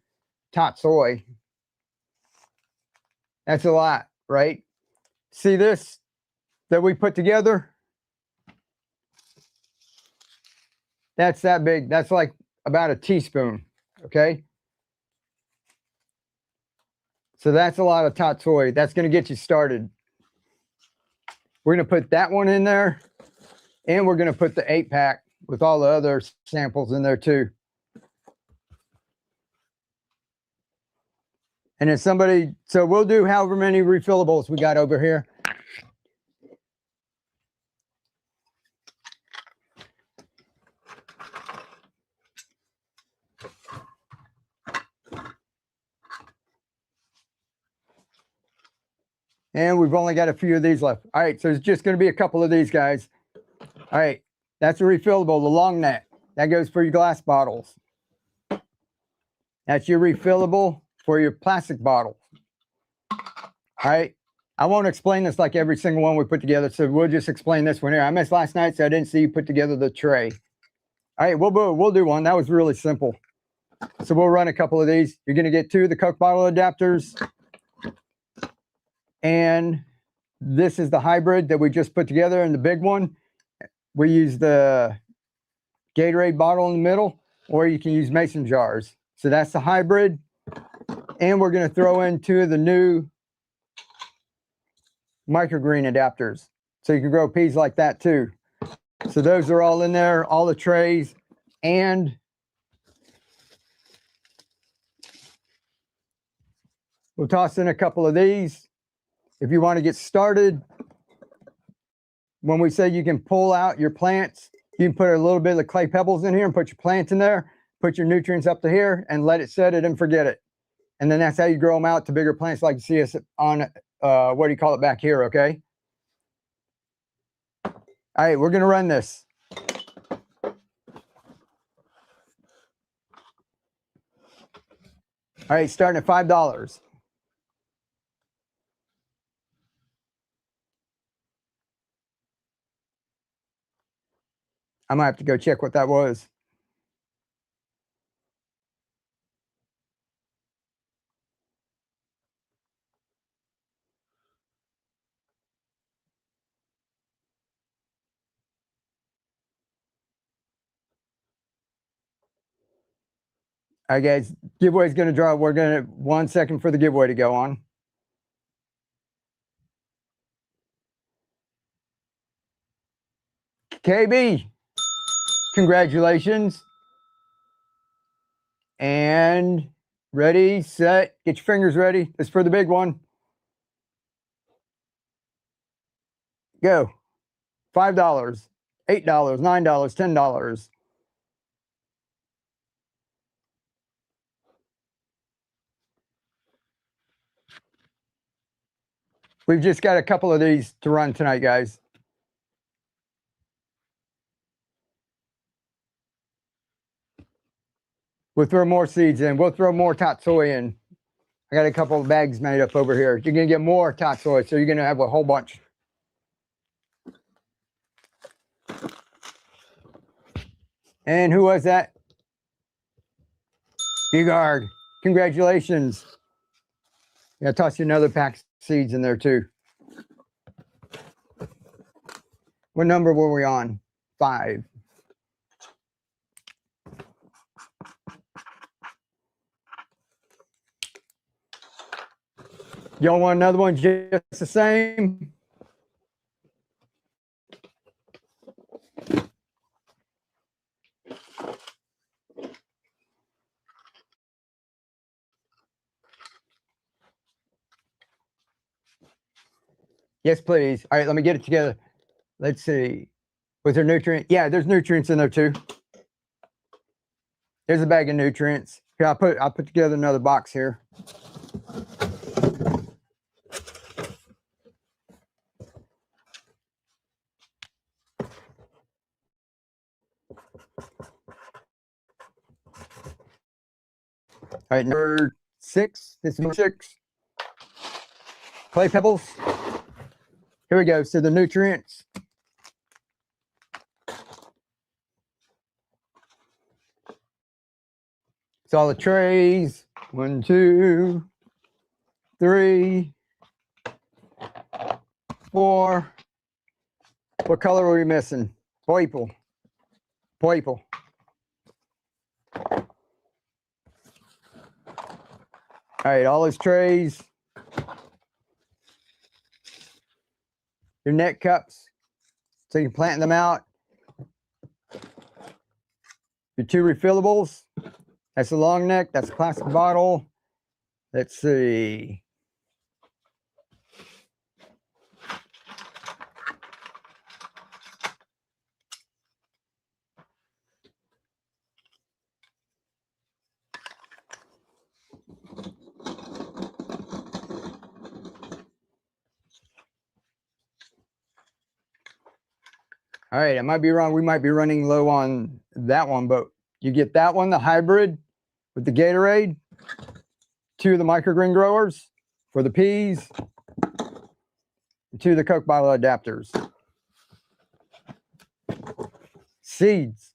tot soy. That's a lot, right? See this that we put together? That's that big. That's like about a teaspoon, okay? So that's a lot of tot soy. That's going to get you started. We're going to put that one in there, and we're going to put the 8-pack with all the other samples in there too. And if somebody, so we'll do however many refillables we got over here. And we've only got a few of these left. All right, so it's just going to be a couple of these guys. All right, that's a refillable, the long neck. That goes for your glass bottles. That's your refillable for your plastic bottles. All right, I won't explain this like every single one we put together, so we'll just explain this one here. I missed last night, so I didn't see you put together the tray. All right, we'll do one. That was really simple. So we'll run a couple of these. You're going to get 2 of the Coke bottle adapters. And this is the hybrid that we just put together, and the big one. we use the Gatorade bottle in the middle, or you can use mason jars. So that's the hybrid. And we're going to throw in 2 of the new microgreen adapters. So you can grow peas like that too. So those are all in there, all the trays. And we'll toss in a couple of these. If you want to get started, when we say you can pull out your plants, you can put a little bit of the clay pebbles in here and put your plants in there, put your nutrients up to here and let it set it and forget it. And then that's how you grow them out to bigger plants like you see us on, what do you call it back here, okay? All right, we're gonna run this. All right, starting at $5. I might have to go check what that was. All right, guys, giveaway's gonna draw. We're gonna 1 second for the giveaway to go on. KB, congratulations. And ready, set, get your fingers ready. It's for the big one. Go. $5, $8, $9, $10. We've just got a couple of these to run tonight, guys. We'll throw more seeds in. We'll throw more tatsoi in. I got a couple of bags made up over here. You're going to get more tatsoi, so you're going to have a whole bunch. And who was that? Bigard. Congratulations. Yeah, I'll toss you another pack of seeds in there too. What number were we on? 5. Y'all want another one just the same? Yes, please. All right, let me get it together. Let's see. Was there nutrient? Yeah, there's nutrients in there too. There's a bag of nutrients. Here, I'll put together another box here. All right, number 6. This is number 6. Clay pebbles. Here we go. So the nutrients. It's all the trays. 1, 2, 3, 4. What color are we missing? Purple. Purple. All right, all those trays. Your net cups, so you can plant them out. Your 2 refillables. That's a long neck. That's a plastic bottle. Let's see. All right, I might be wrong. We might be running low on that one, but you get that one, the hybrid with the Gatorade, 2 of the microgreen growers for the peas, and 2 of the Coke bottle adapters. Seeds.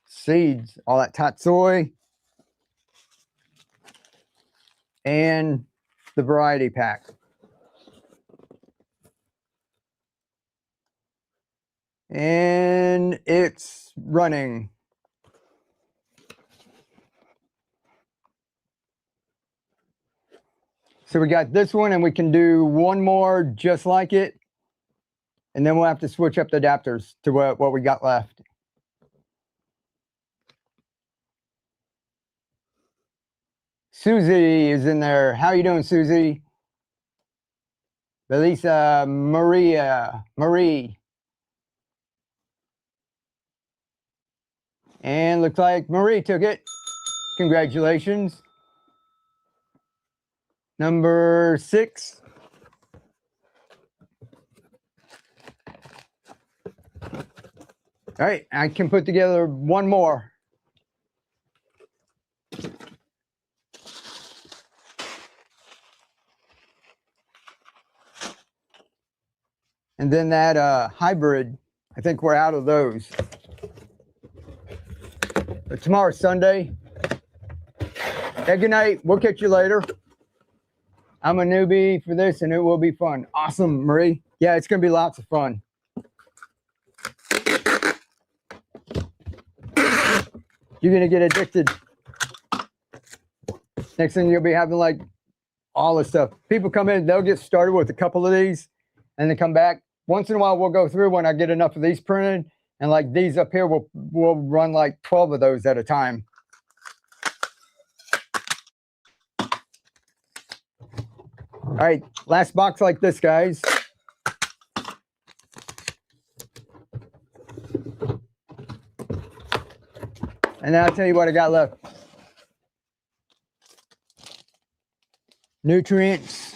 Seeds, all that tatsoi, and the variety pack. And it's running. So we got this one, and we can do one more just like it. And then we'll have to switch up the adapters to what we got left. Susie is in there. How you doing, Susie? Belisa, Marie. And looks like Marie took it. Congratulations. Number 6. All right, I can put together one more. And then that hybrid, I think we're out of those. But tomorrow's Sunday. Hey, good night. We'll catch you later. I'm a newbie for this, and it will be fun. Awesome, Marie. Yeah, it's going to be lots of fun. You're going to get addicted. Next thing you'll be having like all this stuff. People come in, they'll get started with a couple of these, and then come back. Once in a while, we'll go through when I get enough of these printed, and like these up here, we'll run like 12 of those at a time. All right, last box like this, guys. And then I'll tell you what I got left. Nutrients.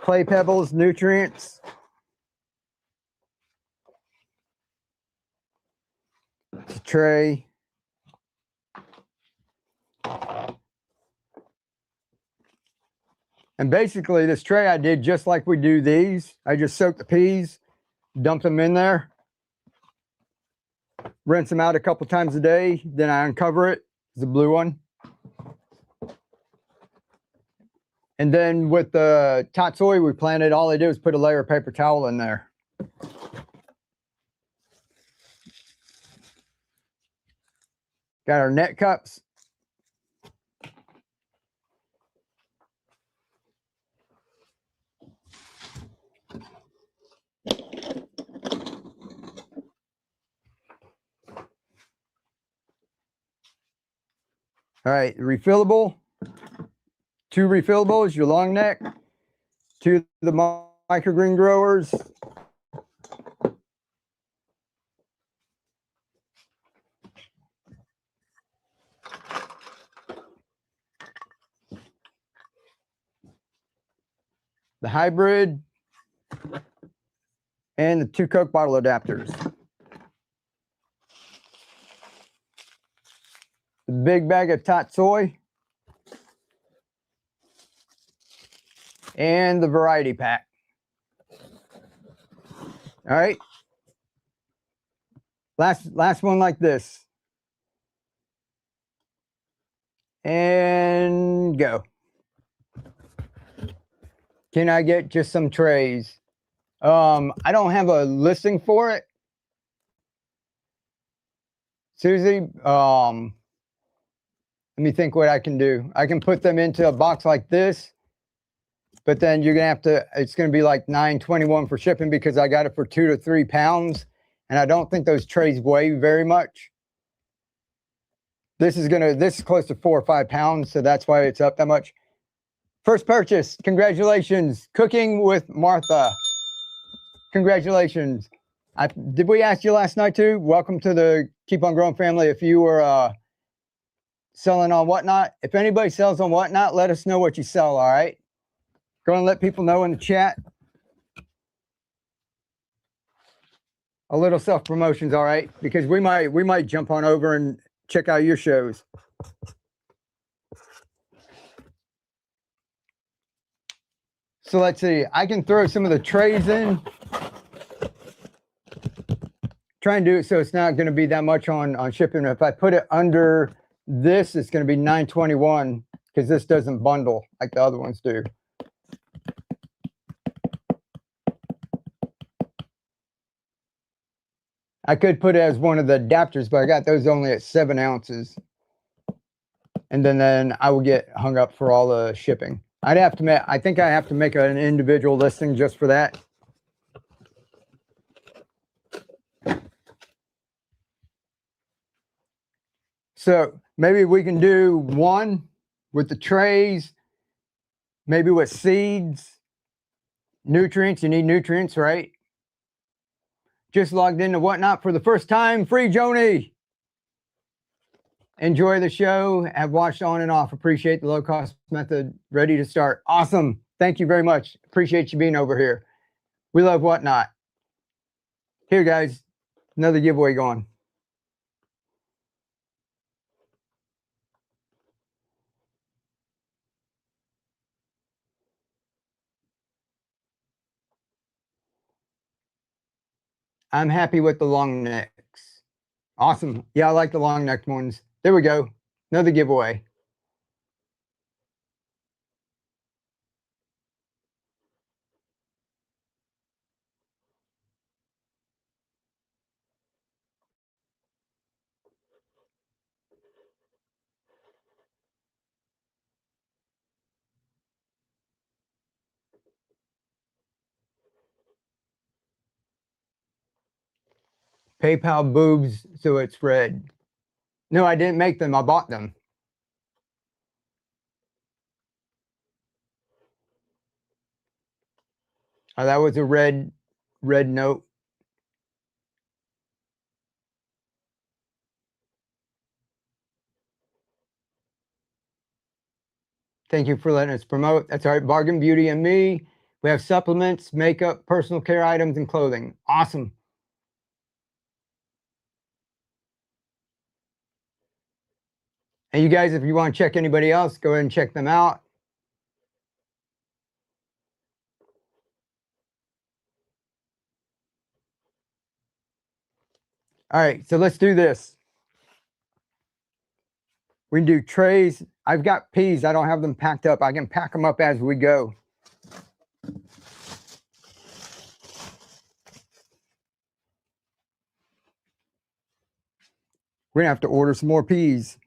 Clay pebbles, nutrients. It's a tray. And basically this tray I did just like we do these. I just soaked the peas, dumped them in there, rinse them out a couple times a day, then I uncover it. It's the blue one. And then with the tatsoi we planted, all I did was put a layer of paper towel in there. Got our net cups. All right, refillable. 2 refillables, your long neck. 2 of the microgreen growers. The hybrid. And the 2 Coke bottle adapters. The big bag of tatsoi. And the variety pack. All right. Last one like this. And go. Can I get just some trays? I don't have a listing for it. Susie, let me think what I can do. I can put them into a box like this, but then you're gonna have to, it's gonna be like $9.21 for shipping because I got it for 2 to 3 pounds. And I don't think those trays weigh very much. This is close to 4 or 5 pounds. So that's why it's up that much. First purchase, congratulations. Cooking with Martha. Congratulations. Did we ask you last night too? Welcome to the Keep on Growing family. If you were selling on Whatnot, if anybody sells on Whatnot, let us know what you sell, all right? Go and let people know in the chat. A little self-promotion's all right, because we might jump on over and check out your shows. So let's see, I can throw some of the trays in. Try and do it so it's not going to be that much on shipping. If I put it under this, it's going to be $9.21 because this doesn't bundle like the other ones do. I could put it as one of the adapters, but I got those only at 7 ounces. And then I would get hung up for all the shipping. I'd have to make, I think I have to make an individual listing just for that. So maybe we can do one with the trays, maybe with seeds, nutrients. You need nutrients, right? Just logged into Whatnot for the first time. Free Joni. Enjoy the show. Have watched on and off. Appreciate the low cost method. Ready to start. Awesome. Thank you very much. Appreciate you being over here. We love Whatnot. Here, guys, another giveaway going. I'm happy with the long necks. Awesome. Yeah, I like the long necked ones. There we go. Another giveaway. PayPal boobs, so it's red. No, I didn't make them. I bought them. Oh, that was a red note. Thank you for letting us promote. That's all right. Bargain Beauty and me. We have supplements, makeup, personal care items, and clothing. Awesome. And you guys, if you want to check anybody else, go ahead and check them out. All right, so let's do this. We can do trays. I've got peas. I don't have them packed up. I can pack them up as we go. We're going to have to order some more peas.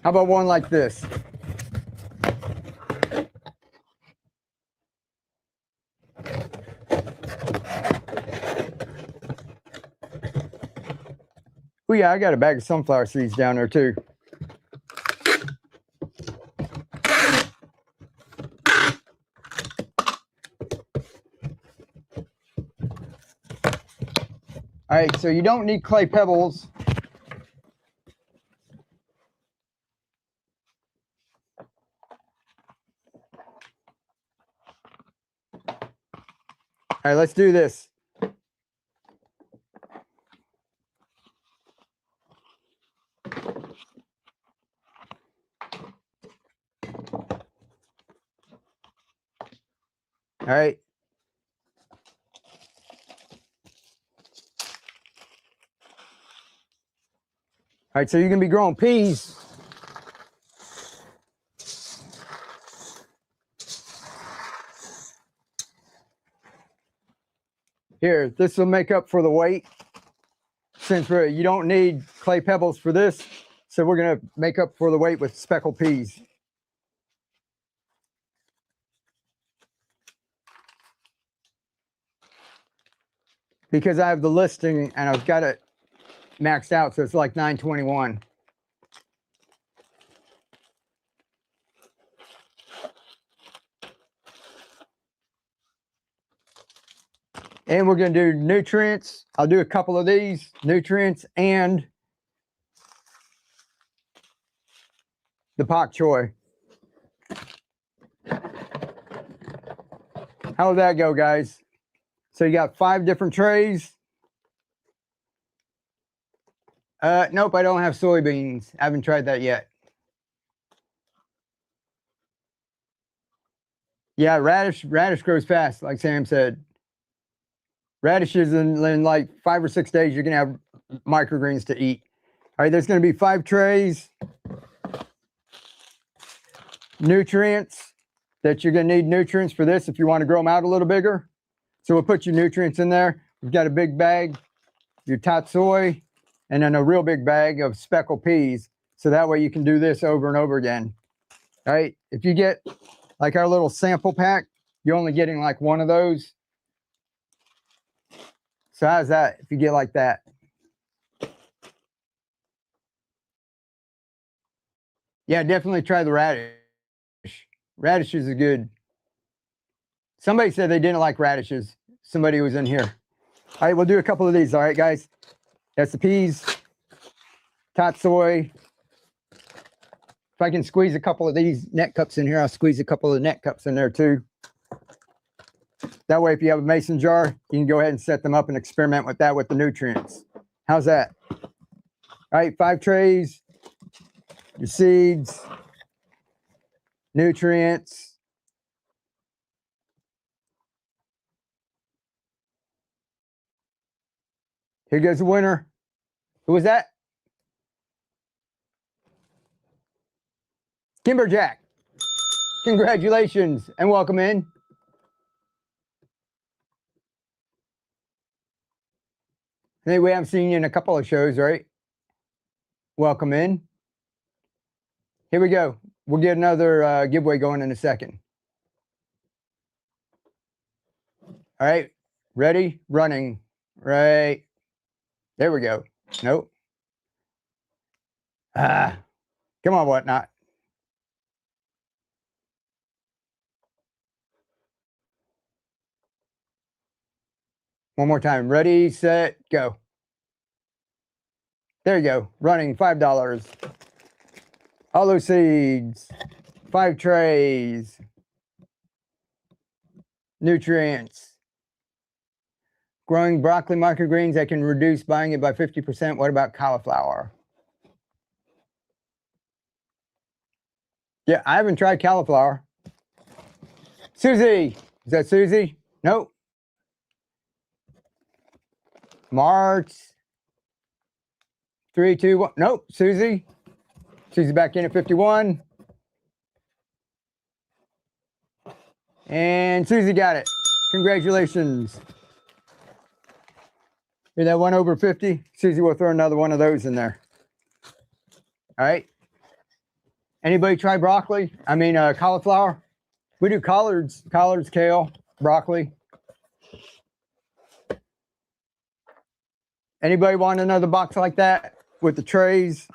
How about one like this? Oh yeah, I got a bag of sunflower seeds down there too. All right, so you don't need clay pebbles. All right, let's do this. All right. All right, so you're going to be growing peas. Here, this will make up for the weight. Since you don't need clay pebbles for this, so we're going to make up for the weight with speckled peas. Because I have the listing and I've got it maxed out, so it's like $9.21. And we're going to do nutrients. I'll do a couple of these, nutrients and the pak choi. How would that go, guys? So you got 5 different trays. Nope, I don't have soybeans. I haven't tried that yet. Yeah, radish grows fast, like Sam said. Radishes in like 5 or 6 days, you're gonna have microgreens to eat. All right, there's gonna be 5 trays. nutrients that you're going to need nutrients for this if you want to grow them out a little bigger. So we'll put your nutrients in there. We've got a big bag, your tatsoi, and then a real big bag of speckled peas. So that way you can do this over and over again. All right. If you get like our little sample pack, you're only getting like one of those. So how's that if you get like that? Yeah, definitely try the radish. Radishes are good. Somebody said they didn't like radishes. Somebody was in here. All right, we'll do a couple of these. All right, guys. That's the peas, tatsoi. If I can squeeze a couple of these net cups in here, I'll squeeze a couple of net cups in there too. That way, if you have a mason jar, you can go ahead and set them up and experiment with that with the nutrients. How's that? All right, 5 trays, your seeds, nutrients. Here goes the winner. Who was that? Kimberjack. Congratulations and welcome in. Hey, we haven't seen you in a couple of shows, right? Welcome in. Here we go. We'll get another giveaway going in a second. All right, ready, running, right. There we go. Nope. Come on, whatnot. One more time. Ready, set, go. There you go. Running, $5. All those seeds, 5 trays, nutrients. Growing broccoli microgreens, I can reduce buying it by 50%. What about cauliflower? Yeah, I haven't tried cauliflower. Susie, is that Susie? Nope. March. 3, 2, 1. Nope, Susie. Susie back in at 51. And Susie got it. Congratulations. Hear that one over 50? Susie will throw another one of those in there. All right. Anybody try broccoli? I mean, cauliflower? We do collards, kale, broccoli. Anybody want another box like that with the trays?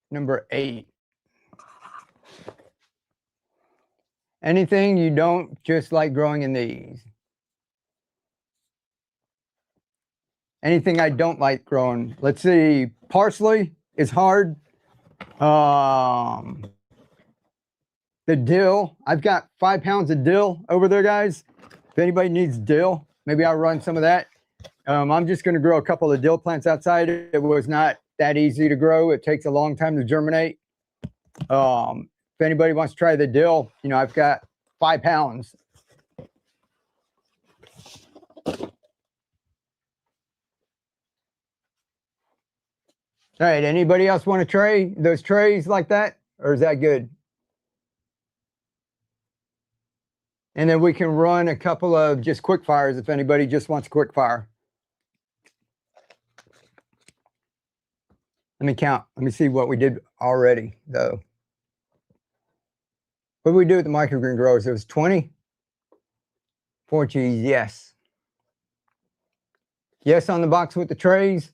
Number 8. Anything you don't just like growing in these? Anything I don't like growing? Let's see. Parsley is hard. The dill. I've got 5 pounds of dill over there, guys. If anybody needs dill, maybe I'll run some of that. I'm just going to grow a couple of dill plants outside. It was not that easy to grow. It takes a long time to germinate. If anybody wants to try the dill, you know, I've got 5 pounds. All right, anybody else want to try those trays like that? Or is that good? And then we can run a couple of just quick fires if anybody just wants a quick fire. Let me count. Let me see what we did already, though. What did we do with the microgreen growers? It was 20? 4 cheese, yes. Yes on the box with the trays.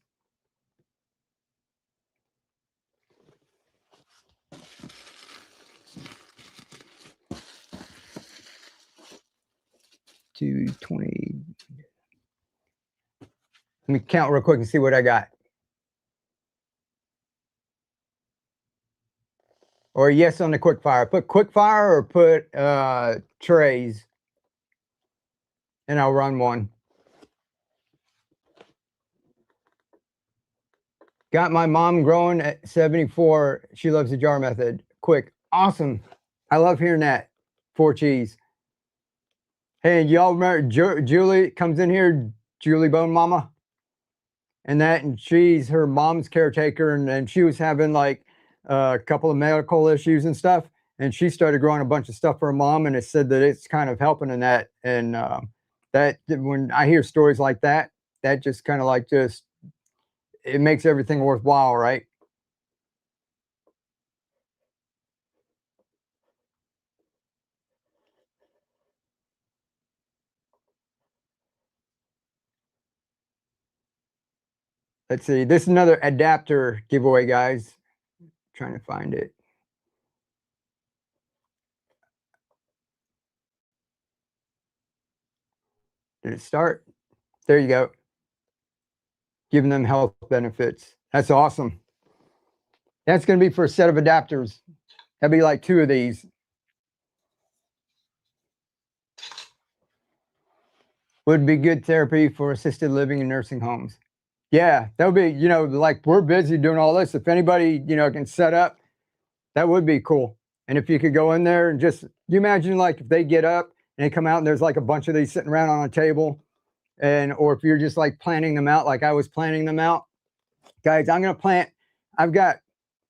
$2.20. Let me count real quick and see what I got. Or yes on the quick fire. Put quick fire or put trays. And I'll run one. Got my mom growing at 74. She loves the jar method. Quick. Awesome. I love hearing that. 4 cheese. Hey, y'all remember Julie comes in here, Julie Bone Mama? and that, and she's her mom's caretaker, and she was having like a couple of medical issues and stuff, and she started growing a bunch of stuff for her mom, and it said that it's kind of helping in that. And that when I hear stories like that, that just kind of like just it makes everything worthwhile, right? Let's see. This is another adapter giveaway, guys. Trying to find it. Did it start? There you go. Giving them health benefits. That's awesome. That's going to be for a set of adapters. That'd be like 2 of these. Would be good therapy for assisted living and nursing homes. Yeah, that would be, like we're busy doing all this. If anybody, can set up, that would be cool. And if you could go in there and just, you imagine like if they get up and they come out and there's like a bunch of these sitting around on a table, and or if you're just like planning them out, like I was planning them out, guys, I've got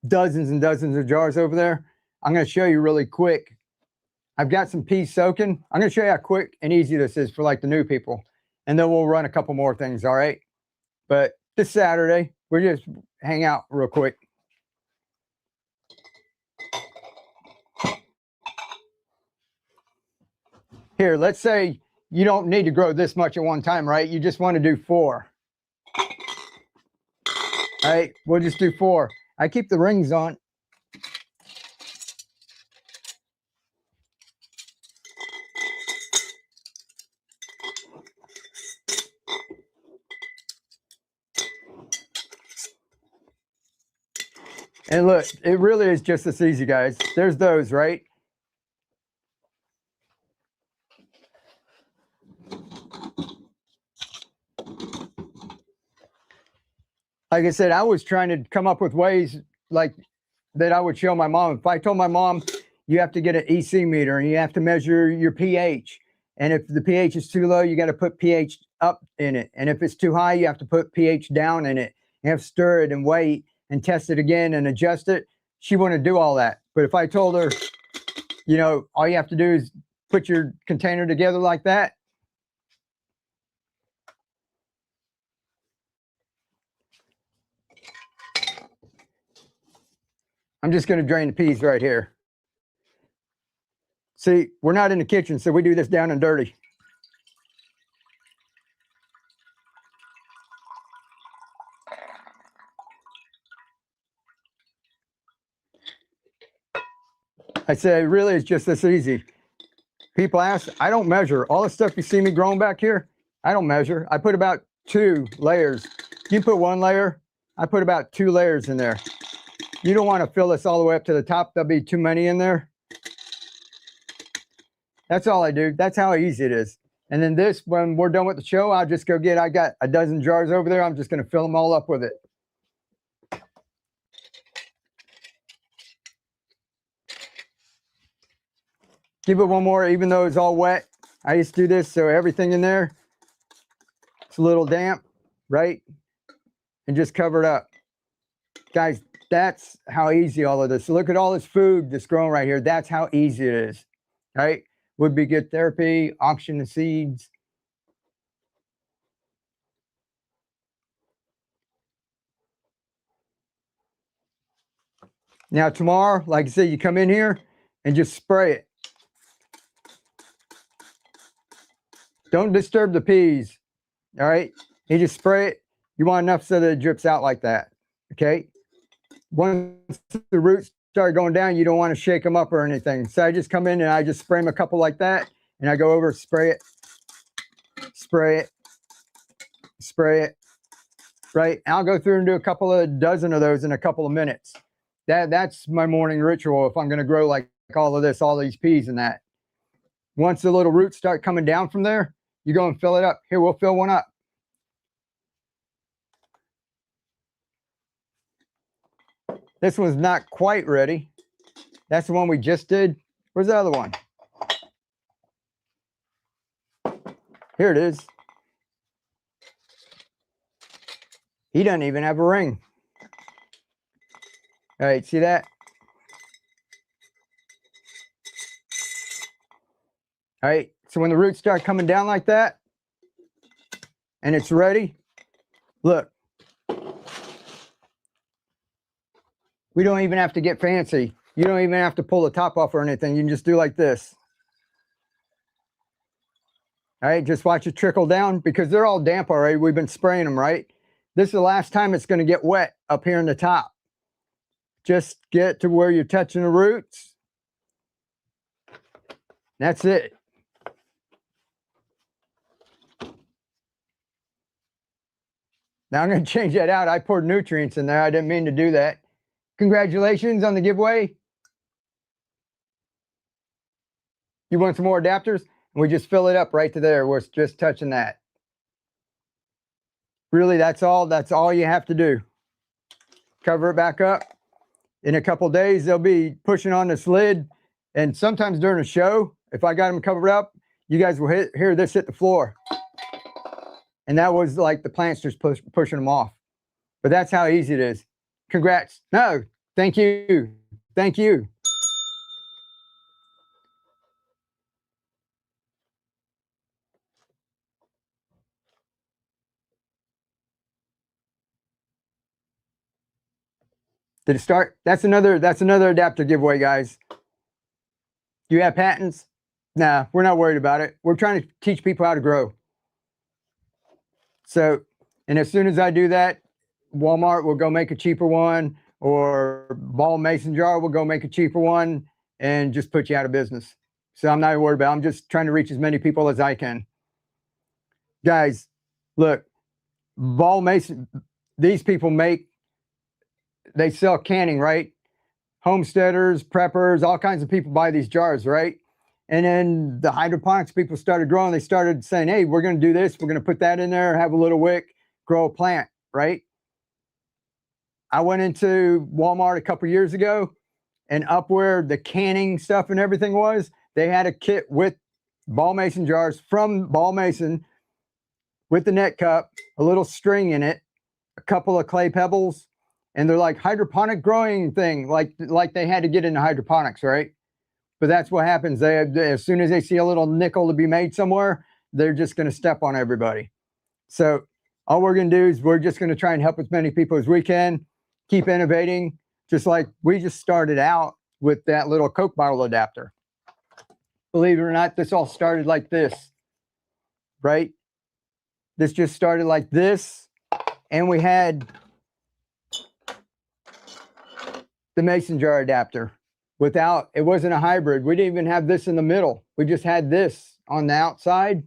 dozens and dozens of jars over there. I'm going to show you really quick. I've got some peas soaking. I'm going to show you how quick and easy this is for like the new people. And then we'll run a couple more things, all right? But this Saturday, we're just hang out real quick. Here, let's say you don't need to grow this much at one time, right? You just want to do 4. All right, we'll just do 4. I keep the rings on. And look, it really is just this easy, guys. There's those, right? Like I said, I was trying to come up with ways like that I would show my mom. If I told my mom, you have to get an EC meter and you have to measure your pH. And if the pH is too low, you got to put pH up in it. And if it's too high, you have to put pH down in it. You have to stir it and wait and test it again and adjust it. She wouldn't do all that. But if I told her, all you have to do is put your container together like that. I'm just going to drain the peas right here. See, we're not in the kitchen, so we do this down and dirty. I say, really, it's just this easy. People ask, I don't measure. All the stuff you see me growing back here, I don't measure. I put about 2 layers. You put 1 layer, I put about 2 layers in there. You don't want to fill this all the way up to the top. There'll be too many in there. That's all I do. That's how easy it is. And then this, when we're done with the show, I'll just go I got a dozen jars over there. I'm just going to fill them all up with it. Give it one more, even though it's all wet. I just do this so everything in there, it's a little damp, right? And just cover it up. Guys, that's how easy all of this. So look at all this food that's growing right here. That's how easy it is, right? Would be good therapy, auction the seeds. Now tomorrow, like I said, you come in here and just spray it. Don't disturb the peas, all right? You just spray it. You want enough so that it drips out like that, okay? Once the roots start going down, you don't want to shake them up or anything. So I just come in and I just spray them a couple like that, and I go over, spray it, spray it, spray it, right? And I'll go through and do a couple of dozen of those in a couple of minutes. That's my morning ritual if I'm going to grow like all of this, all these peas and that. Once the little roots start coming down from there, you go and fill it up. Here, we'll fill one up. This one's not quite ready. That's the one we just did. Where's the other one? Here it is. He doesn't even have a ring. All right, see that? All right, so when the roots start coming down like that, and it's ready, look. We don't even have to get fancy. You don't even have to pull the top off or anything. You can just do like this. All right, just watch it trickle down because they're all damp already. We've been spraying them, right? This is the last time it's going to get wet up here in the top. Just get to where you're touching the roots. That's it. Now I'm going to change that out. I poured nutrients in there. I didn't mean to do that. Congratulations on the giveaway. You want some more adapters? We just fill it up right to there. We're just touching that. Really, that's all you have to do. Cover it back up. In a couple days, they'll be pushing on this lid. And sometimes during a show, if I got them covered up, you guys will hear this hit the floor. And that was like the plants just pushing them off. But that's how easy it is. Congrats. No, thank you. Thank you. Did it start? That's another adapter giveaway, guys. Do you have patents? Nah, we're not worried about it. We're trying to teach people how to grow. So, and as soon as I do that, Walmart will go make a cheaper one, or Ball Mason Jar will go make a cheaper one and just put you out of business. So I'm not worried about it. I'm just trying to reach as many people as I can. Guys, look, Ball Mason, these people they sell canning, right? Homesteaders, preppers, all kinds of people buy these jars, right? And then the hydroponics people started growing. They started saying, hey, we're going to do this. We're going to put that in there, have a little wick, grow a plant, right? I went into Walmart a couple years ago, and up where the canning stuff and everything was, they had a kit with Ball Mason jars from Ball Mason with the net cup, a little string in it, a couple of clay pebbles, and they're like hydroponic growing thing, like they had to get into hydroponics, right? But that's what happens. They as soon as they see a little nickel to be made somewhere, they're just going to step on everybody. So all we're going to do is we're just going to try and help as many people as we can, keep innovating, just like we just started out with that little Coke bottle adapter. Believe it or not, this all started like this, right? This just started like this, and we had the mason jar adapter. It wasn't a hybrid. We didn't even have this in the middle. We just had this on the outside.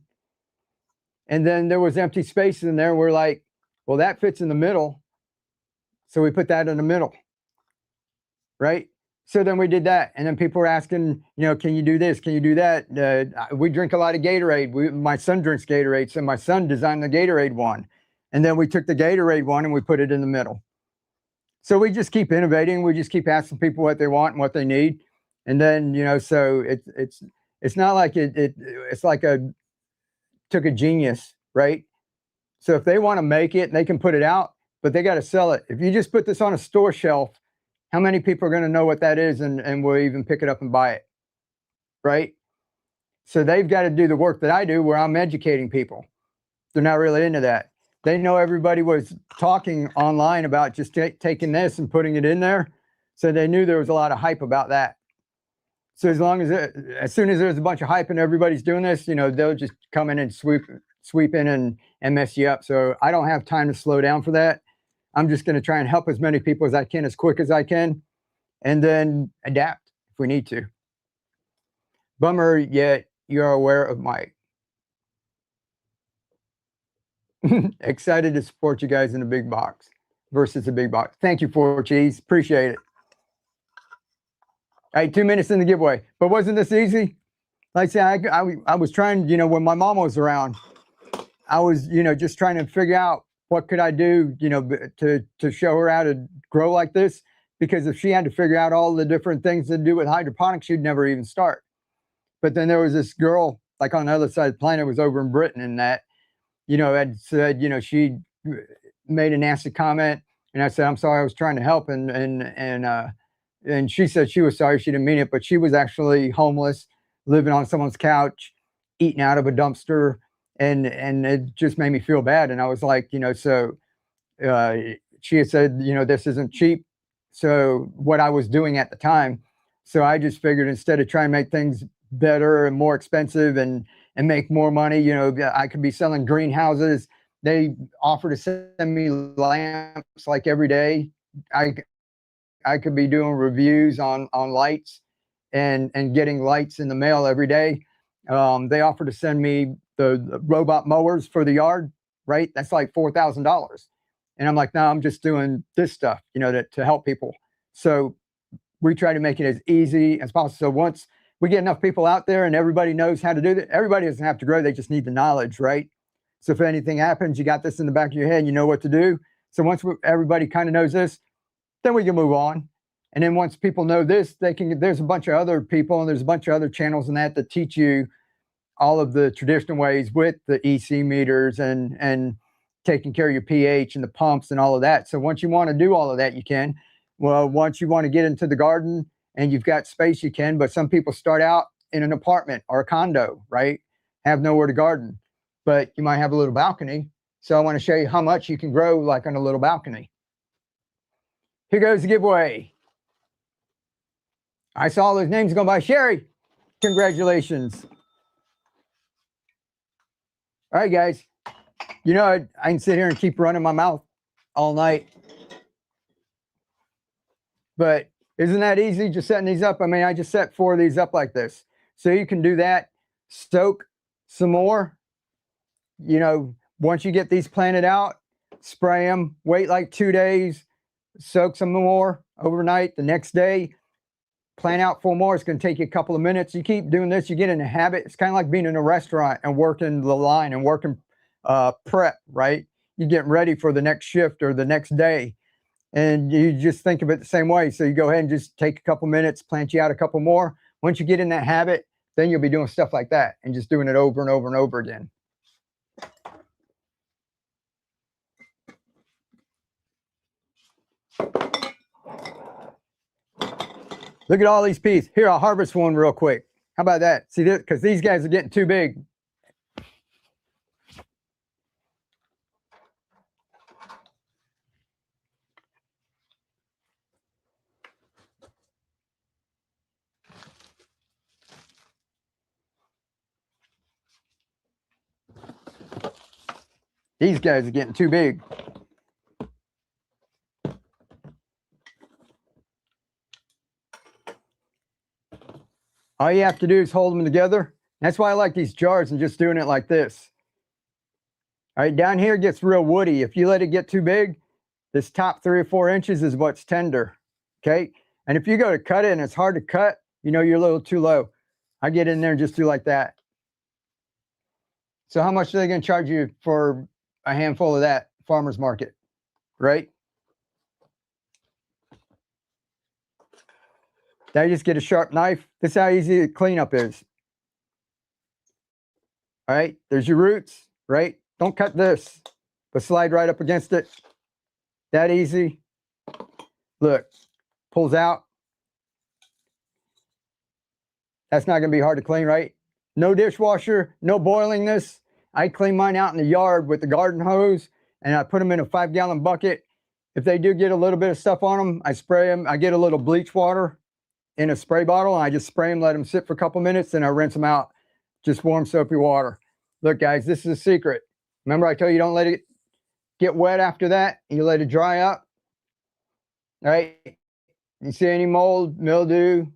And then there was empty spaces in there. We're like, well, that fits in the middle. So we put that in the middle, right? So then we did that. And then people were asking, can you do this? Can you do that? We drink a lot of Gatorade. My son drinks Gatorade. So my son designed the Gatorade one. And then we took the Gatorade one and we put it in the middle. So we just keep innovating. We just keep asking people what they want and what they need. And then, so it's not like it's like took a genius, right? So if they want to make it, they can put it out, but they got to sell it. If you just put this on a store shelf, how many people are going to know what that is and will even pick it up and buy it, right? So they've got to do the work that I do where I'm educating people. They're not really into that. They know everybody was talking online about just taking this and putting it in there. So they knew there was a lot of hype about that. So as soon as there's a bunch of hype and everybody's doing this, they'll just come in and sweep in and mess you up. So I don't have time to slow down for that. I'm just going to try and help as many people as I can, as quick as I can, and then adapt if we need to. Bummer, yet you're aware of my excited to support you guys in the big box versus the big box. Thank you, 4Cheese. Appreciate it. All right, 2 minutes in the giveaway. But wasn't this easy? Like I said, I was trying, when my mom was around, I was, just trying to figure out what could I do, to show her how to grow like this. Because if she had to figure out all the different things to do with hydroponics, she'd never even start. But then there was this girl, like on the other side of the planet, was over in Britain, and that, had said, made a nasty comment, and I said, I'm sorry, I was trying to help. And she said she was sorry, she didn't mean it, but she was actually homeless, living on someone's couch, eating out of a dumpster, and it just made me feel bad. And I was like, uh, she had said, this isn't cheap. So what I was doing at the time, so I just figured instead of trying to make things better and more expensive and make more money, I could be selling greenhouses. They offer to send me lamps like every day. I could be doing reviews on lights and getting lights in the mail every day. They offer to send me the robot mowers for the yard, right? That's like $4,000. And I'm like, no, I'm just doing this stuff, to help people. So we try to make it as easy as possible. So once we get enough people out there and everybody knows how to do it, everybody doesn't have to grow. They just need the knowledge, right? So if anything happens, you got this in the back of your head, you know what to do. So once everybody kind of knows this, then we can move on. And then once people know this, there's a bunch of other people and there's a bunch of other channels in that teach you all of the traditional ways with the EC meters and taking care of your pH and the pumps and all of that. So once you want to do all of that, you can. Well, once you want to get into the garden and you've got space, you can. But some people start out in an apartment or a condo, right? Have nowhere to garden, but you might have a little balcony. So I want to show you how much you can grow like on a little balcony. Here goes the giveaway. I saw those names going by. Sherry, congratulations. All right, guys. I can sit here and keep running my mouth all night. But isn't that easy, just setting these up? I mean, I just set 4 of these up like this. So you can do that, soak some more. Once you get these planted out, spray them, wait like 2 days, soak some more overnight. The next day, plant out 4 more. It's going to take you a couple of minutes. You keep doing this, you get in a habit. It's kind of like being in a restaurant and working the line and working prep, right? You're getting ready for the next shift or the next day. And you just think of it the same way. So you go ahead and just take a couple minutes, plant you out a couple more. Once you get in that habit, then you'll be doing stuff like that and just doing it over and over and over again. Look at all these peas. Here, I'll harvest one real quick. How about that? See this? Because these guys are getting too big. These guys are getting too big. All you have to do is hold them together. That's why I like these jars and just doing it like this. All right, down here it gets real woody. If you let it get too big, this top 3 or 4 inches is what's tender, okay? And if you go to cut it and it's hard to cut, you're a little too low. I get in there and just do like that. So how much are they going to charge you for a handful of that farmer's market, right? Now you just get a sharp knife. This is how easy the cleanup is. All right, there's your roots, right? Don't cut this, but slide right up against it. That easy. Look, pulls out. That's not going to be hard to clean, right? No dishwasher, no boiling this. I clean mine out in the yard with the garden hose, and I put them in a 5-gallon bucket. If they do get a little bit of stuff on them, I spray them. I get a little bleach water in a spray bottle, and I just spray them, let them sit for a couple minutes, and I rinse them out. Just warm soapy water. Look, guys, this is a secret. Remember I told you don't let it get wet after that. You let it dry up. All right. You see any mold, mildew?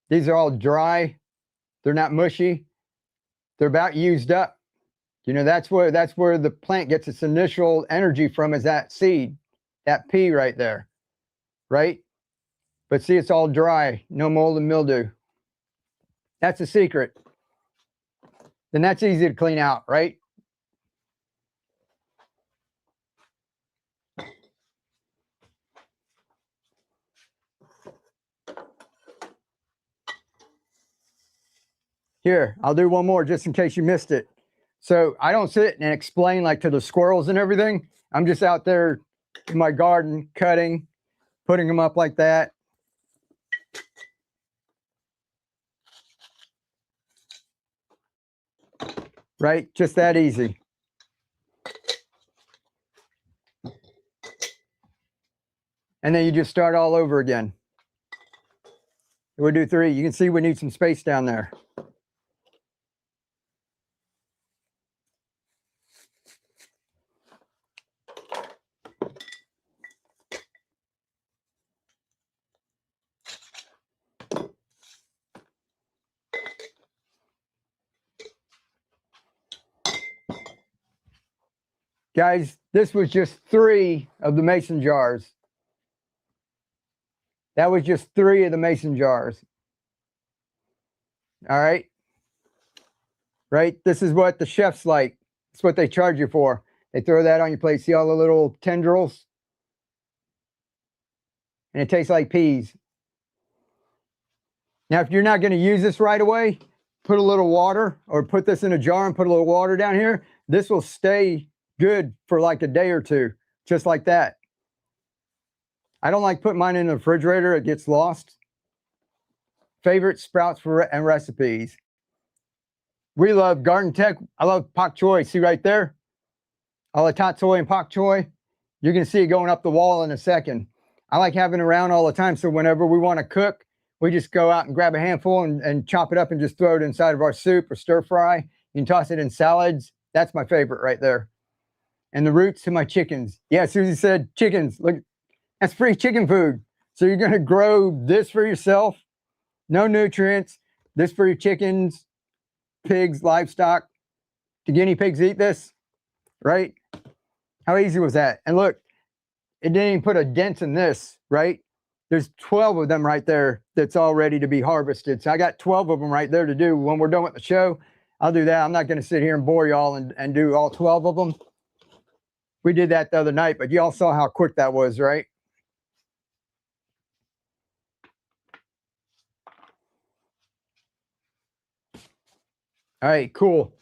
These are all dry. They're not mushy. They're about used up. That's where the plant gets its initial energy from, is that seed, that pea right there, right? But see, it's all dry, no mold and mildew. That's the secret. Then that's easy to clean out, right? Here, I'll do one more just in case you missed it. So I don't sit and explain like to the squirrels and everything. I'm just out there in my garden cutting, putting them up like that. Right? Just that easy. And then you just start all over again. We'll do 3. You can see we need some space down there. Guys, this was just 3 of the mason jars. That was just 3 of the mason jars. All right. Right? This is what the chefs like. It's what they charge you for. They throw that on your plate. See all the little tendrils? And it tastes like peas. Now, if you're not going to use this right away, put a little water or put this in a jar and put a little water down here. This will stay good for like a day or 2, just like that. I don't like putting mine in the refrigerator. It gets lost. Favorite sprouts and recipes. We love garden tech. I love pak choi. See right there? All the tatsoi and pak choi. You're going to see it going up the wall in a second. I like having it around all the time. So whenever we want to cook, we just go out and grab a handful and chop it up and just throw it inside of our soup or stir fry. You can toss it in salads. That's my favorite right there. And the roots to my chickens. Yeah, Susie said chickens. Look, that's free chicken food. So you're going to grow this for yourself. No nutrients. This for your chickens, pigs, livestock. Do guinea pigs eat this? Right? How easy was that? And look, it didn't even put a dent in this, right? There's 12 of them right there that's all ready to be harvested. So I got 12 of them right there to do. When we're done with the show, I'll do that. I'm not going to sit here and bore y'all and do all 12 of them. We did that the other night, but y'all saw how quick that was, right? All right, cool.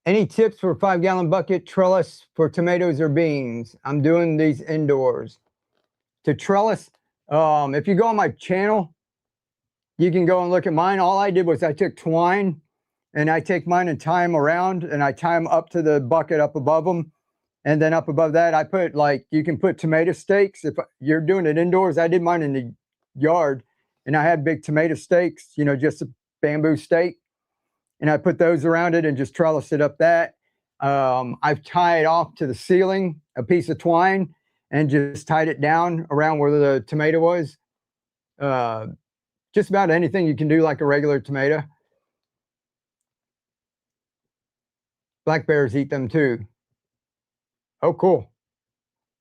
Any tips for a 5-gallon bucket trellis for tomatoes or beans? I'm doing these indoors. To trellis, if you go on my channel, you can go and look at mine. All I did was I took twine and I take mine and tie them around and I tie them up to the bucket up above them. And then up above that, I put you can put tomato stakes. If you're doing it indoors, I did mine in the yard and I had big tomato stakes, you know, just a bamboo stake. And I put those around it and just trellis it up that. I've tied off to the ceiling a piece of twine and just tied it down around where the tomato was. Just about anything you can do like a regular tomato. Black bears eat them too. Oh, cool.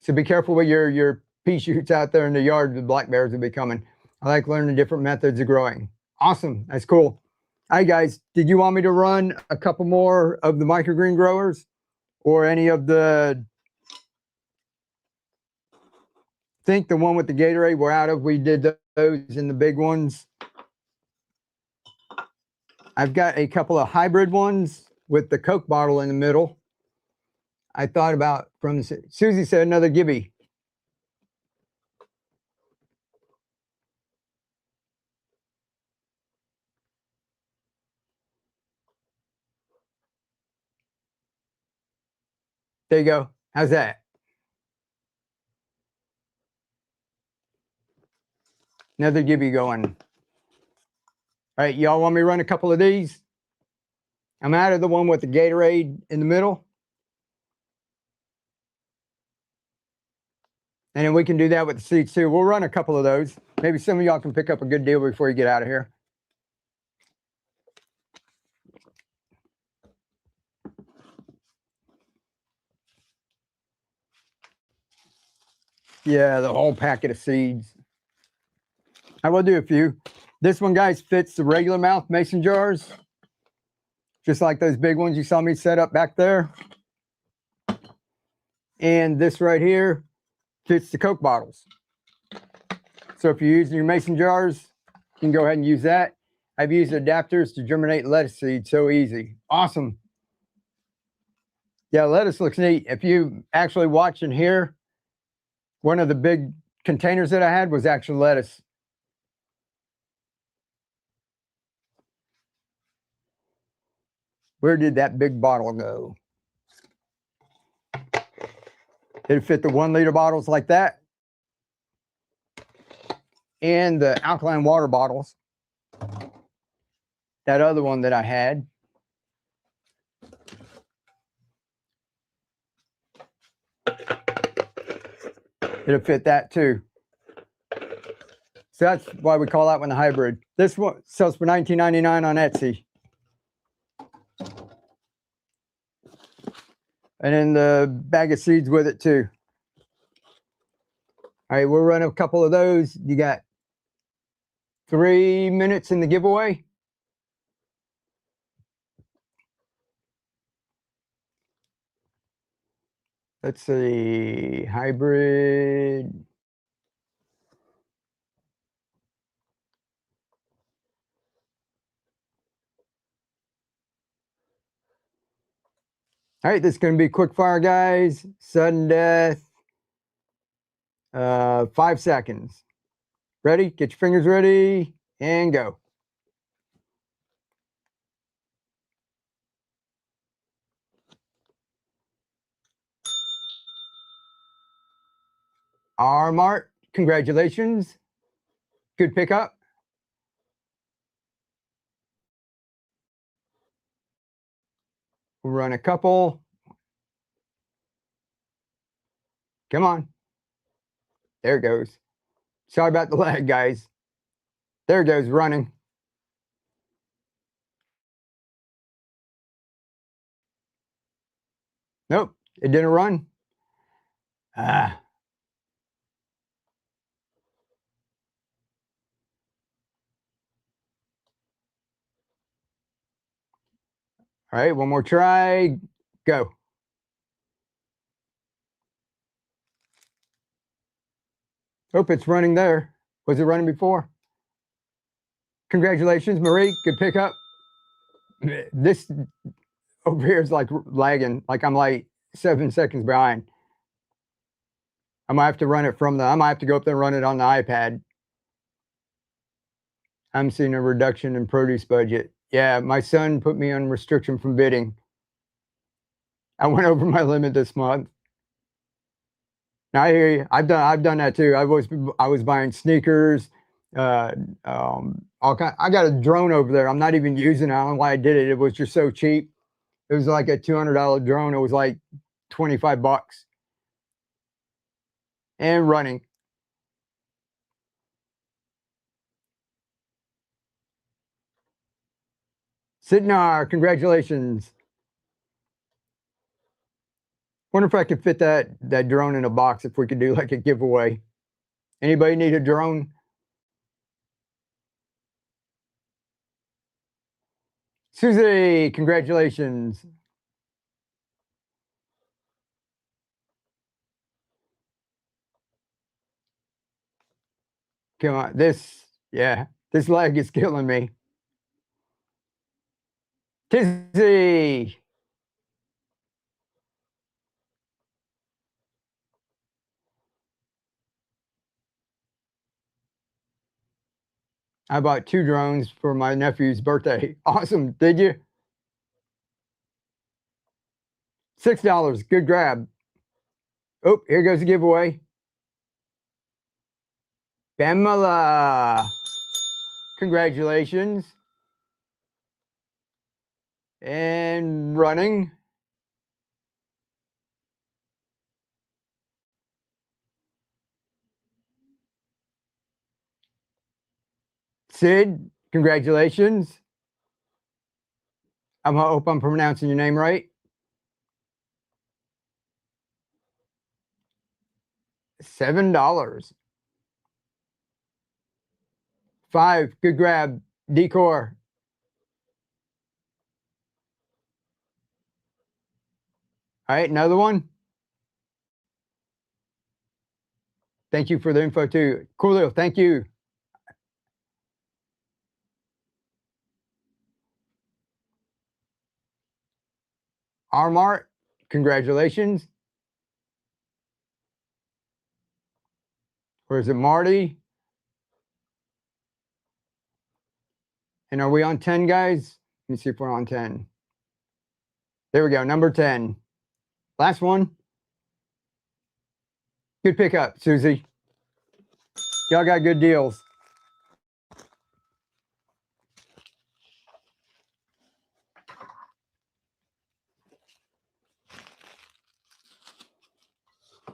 So be careful with your pea shoots out there in the yard. The black bears will be coming. I like learning different methods of growing. Awesome. That's cool. All right, guys. Did you want me to run a couple more of the microgreen growers or any of the... I think the one with the Gatorade we're out of. We did those in the big ones. I've got a couple of hybrid ones with the Coke bottle in the middle. I thought about from Susie said another Gibby. There you go. How's that? Another Gibby going. All right, y'all want me to run a couple of these? I'm out of the one with the Gatorade in the middle. And then we can do that with the seeds too. We'll run a couple of those. Maybe some of y'all can pick up a good deal before you get out of here. Yeah, the whole packet of seeds. I will do a few. This one, guys, fits the regular mouth mason jars. Just like those big ones you saw me set up back there. And this right here fits the Coke bottles. So if you're using your mason jars, you can go ahead and use that. I've used adapters to germinate lettuce seeds. So easy. Awesome. Yeah, lettuce looks neat. If you actually watch and hear, one of the big containers that I had was actually lettuce. Where did that big bottle go? It fit the 1 liter bottles like that, and the alkaline water bottles. That other one that I had. It'll fit that too. So that's why we call that one the hybrid. This one sells for $19.99 on Etsy. And then the bag of seeds with it too. All right, we'll run a couple of those. You got 3 minutes in the giveaway. Let's see, hybrid. All right, this is going to be quick fire, guys. Sudden death. 5 seconds. Ready? Get your fingers ready and go. R Mart, congratulations. Good pickup. We'll run a couple. Come on. There it goes. Sorry about the lag, guys. There it goes, running. Nope, it didn't run. Ah. All right, one more try. Go. Hope it's running there. Was it running before? Congratulations, Marie. Good pickup. This over here is like lagging. Like I'm like 7 seconds behind. I might have to run it from the, I might have to go up there and run it on the iPad. I'm seeing a reduction in produce budget. Yeah, my son put me on restriction from bidding. I went over my limit this month. Now I hear you. I've done that too. I was buying sneakers, all kind. I got a drone over there. I'm not even using it. I don't know why I did it. It was just so cheap. It was like a $200 drone. It was like 25 bucks. And running. Sidnar, congratulations. Wonder if I could fit that drone in a box if we could do like a giveaway. Anybody need a drone? Susie, congratulations. Come on, this leg is killing me. Tizzy. I bought 2 drones for my nephew's birthday. Awesome, did you? $6, good grab. Oh, here goes the giveaway. Pamela, congratulations. And running. Sid, congratulations. I hope I'm pronouncing your name right. $7. 5, good grab. Decor. All right, another one. Thank you for the info too. Coolio, thank you. R Mart, Congratulations. Or is it Marty? And are we on 10, guys? Let me see if we're on 10. There we go, number 10. Last one. Good pickup, Susie. Y'all got good deals.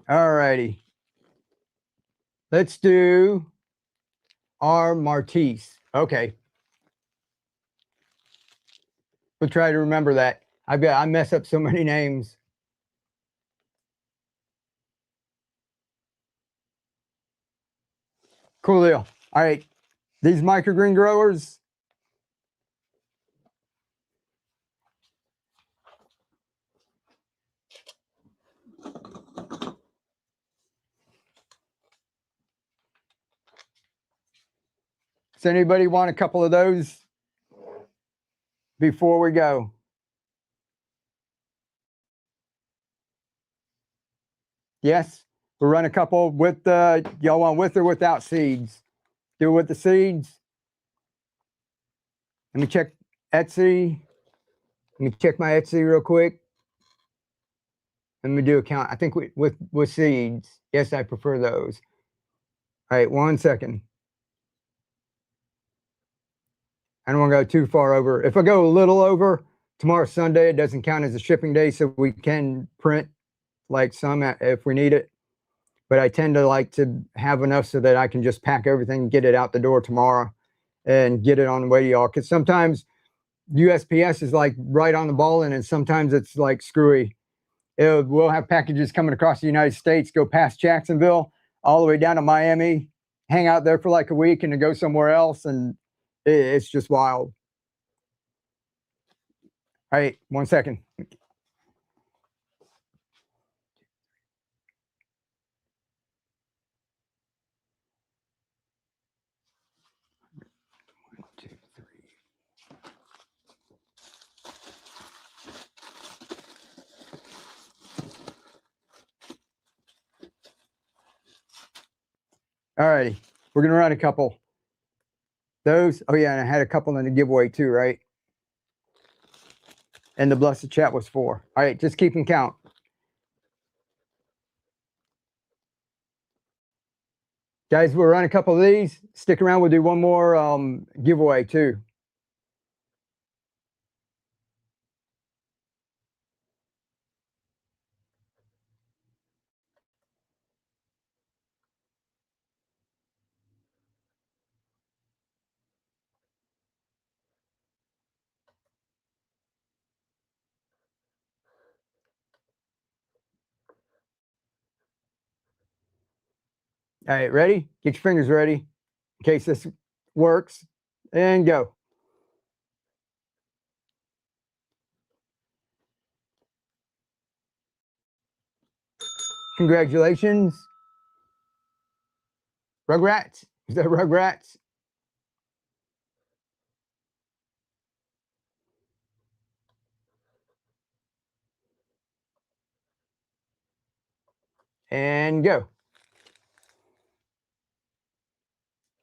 All righty. Let's do our Martise. Okay. We'll try to remember that. I mess up so many names. Cool deal. All right. These microgreen growers. Does anybody want a couple of those before we go? Yes, we'll run a couple with y'all want with or without seeds? Do it with the seeds. Let me check Etsy. Let me check my Etsy real quick. Let me do a count. I think with seeds. Yes, I prefer those. All right, 1 second. I don't want to go too far over. If I go a little over, tomorrow's Sunday, it doesn't count as a shipping day, so we can print like some if we need it. But I tend to like to have enough so that I can just pack everything, get it out the door tomorrow, and get it on the way to y'all. Because sometimes USPS is like right on the ball, and sometimes it's like screwy. We'll have packages coming across the United States, go past Jacksonville, all the way down to Miami, hang out there for like a week, and then go somewhere else, and it's just wild. All right, 1 second. All righty, we're gonna run a couple. Those, oh yeah, and I had a couple in the giveaway too, right? And the blessed chat was 4. All right, just keeping count. Guys, we'll run a couple of these. Stick around, we'll do one more giveaway too. All right, ready? Get your fingers ready in case this works. And go. Congratulations. Rugrats. Is that Rugrats? And go.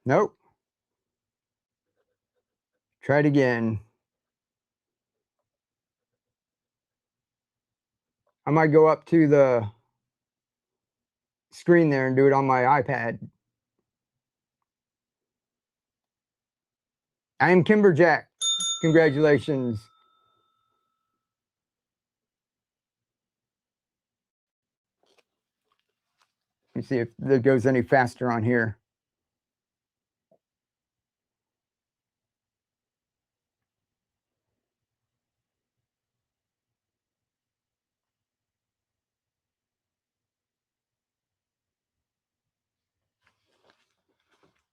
Nope. Try it again. I might go up to the screen there and do it on my iPad. I am Kimberjack. Congratulations. Let me see if it goes any faster on here.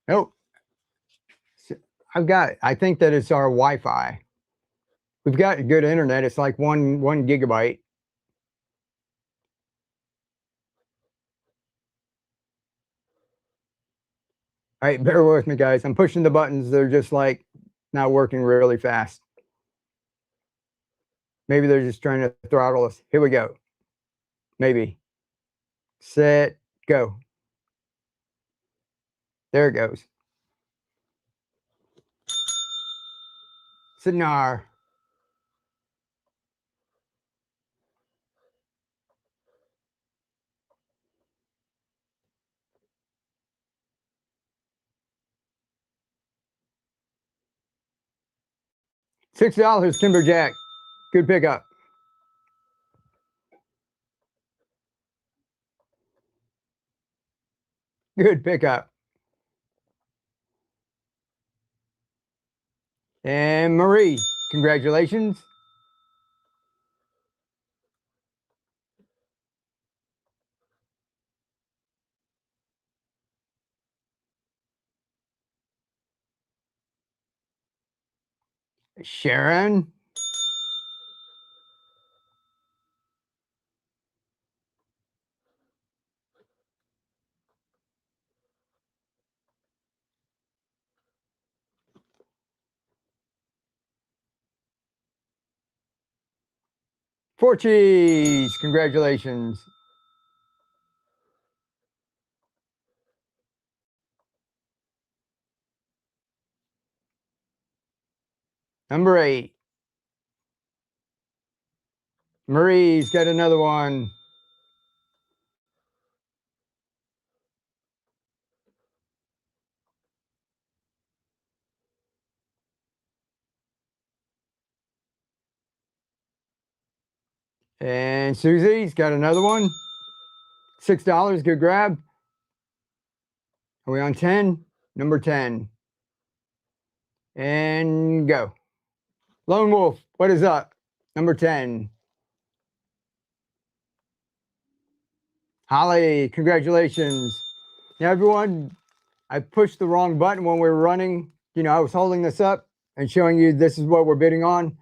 Nope. I think that it's our Wi-Fi. We've got good internet. It's like one gigabyte. All right, bear with me, guys. I'm pushing the buttons. They're just like not working really fast. Maybe they're just trying to throttle us. Here we go. maybe. Set, go. There it goes. Sinar. $6, Timberjack. Good pickup. Good pickup. And Marie, congratulations. Sharon. Forchies, congratulations. Number 8. Marie's got another one. And Susie's got another one. $6, good grab. Are we on 10? Number 10. And go. Lone Wolf, what is up? Number 10. Holly, congratulations. Now, everyone, I pushed the wrong button when we were running. You know, I was holding this up and showing you this is what we're bidding on.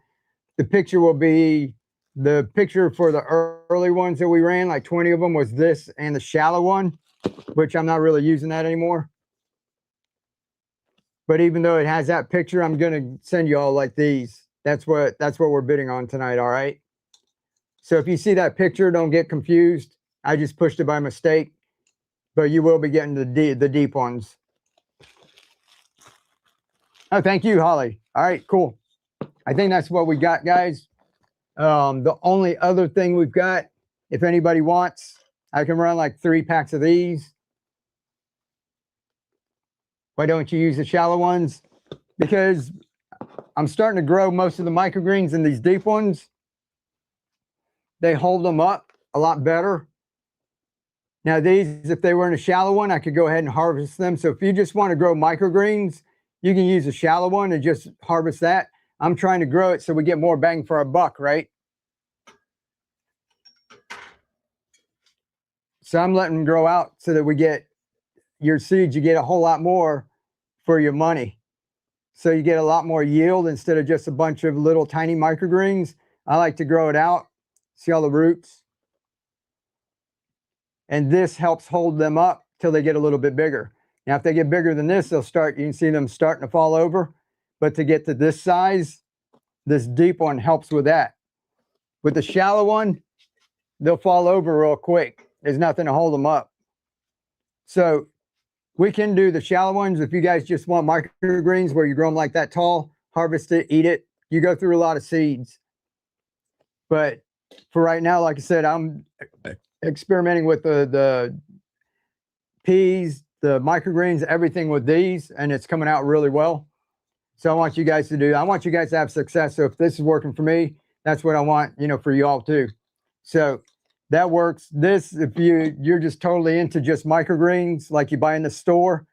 The picture will be the picture for the early ones that we ran, like 20 of them was this and the shallow one, which I'm not really using that anymore. But even though it has that picture, I'm going to send you all like these. That's what we're bidding on tonight, all right? So if you see that picture, don't get confused. I just pushed it by mistake, but you will be getting the deep ones. Oh, thank you, Holly. All right, cool. I think that's what we got, guys. The only other thing we've got, if anybody wants, I can run like 3 packs of these. Why don't you use the shallow ones? Because I'm starting to grow most of the microgreens in these deep ones. They hold them up a lot better. Now these, if they were in a shallow one, I could go ahead and harvest them. So if you just want to grow microgreens, you can use a shallow one and just harvest that. I'm trying to grow it so we get more bang for our buck, right? So I'm letting them grow out so that we get your seeds, you get a whole lot more for your money. So you get a lot more yield instead of just a bunch of little tiny microgreens. I like to grow it out. See all the roots? And this helps hold them up till they get a little bit bigger. Now, if they get bigger than this, they'll start, you can see them starting to fall over. But to get to this size, this deep one helps with that. With the shallow one, they'll fall over real quick. There's nothing to hold them up. So we can do the shallow ones. If you guys just want microgreens where you grow them like that tall, harvest it, eat it. You go through a lot of seeds. But for right now, like I said, I'm experimenting with the peas, the microgreens, everything with these, and it's coming out really well. So I want you guys to have success. So if this is working for me, that's what I want, you know, for you all too. So that works. This, if you're just totally into just microgreens like you buy in the store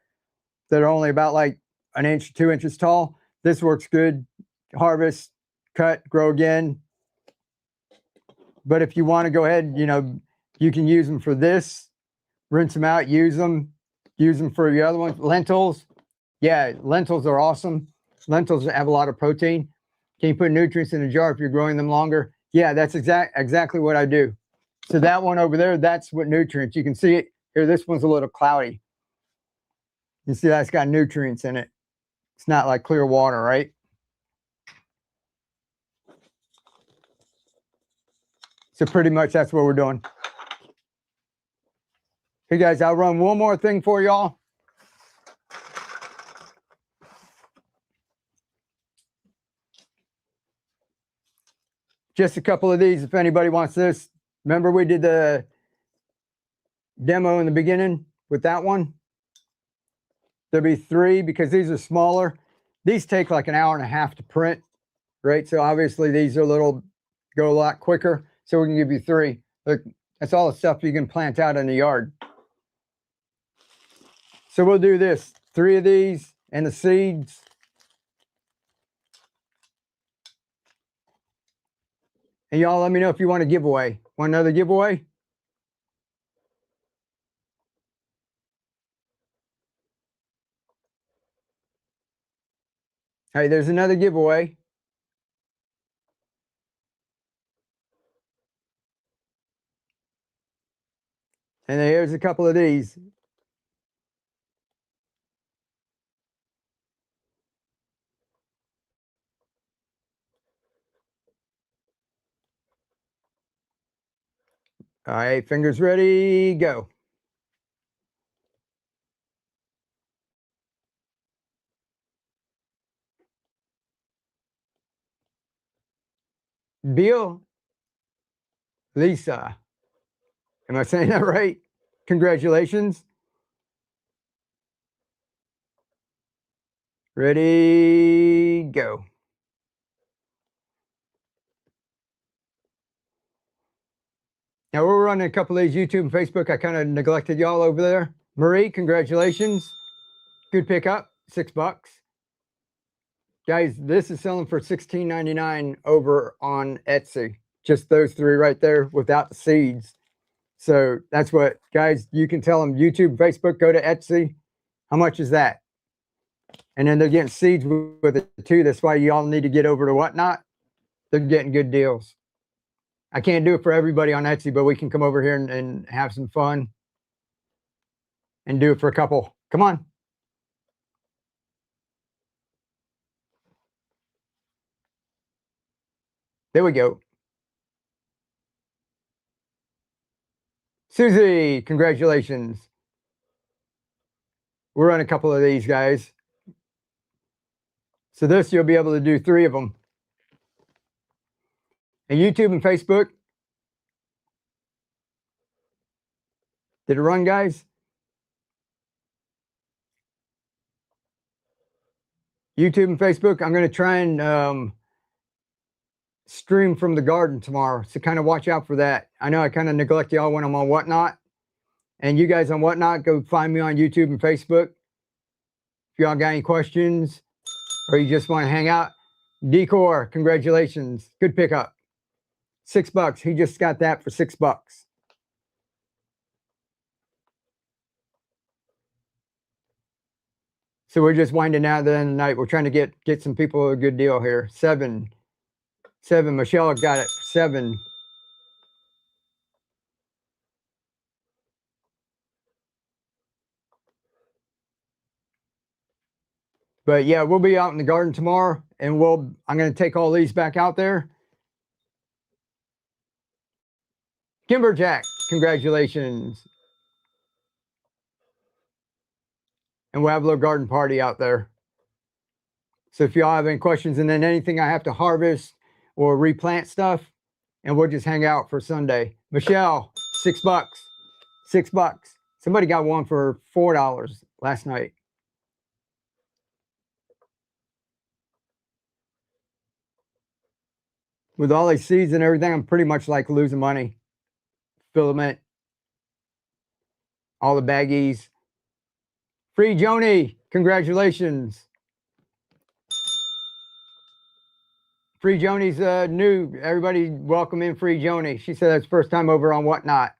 that are only about like 1 inch, 2 inches tall, this works good. Harvest, cut, grow again. But if you want to go ahead, you know, you can use them for this, rinse them out, use them for the other ones. Lentils, yeah, lentils are awesome. Lentils have a lot of protein. Can you put nutrients in a jar if you're growing them longer? Yeah, that's exactly what I do. So that one over there, that's what nutrients. You can see it here. This one's a little cloudy. You see that's got nutrients in it. It's not like clear water, right? So pretty much that's what we're doing. Hey guys, I'll run one more thing for y'all. Just a couple of these if anybody wants this. Remember we did the demo in the beginning with that one? There'll be 3 because these are smaller. These take like an hour and a half to print, right? So obviously these are go a lot quicker. So we can give you 3. Look, that's all the stuff you can plant out in the yard. So we'll do this, 3 of these and the seeds. And y'all let me know if you want a giveaway. Want another giveaway? Hey, there's another giveaway. And here's a couple of these. All right, fingers ready, go. Bill, Lisa. Am I saying that right? Congratulations. Ready, go. Now we're running a couple of these YouTube and Facebook. I kind of neglected y'all over there. Marie, congratulations. Good pickup, $6. Guys, this is selling for $16.99 over on Etsy. Just those 3 right there without the seeds. So that's what, guys, you can tell them YouTube, Facebook, go to Etsy. How much is that? And then they're getting seeds with it too. That's why y'all need to get over to Whatnot. They're getting good deals. I can't do it for everybody on Etsy, but we can come over here and have some fun and do it for a couple. Come on. There we go. Susie, congratulations. We're on a couple of these, guys. So this, you'll be able to do 3 of them. And YouTube and Facebook. Did it run, guys? YouTube and Facebook. I'm going to try and stream from the garden tomorrow. So kind of watch out for that. I know I kind of neglect y'all when I'm on Whatnot. And you guys on Whatnot, go find me on YouTube and Facebook. If y'all got any questions or you just want to hang out. Decor, congratulations. Good pickup. $6. He just got that for $6. So we're just winding down the end of the night. We're trying to get some people a good deal here. 7. Michelle got it. 7. But yeah, we'll be out in the garden tomorrow, and I'm going to take all these back out there. Kimberjack, congratulations. And we'll have a little garden party out there. So if y'all have any questions, and then anything I have to harvest or replant stuff, and we'll just hang out for Sunday. Michelle, $6. $6. Somebody got one for $4 last night. With all these seeds and everything, I'm pretty much like losing money. Filament, all the baggies. Free Joni, congratulations. Free Joni's new. Everybody welcome in Free Joni. She said that's first time over on Whatnot.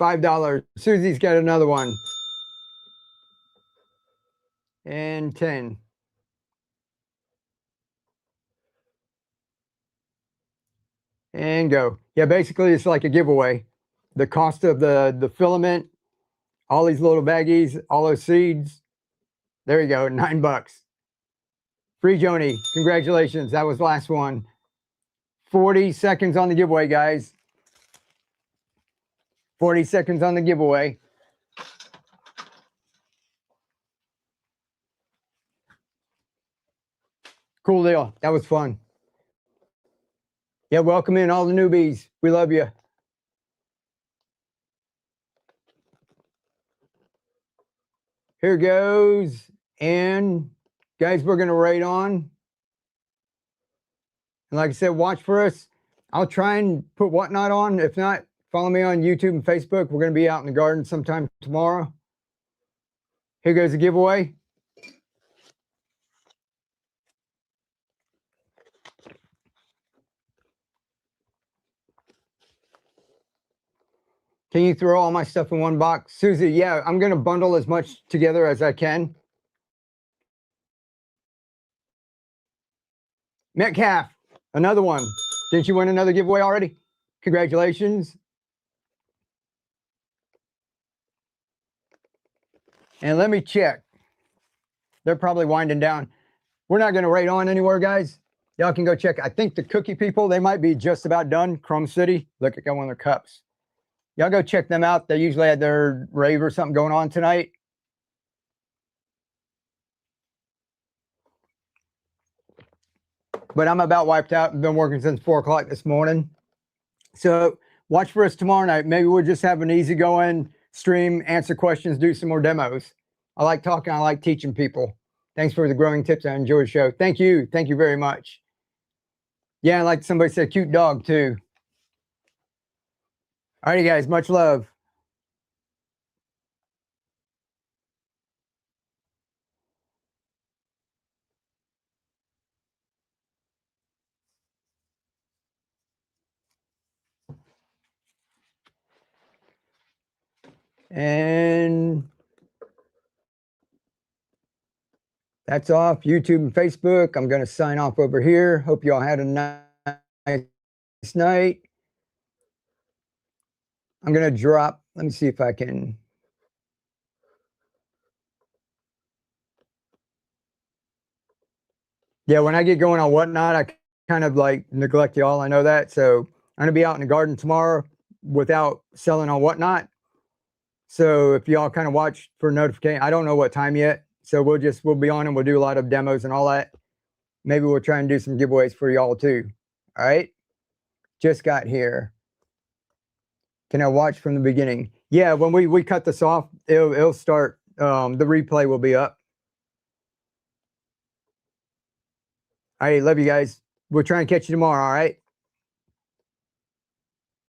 $5. Susie's got another one. And 10. And go. Yeah, basically it's like a giveaway. The cost of the filament, All these little baggies, all those seeds. There you go, $9. Free Joni, congratulations. That was the last one. 40 seconds on the giveaway, guys. 40 seconds on the giveaway. Cool deal. That was fun. Yeah, welcome in all the newbies. We love you. Here goes. And guys, we're going to rate on. And like I said, watch for us. I'll try and put Whatnot on. If not, follow me on YouTube and Facebook. We're going to be out in the garden sometime tomorrow. Here goes the giveaway. Can you throw all my stuff in one box? Susie, yeah, I'm going to bundle as much together as I can. Metcalf, another one. Didn't you win another giveaway already? Congratulations. And let me check. They're probably winding down. We're not going to rate on anywhere, guys. Y'all can go check. I think the cookie people, they might be just about done. Chrome City. Look at one of their cups. Y'all go check them out. They usually had their rave or something going on tonight. But I'm about wiped out. I've been working since 4 o'clock this morning. So watch for us tomorrow night. Maybe we'll just have an easygoing stream, answer questions, do some more demos. I like talking. I like teaching people. Thanks for the growing tips. I enjoy the show. Thank you. Thank you very much. Yeah, like somebody said, cute dog too. All righty, guys. Much love. And that's off YouTube and Facebook. I'm going to sign off over here. Hope you all had a nice night. I'm going to drop. Let me see if I can. Yeah, when I get going on Whatnot, I kind of like neglect y'all. I know that. So I'm going to be out in the garden tomorrow without selling on Whatnot. So if y'all kind of watch for notification, I don't know what time yet. So we'll be on and we'll do a lot of demos and all that. Maybe we'll try and do some giveaways for y'all too. All right. Just got here. Can I watch from the beginning? Yeah, when we cut this off, it'll start. The replay will be up. All right, love you guys. We'll try and catch you tomorrow. All right.